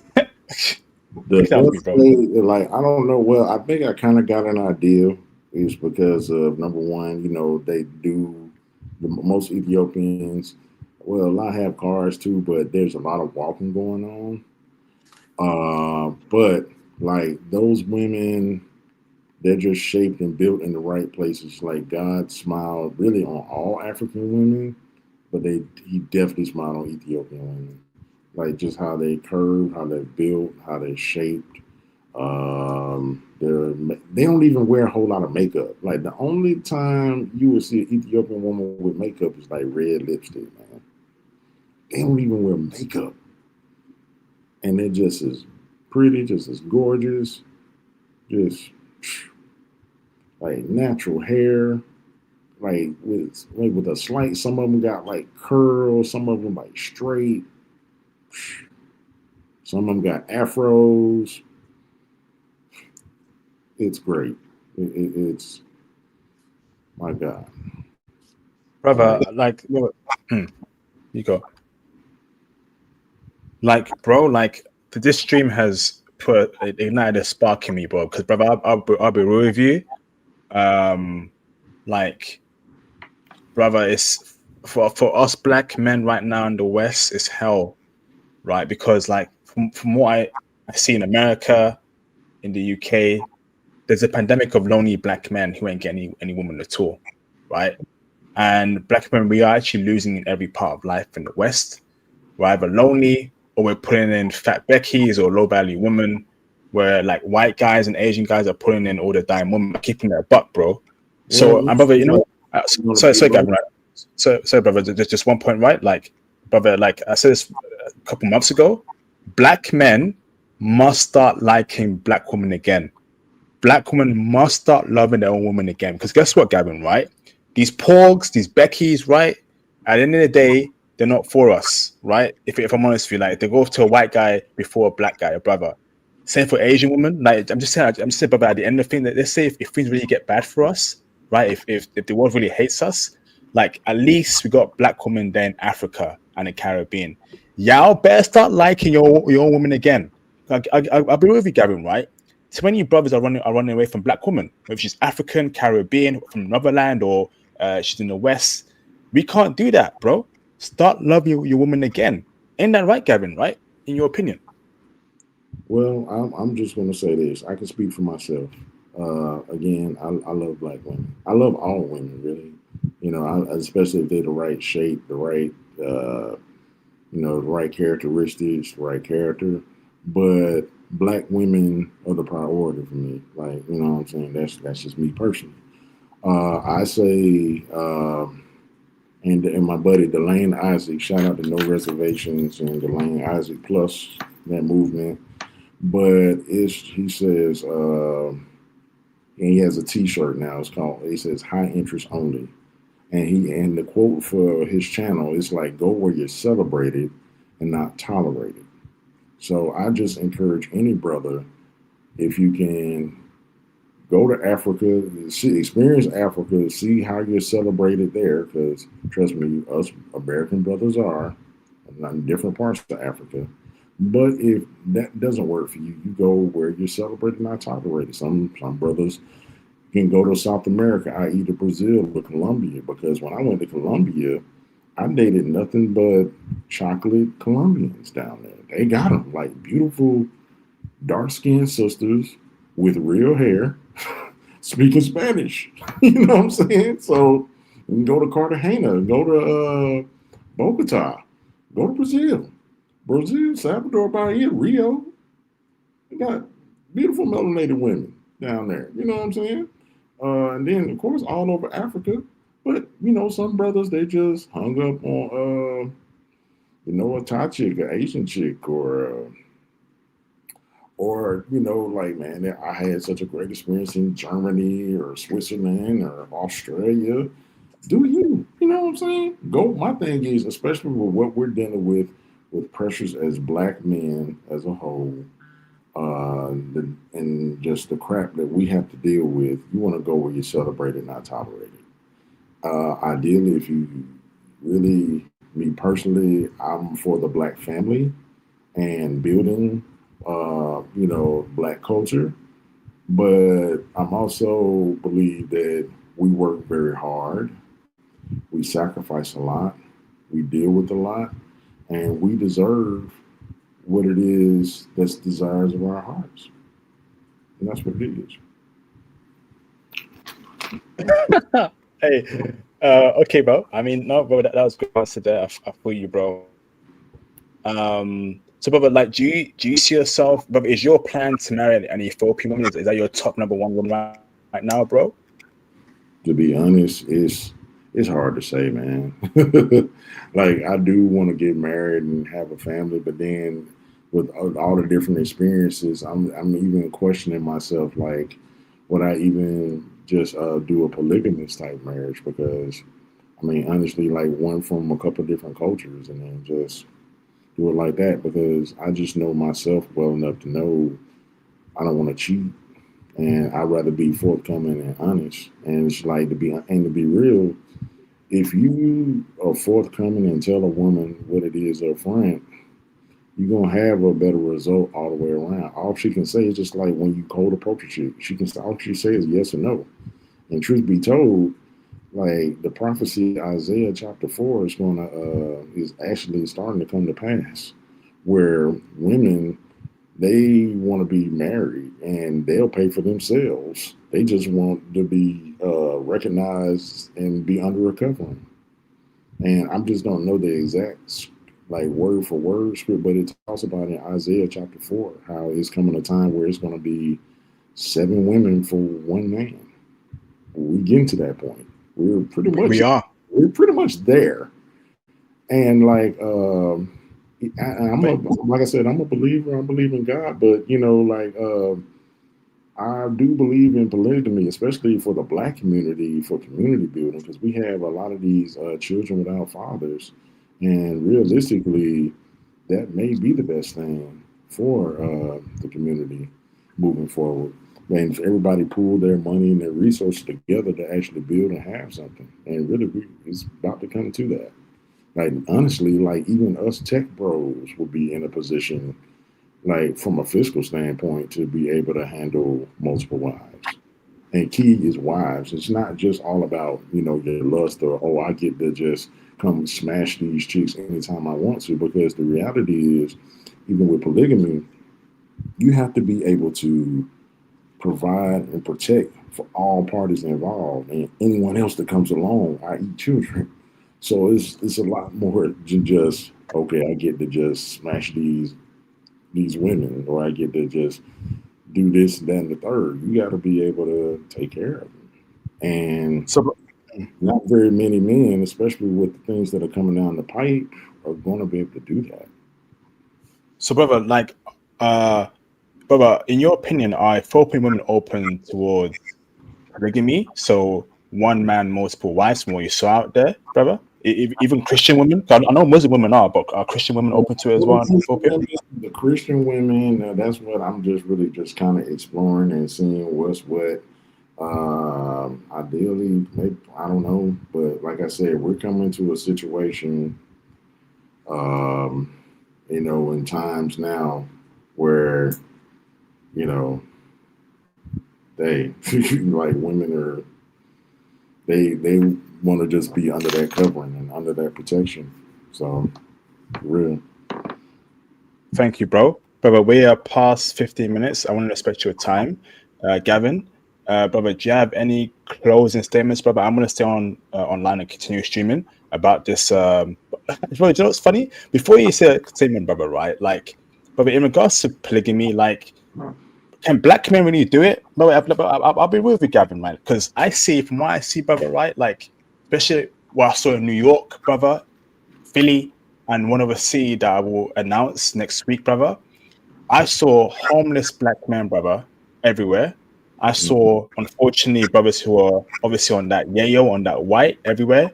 Tell me, best bro. way, like, I don't know. Well, I think I kind of got an idea is because of number one, they do most Ethiopians. Well, a lot have cars too, but there's a lot of walking going on. But like those women, they're just shaped and built in the right places. Like God smiled really on all African women, but he definitely smiled on Ethiopian women. Like just how they curve, how they're built, how they're shaped. They don't even wear a whole lot of makeup. Like the only time you would see an Ethiopian woman with makeup is like red lipstick, man. They don't even wear makeup, and they're just as pretty, just as gorgeous, just like natural hair, like with a slight. Some of them got like curls, some of them like straight. Some of them got afros. It's great. It's my God. Brother, like, you go. Like, bro, like this stream has ignited a spark in me, bro. Because, brother, I'll be real with you. Like, brother, it's for us black men right now in the West, it's hell, right? Because, like, from what I see in America, in the UK, there's a pandemic of lonely black men who ain't getting any woman at all, right? And black men, we are actually losing in every part of life in the West. We're either lonely or we're putting in fat Beckies or low value women, where like white guys and Asian guys are putting in all the dime women, keeping their buck, bro. So, Well, and brother, want to sorry, be Gavin, low. right? So, brother, just one point, right? Like, brother, like I said this a couple months ago, black men must start liking black women again. Black women must start loving their own women again. Because guess what, Gavin, right? These Porgs, these Beckys, right? At the end of the day, they're not for us, right? If I'm honest with you, like they go to a white guy before a black guy, a brother. Same for Asian women. Like I'm just saying, brother, at the end of the thing, that let's say if things really get bad for us, right? If the world really hates us, like at least we got black women there in Africa and the Caribbean. Y'all better start liking your own women again. I'll be with you, Gavin, right? Too many brothers are running away from black women, whether she's African, Caribbean, from another land, or she's in the West. We can't do that, bro. Start loving your woman again. Ain't that right, Gavin? Right? In your opinion? Well, I'm just going to say this. I can speak for myself. Again, I love black women. I love all women, really. Especially if they're the right shape, the right characteristics, the right character. But black women are the priority for me. Like, you know what I'm saying? That's just me personally. I say, and my buddy Delane Isaac, shout out to No Reservations and Delane Isaac Plus, that movement. But he says, and he has a T-shirt now. He says high interest only, and the quote for his channel is like, go where you're celebrated and not tolerated. So I just encourage any brother, if you can Go to Africa, see, experience Africa, see how you're celebrated there. Because trust me, us American brothers are not in different parts of Africa. But if that doesn't work for you, you go where you're celebrated, not tolerated. Some brothers can go to South America, i.e., to Brazil or Colombia. Because when I went to Colombia, I dated nothing but chocolate Colombians down there. They got them like beautiful dark skinned sisters with real hair speaking Spanish. You know what I'm saying? So you can go to Cartagena, go to Bogota, go to Brazil. Brazil, Salvador, Bahia, Rio. You got beautiful melanated women down there. You know what I'm saying? And then, of course, all over Africa. But, some brothers, they just hung up on, a Thai chick, an Asian chick, or like man, I had such a great experience in Germany or Switzerland or Australia. Do you know what I'm saying? Go. My thing is, especially with what we're dealing with pressures as black men as a whole, and just the crap that we have to deal with. You want to go where you're celebrated, not tolerated. Ideally, if you really, me personally, I'm for the black family and building, black culture. But I'm also believe that we work very hard, we sacrifice a lot, we deal with a lot, and we deserve what it is that's desires of our hearts, and that's what it is. Hey, okay, bro. I mean, no, bro, that was good answer there. I feel you, bro. So, brother, like, do you see yourself, brother? Is your plan to marry an Ethiopian woman? Is that your top number one woman right now, bro? To be honest, it's hard to say, man. Like I do want to get married and have a family, but then with all the different experiences, I'm even questioning myself, like, would I even just do a polygamous type marriage? Because I mean, honestly, like one from a couple different cultures, and then just do it like that. Because I just know myself well enough to know I don't want to cheat, and I'd rather be forthcoming and honest. And it's like to be real. If you are forthcoming and tell a woman what it is up front, you're gonna have a better result all the way around. All she can say is just like when you cold approach a chick, she can all she say is yes or no. And truth be told, like the prophecy Isaiah chapter 4 is actually starting to come to pass, where women they want to be married and they'll pay for themselves. They just want to be recognized and be under a covering. And I just don't know the exact like word for word script, but it talks about in Isaiah chapter 4 how it's coming a time where it's going to be 7 women for one man. We get to that point. We're pretty much We are. we're pretty much there. And like I'm a Wait. like I said, I'm a believer. I believe in God, but like I do believe in polygamy, especially for the black community, for community building, because we have a lot of these children without fathers, and realistically, that may be the best thing for the community moving forward. And if everybody pool their money and their resources together to actually build and have something, and really, it's about to come to that. Like honestly, like even us tech bros will be in a position, like from a fiscal standpoint, to be able to handle multiple wives. And key is wives. It's not just all about your lust or oh I get to just come smash these chicks anytime I want to. Because the reality is, even with polygamy, you have to be able to provide and protect for all parties involved and anyone else that comes along, i.e., children. So it's a lot more than just okay. I get to just smash these women, or I get to just do this, that, and the third. You got to be able to take care of them, and So, not very many men, especially with the things that are coming down the pipe, are going to be able to do that. so, brother, like, uh, brother, in your opinion, are Ethiopian women open towards polygamy? So, one man, multiple wives, from what you saw out there, brother? Even Christian women? I know Muslim women are, but are Christian women open to it as well in Ethiopia? The Christian women, that's what I'm just really just kind of exploring and seeing what's what. Ideally, maybe, I don't know, but like I said, we're coming to a situation, um, in times now where you know they like women are they want to just be under that covering and under that protection. So real. Thank you, bro. Brother, we are past 15 minutes. I want to respect your time. Gavin, brother, do you have any closing statements, brother? I'm going to stay on online and continue streaming about this. Brother, do you know what's funny? Before you say a statement, brother, right? Like, brother, in regards to polygamy, like, can black men really do it? Brother, I'll be real with you, Gavin, man, because I see, from what I see, brother, right? Like, especially what I saw in New York, brother, Philly, and one of the city that I will announce next week, brother. I saw homeless black men, brother, everywhere. I Hmm. saw, unfortunately, brothers who are obviously on that yayo, on that white everywhere.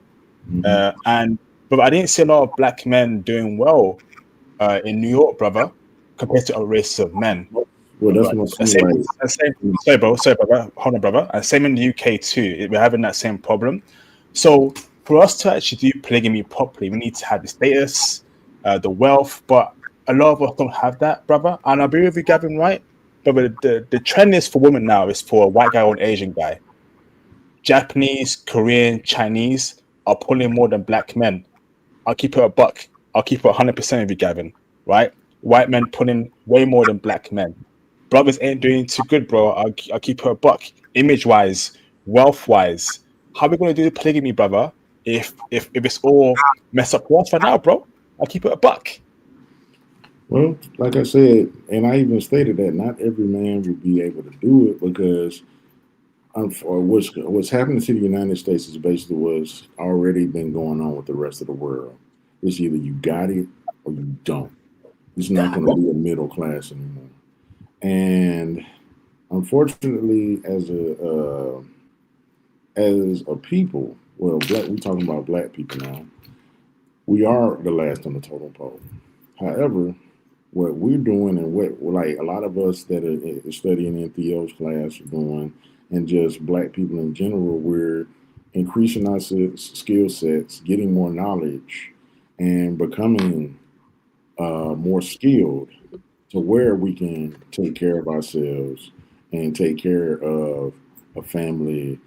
Hmm. And but I didn't see a lot of black men doing well in New York, brother, compared to other races of men. Well, that's But what I'm the saying. same, Like, the same. Sorry, brother. Hold on, brother. And same in the UK too. We're having that same problem. So for us to actually do polygamy properly, we need to have the status, the wealth. But a lot of us don't have that, brother. And I agree with you, Gavin. Right? But the trend is for women now is for a white guy or an Asian guy. Japanese, Korean, Chinese are pulling more than black men. I'll keep it a buck. I'll keep it 100% with you, Gavin. Right? White men pulling way more than black men. Brothers ain't doing too good, bro. I'll keep it a buck. Image wise, wealth wise, how are we gonna do the polygamy, brother? If it's all messed up for us right now, bro. I'll keep it a buck. well, like I said, and I even stated that not every man will be able to do it because or what's happening to the United States is basically what's already been going on with the rest of the world. It's either you got it or you don't. It's not going to be a middle class anymore. And unfortunately, as a people, well, black, we're talking about black people now. We are the last on the totem pole. However, what we're doing and what like a lot of us that are studying in Theo's class are doing, and just black people in general, we're increasing our skill sets, getting more knowledge, and becoming more skilled to where we can take care of ourselves and take care of a family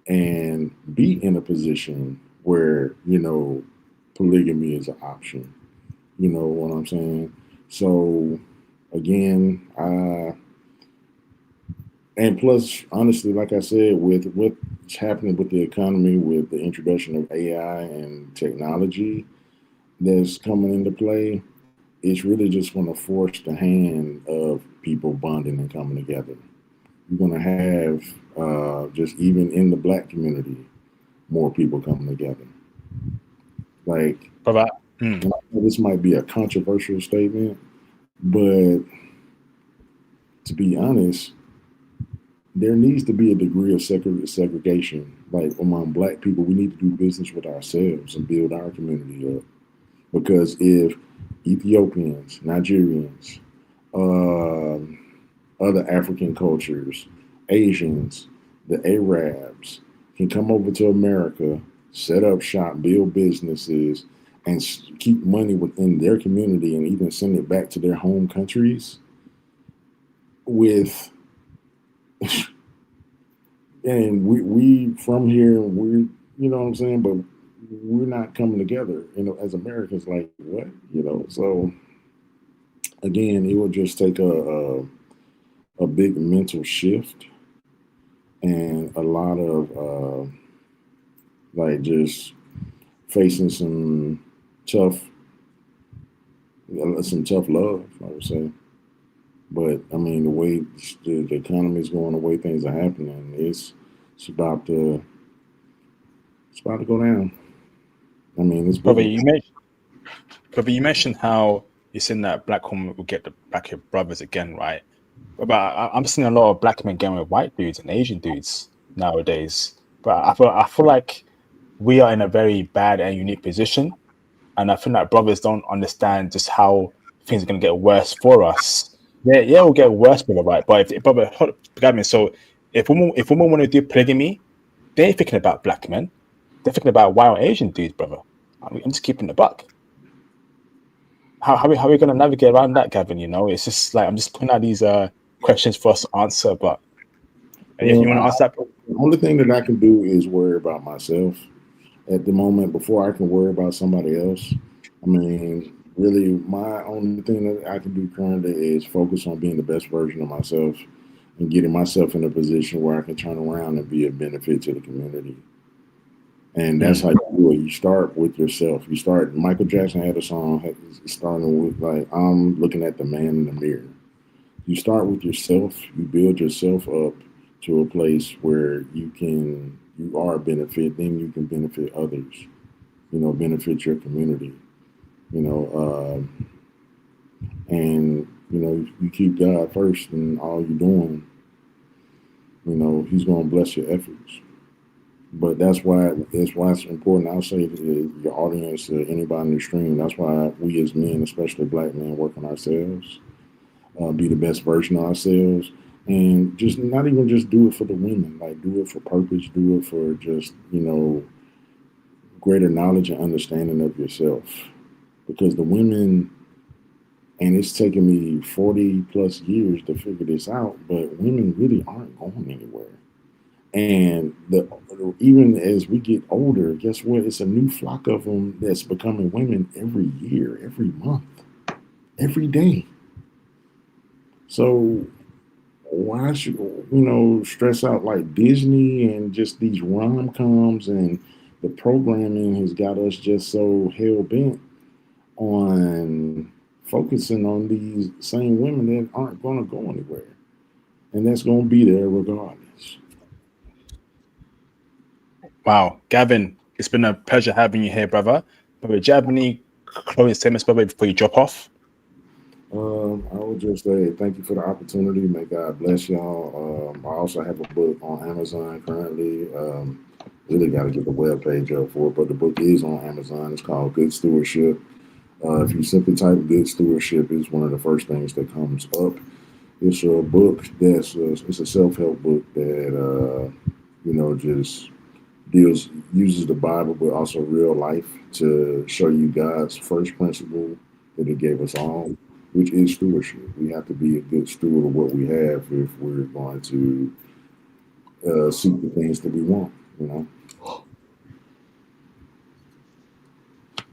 and be in a position where polygamy is an option. You know what I'm saying? So again, and plus, honestly, like I said, with what's happening with the economy, with the introduction of AI and technology that's coming into play, it's really just going to force the hand of people bonding and coming together. You're going to have just even in the black community, more people coming together. Like, Brother. Mm. and I know this might be a controversial statement, but to be honest, there needs to be a degree of segregation. Like among black people, we need to do business with ourselves and build our community up. Because if Ethiopians, Nigerians, um other African cultures, Asians, the Arabs can come over to America, set up shop, build businesses, and keep money within their community and even send it back to their home countries with and we from here we what I'm saying, but we're not coming together, as Americans, like what, so again, it would just take a big mental shift and a lot of like just facing tough some tough love, I would say. But I mean, the way the economy is going, the way things are happening, it's about to it's about to go down. I mean, it's Brother, been. you mentioned how you seen that black woman will get the black brothers again, right? But I'm seeing a lot of black men getting with white dudes and Asian dudes nowadays. But I feel like we are in a very bad and unique position, and I feel like brothers don't understand just how things are going to get worse for us. Yeah, yeah, it'll get worse, brother, right? But if brother, forgive me. So If women want to do polygamy, they ain't thinking about black men. They're thinking about wild Asian dudes, brother. I'm just keeping the buck. How are we going to navigate around that, Gavin? You know, it's just like I'm just putting out these questions for us to answer. But if you want to answer that, the only thing that I can do is worry about myself at the moment before I can worry about somebody else. I mean, really, my only thing that I can do currently is focus on being the best version of myself and getting myself in a position where I can turn around and be a benefit to the community. And that's how you do it. You start with yourself. You start. Michael Jackson had a song starting with like, "I'm looking at the man in the mirror." You start with yourself. You build yourself up to a place where you are a benefit. Then you can benefit others. You know, benefit your community. You know, and you know, you keep God first in all you're doing. You know, He's going to bless your efforts. But that's why it's important. I'll say to your audience, anybody in the stream, that's why we as men, especially black men, work on ourselves, be the best version of ourselves, and just not even just do it for the women, like do it for purpose, do it for just, you know, greater knowledge and understanding of yourself. Because the women, and it's taken me 40 plus years to figure this out, but women really aren't going anywhere. And even as we get older, guess what? It's a new flock of them that's becoming women every year, every month, every day. So why should stress out like Disney and just these rom-coms and the programming has got us just so hell bent on focusing on these same women that aren't going to go anywhere, and that's going to be there regardless. Wow, Gavin, it's been a pleasure having you here, brother. But do you have any closing statements, brother, before you drop off? I would just say thank you for the opportunity. May God bless y'all. I also have a book on Amazon currently. Really got to get the webpage up for it, but the book is on Amazon. It's called Good Stewardship. If you simply type Good Stewardship, it's one of the first things that comes up. It's a book it's a self-help book that just uses the Bible, but also real life to show you God's first principle that He gave us all, which is stewardship. We have to be a good steward of what we have if we're going to seek the things that we want. You know.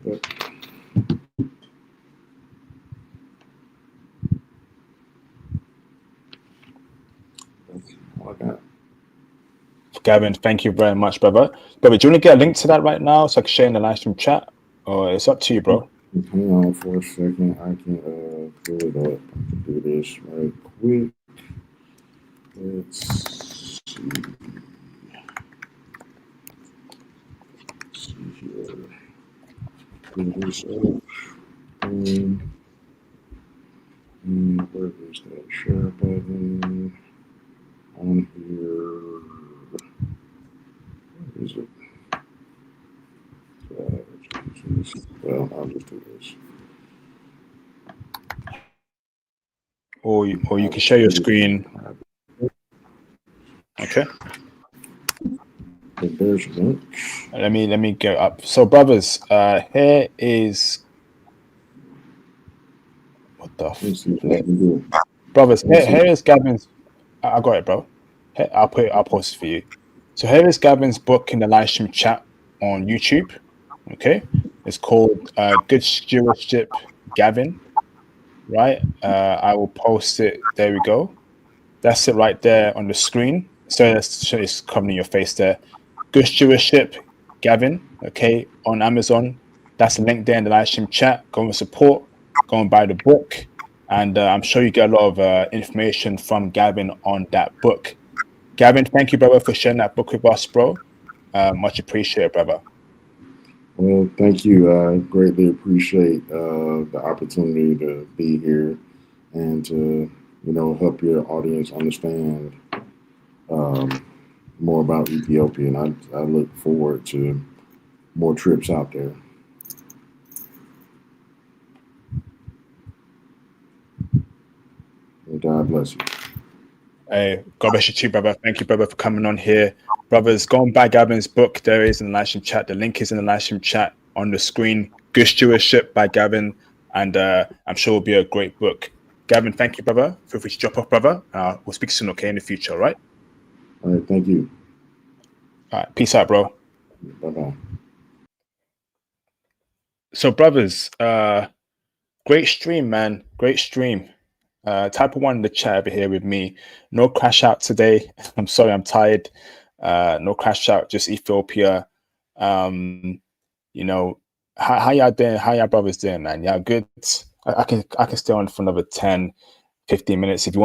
But, that's all I got. Gavin, thank you very much, brother. Brother, do you want to get a link to that right now so I can share in the live stream chat? Or it's up to you, bro. Hang on for a second. I can pull it up. I can do this right quick. Let's see. Let's see here. Pull this up. And where is that share button on here? Where is it? Well, I'll just do this. Or you can share your screen. Okay. There's one. Let me go up. So, brothers, here is what the f- brothers. Here is Gavin's. I got it, bro. I'll post it for you. So here is Gavin's book in the live stream chat on YouTube. Okay, it's called Good Stewardship, Gavin. Right. I will post it. There we go. That's it right there on the screen. So it's covering your face there. Good Stewardship, Gavin. Okay, on Amazon. That's the link there in the live stream chat. Go and support. Go and buy the book. And I'm sure you get a lot of information from Gavin on that book. Gavin, thank you, brother, for sharing that book with us, bro. Much appreciated, brother. Well, thank you. I greatly appreciate the opportunity to be here and to, help your audience understand more about Ethiopia. And I look forward to more trips out there. And God bless you. Hey, God bless you too, brother. Thank you, brother, for coming on here. Brothers, go and buy Gavin's book. There is in the live stream chat. The link is in the live stream chat on the screen. Good Stewardship by Gavin. And I'm sure it'll be a great book. Gavin, thank you, brother. Feel free to drop off, brother. We'll speak soon, okay, in the future, all right? All right, thank you. All right, peace out, bro. Bye bye. So, brothers, great stream, man. Great stream. Type of one in the chat over here with me. No crash out today. I'm sorry, I'm tired. No crash out, just Ethiopia. Um, you know, how y'all doing? How y'all brothers doing, man? Y'all good? I can stay on for another 10, 15 minutes if you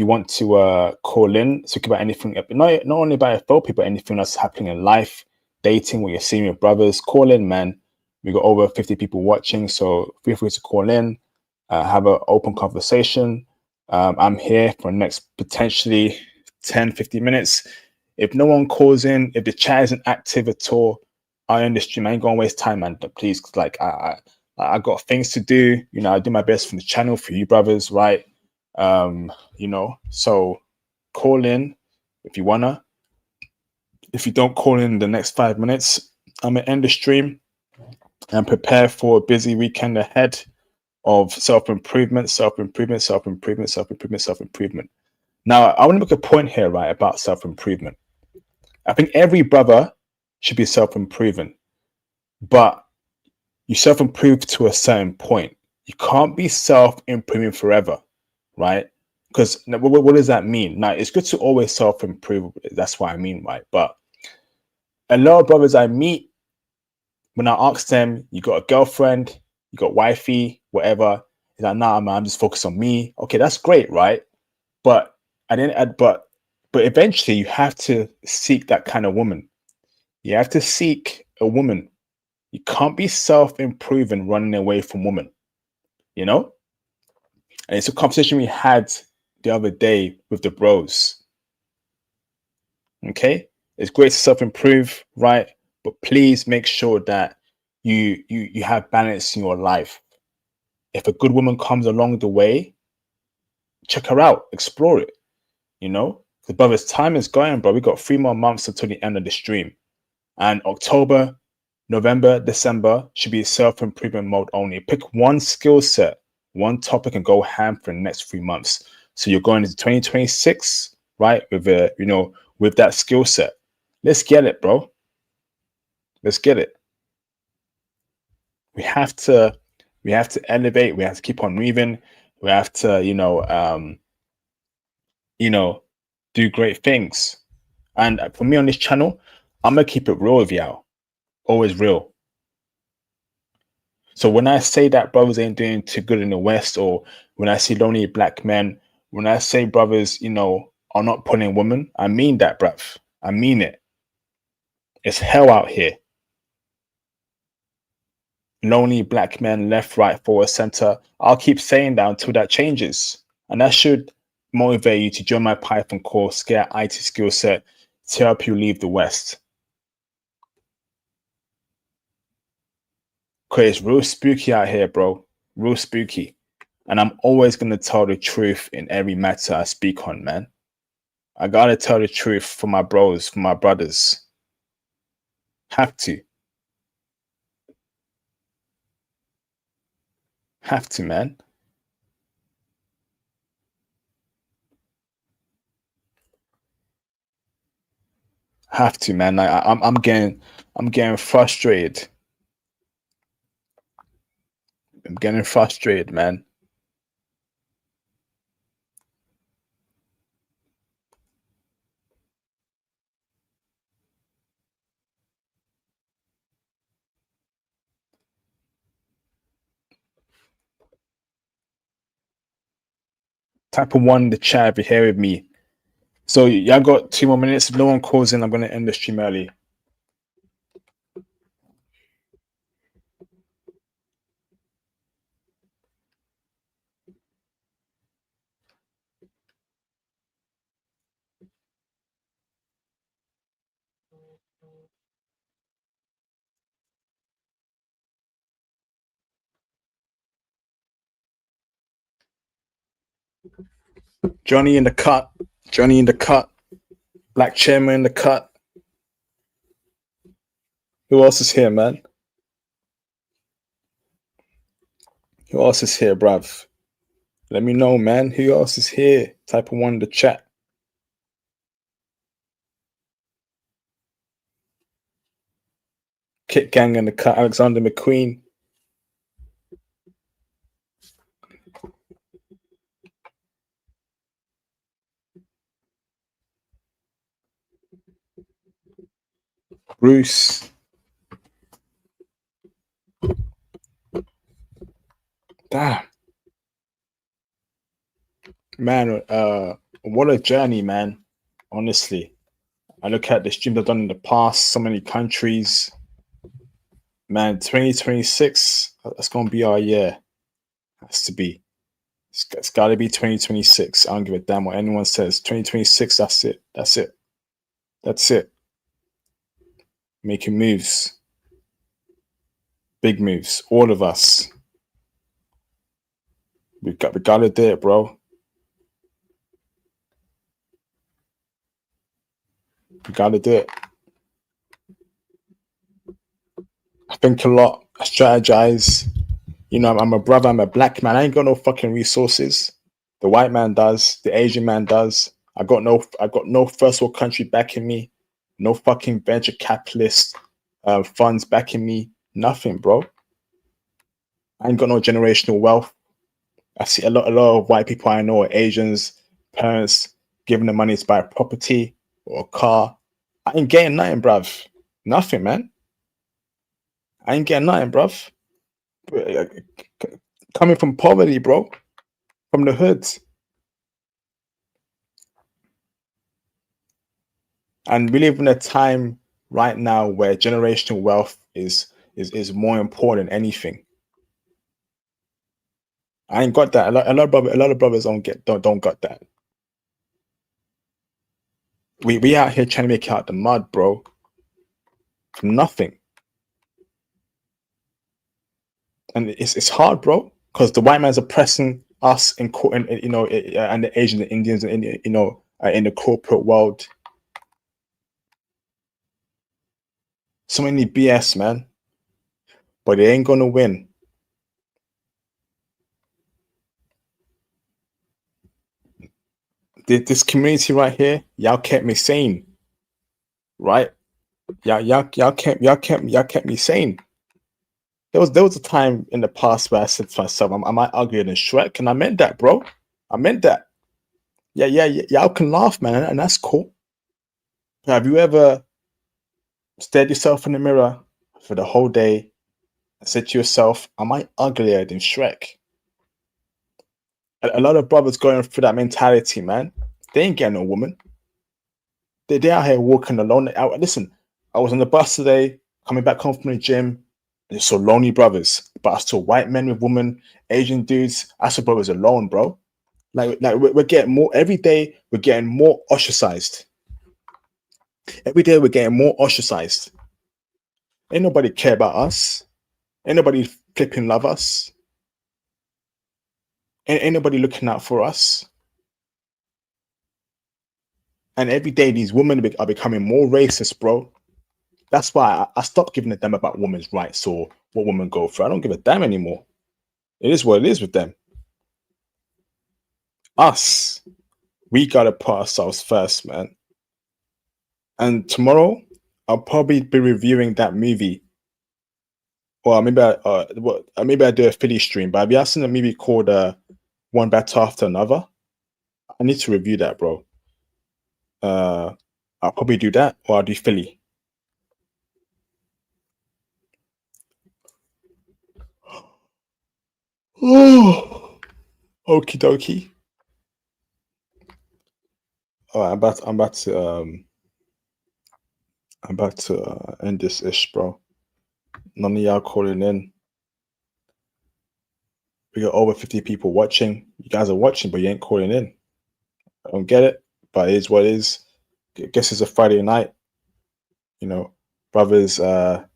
want to call in, speak about anything, not only about Ethiopia, but anything that's happening in life, dating, what you're seeing with brothers. Call in, man. We got over 50 people watching, so feel free to call in, have an open conversation. I'm here for the next potentially 10, 15 minutes. If no one calls in, if the chat isn't active at all, I end the stream. I ain't gonna waste time, man. Please, like I got things to do. You know, I do my best for the channel for you brothers, right? So call in if you wanna. If you don't call in the next 5 minutes, I'm gonna end the stream and prepare for a busy weekend ahead of self-improvement, self-improvement, self-improvement, self-improvement, self-improvement. Now, I want to make a point here, right, about self-improvement. I think every brother should be self-improving, but you self-improve to a certain point. You can't be self-improving forever, right? Because what does that mean? Now, it's good to always self-improve. That's what I mean, right? But a lot of brothers I meet, when I ask them, you got a girlfriend, you got wifey, whatever, it's like, nah, man, I'm just focused on me. Okay, that's great, right? But I didn't. But eventually, you have to seek that kind of woman. You have to seek a woman. You can't be self-improving, running away from women. You know, and it's a conversation we had the other day with the bros. Okay, it's great to self-improve, right? But please make sure that you have balance in your life. If a good woman comes along the way, check her out, explore it. You know, because brother's time is going, bro. We got 3 more months until the end of the stream, and October, November, December should be self-improvement mode only. Pick one skill set, one topic, and go ham for the next 3 months. So you're going into 2026, right? With that skill set. Let's get it, bro. Let's get it. We have to elevate. We have to keep on moving. We have to, do great things. And for me on this channel, I'm gonna keep it real with y'all. Always real. So when I say that brothers ain't doing too good in the West, or when I see lonely black men, when I say brothers, are not pulling women, I mean that, bruv. I mean it. It's hell out here. Lonely black men, left, right, forward, center. I'll keep saying that until that changes. And that should motivate you to join my Python course, get IT skill set to help you leave the West. Cause it's real spooky out here, bro. Real spooky. And I'm always gonna tell the truth in every matter I speak on, man. I gotta tell the truth for my bros, for my brothers. Have to. Have to, man. Have to, man. I'm getting frustrated. I'm getting frustrated, man. Type of one in the chat if you're here with me. So y'all got 2 more minutes. If no one calls in, I'm gonna end the stream early. Johnny in the cut. Johnny in the cut. Black chairman in the cut. Who else is here, man? Who else is here, bruv? Let me know, man. Who else is here? Type of one in the chat. Kit Gang in the cut. Alexander McQueen. Bruce. Damn. Man, what a journey, man. Honestly. I look at the streams I've done in the past, so many countries. Man, 2026, that's gonna be our year. Has to be. It's gotta be 2026. I don't give a damn what anyone says. 2026, that's it. That's it. That's it. Making moves. Big moves. All of us. We gotta do it, bro. We gotta do it. I think a lot. I strategize. You know, I'm a brother. I'm a black man. I ain't got no fucking resources. The white man does. The Asian man does. I got no first world country backing me. No fucking venture capitalist funds backing me. Nothing, bro. I ain't got no generational wealth. I see a lot of white people I know are Asians, parents giving them money to buy a property or a car. I ain't getting nothing, bruv. Nothing, man. I ain't getting nothing, bruv. Coming from poverty, bro. From the hoods. And we live in a time right now where generational wealth is more important than anything. I ain't got that. A lot of brothers don't got that. We out here trying to make it out the mud, bro. From nothing. And it's hard, bro, because the white man's oppressing us in you know, and the Asians, the Indians, and you know, in the corporate world. So many BS, man. But they ain't gonna win. This community right here, y'all kept me sane, right? Y'all kept me sane. There was a time in the past where I said to myself, "Am I uglier than Shrek?" And I meant that, bro. I meant that. Yeah, y'all can laugh, man, and that's cool. Have you ever stared yourself in the mirror for the whole day and said to yourself, "Am I uglier than Shrek?" A lot of brothers going through that mentality, man. They ain't getting a woman. They out here walking alone. Listen, I was on the bus today, coming back home from the gym. And it's so lonely brothers, but I saw white men with women, Asian dudes. I saw brothers alone, bro. Like we're getting more every day. We're getting more ostracized. Every day we're getting more ostracized. Ain't nobody care about us. Ain't nobody flipping love us. Ain't nobody looking out for us. And every day these women are becoming more racist, bro. That's why I stopped giving a damn about women's rights or what women go through. I don't give a damn anymore. It is what it is with them. Us, we gotta put ourselves first, man. And tomorrow, I'll probably be reviewing that movie. Or maybe I do a Philly stream. But have you seen a movie called One Battle After Another? I need to review that, bro. I'll probably do that, or I'll do Philly. Oh, okie dokie. All right, I'm about to end this ish, bro. None of y'all calling in. We got over 50 people watching. You guys are watching, but you ain't calling in. I don't get it, but it is what it is. I guess it's a Friday night. You know, brothers with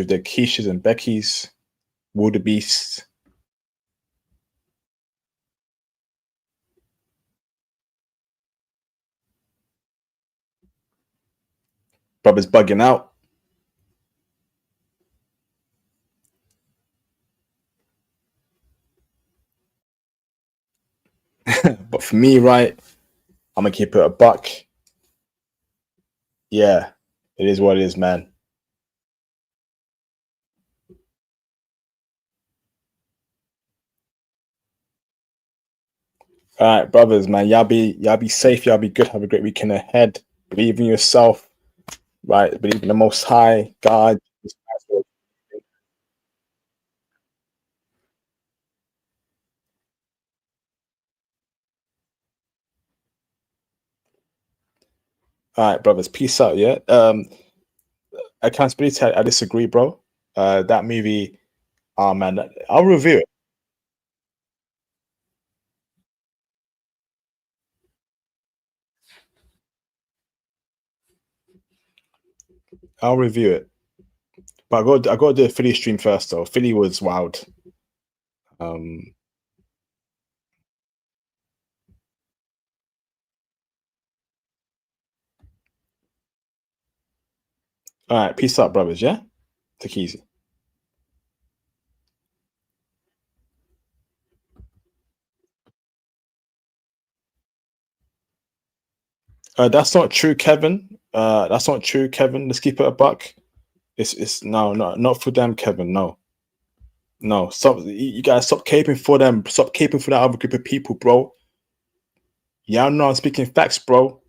their Keishas and Beckys, wildebeests. Brother's bugging out. But for me, right, I'm gonna keep it a buck. Yeah, it is what it is, man. All right, brothers, man. Y'all be safe. Y'all be good. Have a great weekend ahead. Believe in yourself, right? Believe in the Most High God. All right, brothers. Peace out. Yeah. Accountability. I disagree, bro. That movie. Oh man, I'll review it. I'll review it. But I got to do a Philly stream first, though. Philly was wild. Um. All right. Peace out, brothers. Yeah. Take it easy. That's not true, Kevin. That's not true, Kevin. Let's keep it a buck. It's no, no, not for them, Kevin. No, no. Stop. You guys stop caping for them. Stop caping for that other group of people, bro. Yeah, I know I'm speaking facts, bro.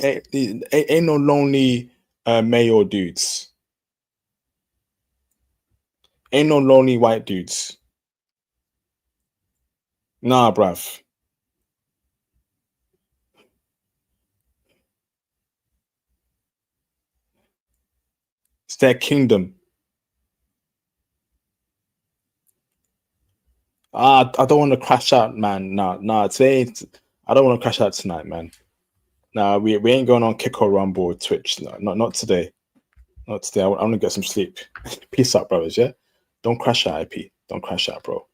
Ain't no lonely male dudes. Ain't no lonely white dudes. Nah, bruv. It's their kingdom. I don't want to crash out, man. Nah, nah. I don't want to crash out tonight, man. Nah, we ain't going on Kick or Rumble or Twitch. No, not today. Not today. I want to get some sleep. Peace out, brothers. Yeah. Don't crash out, IP. Don't crash out, bro.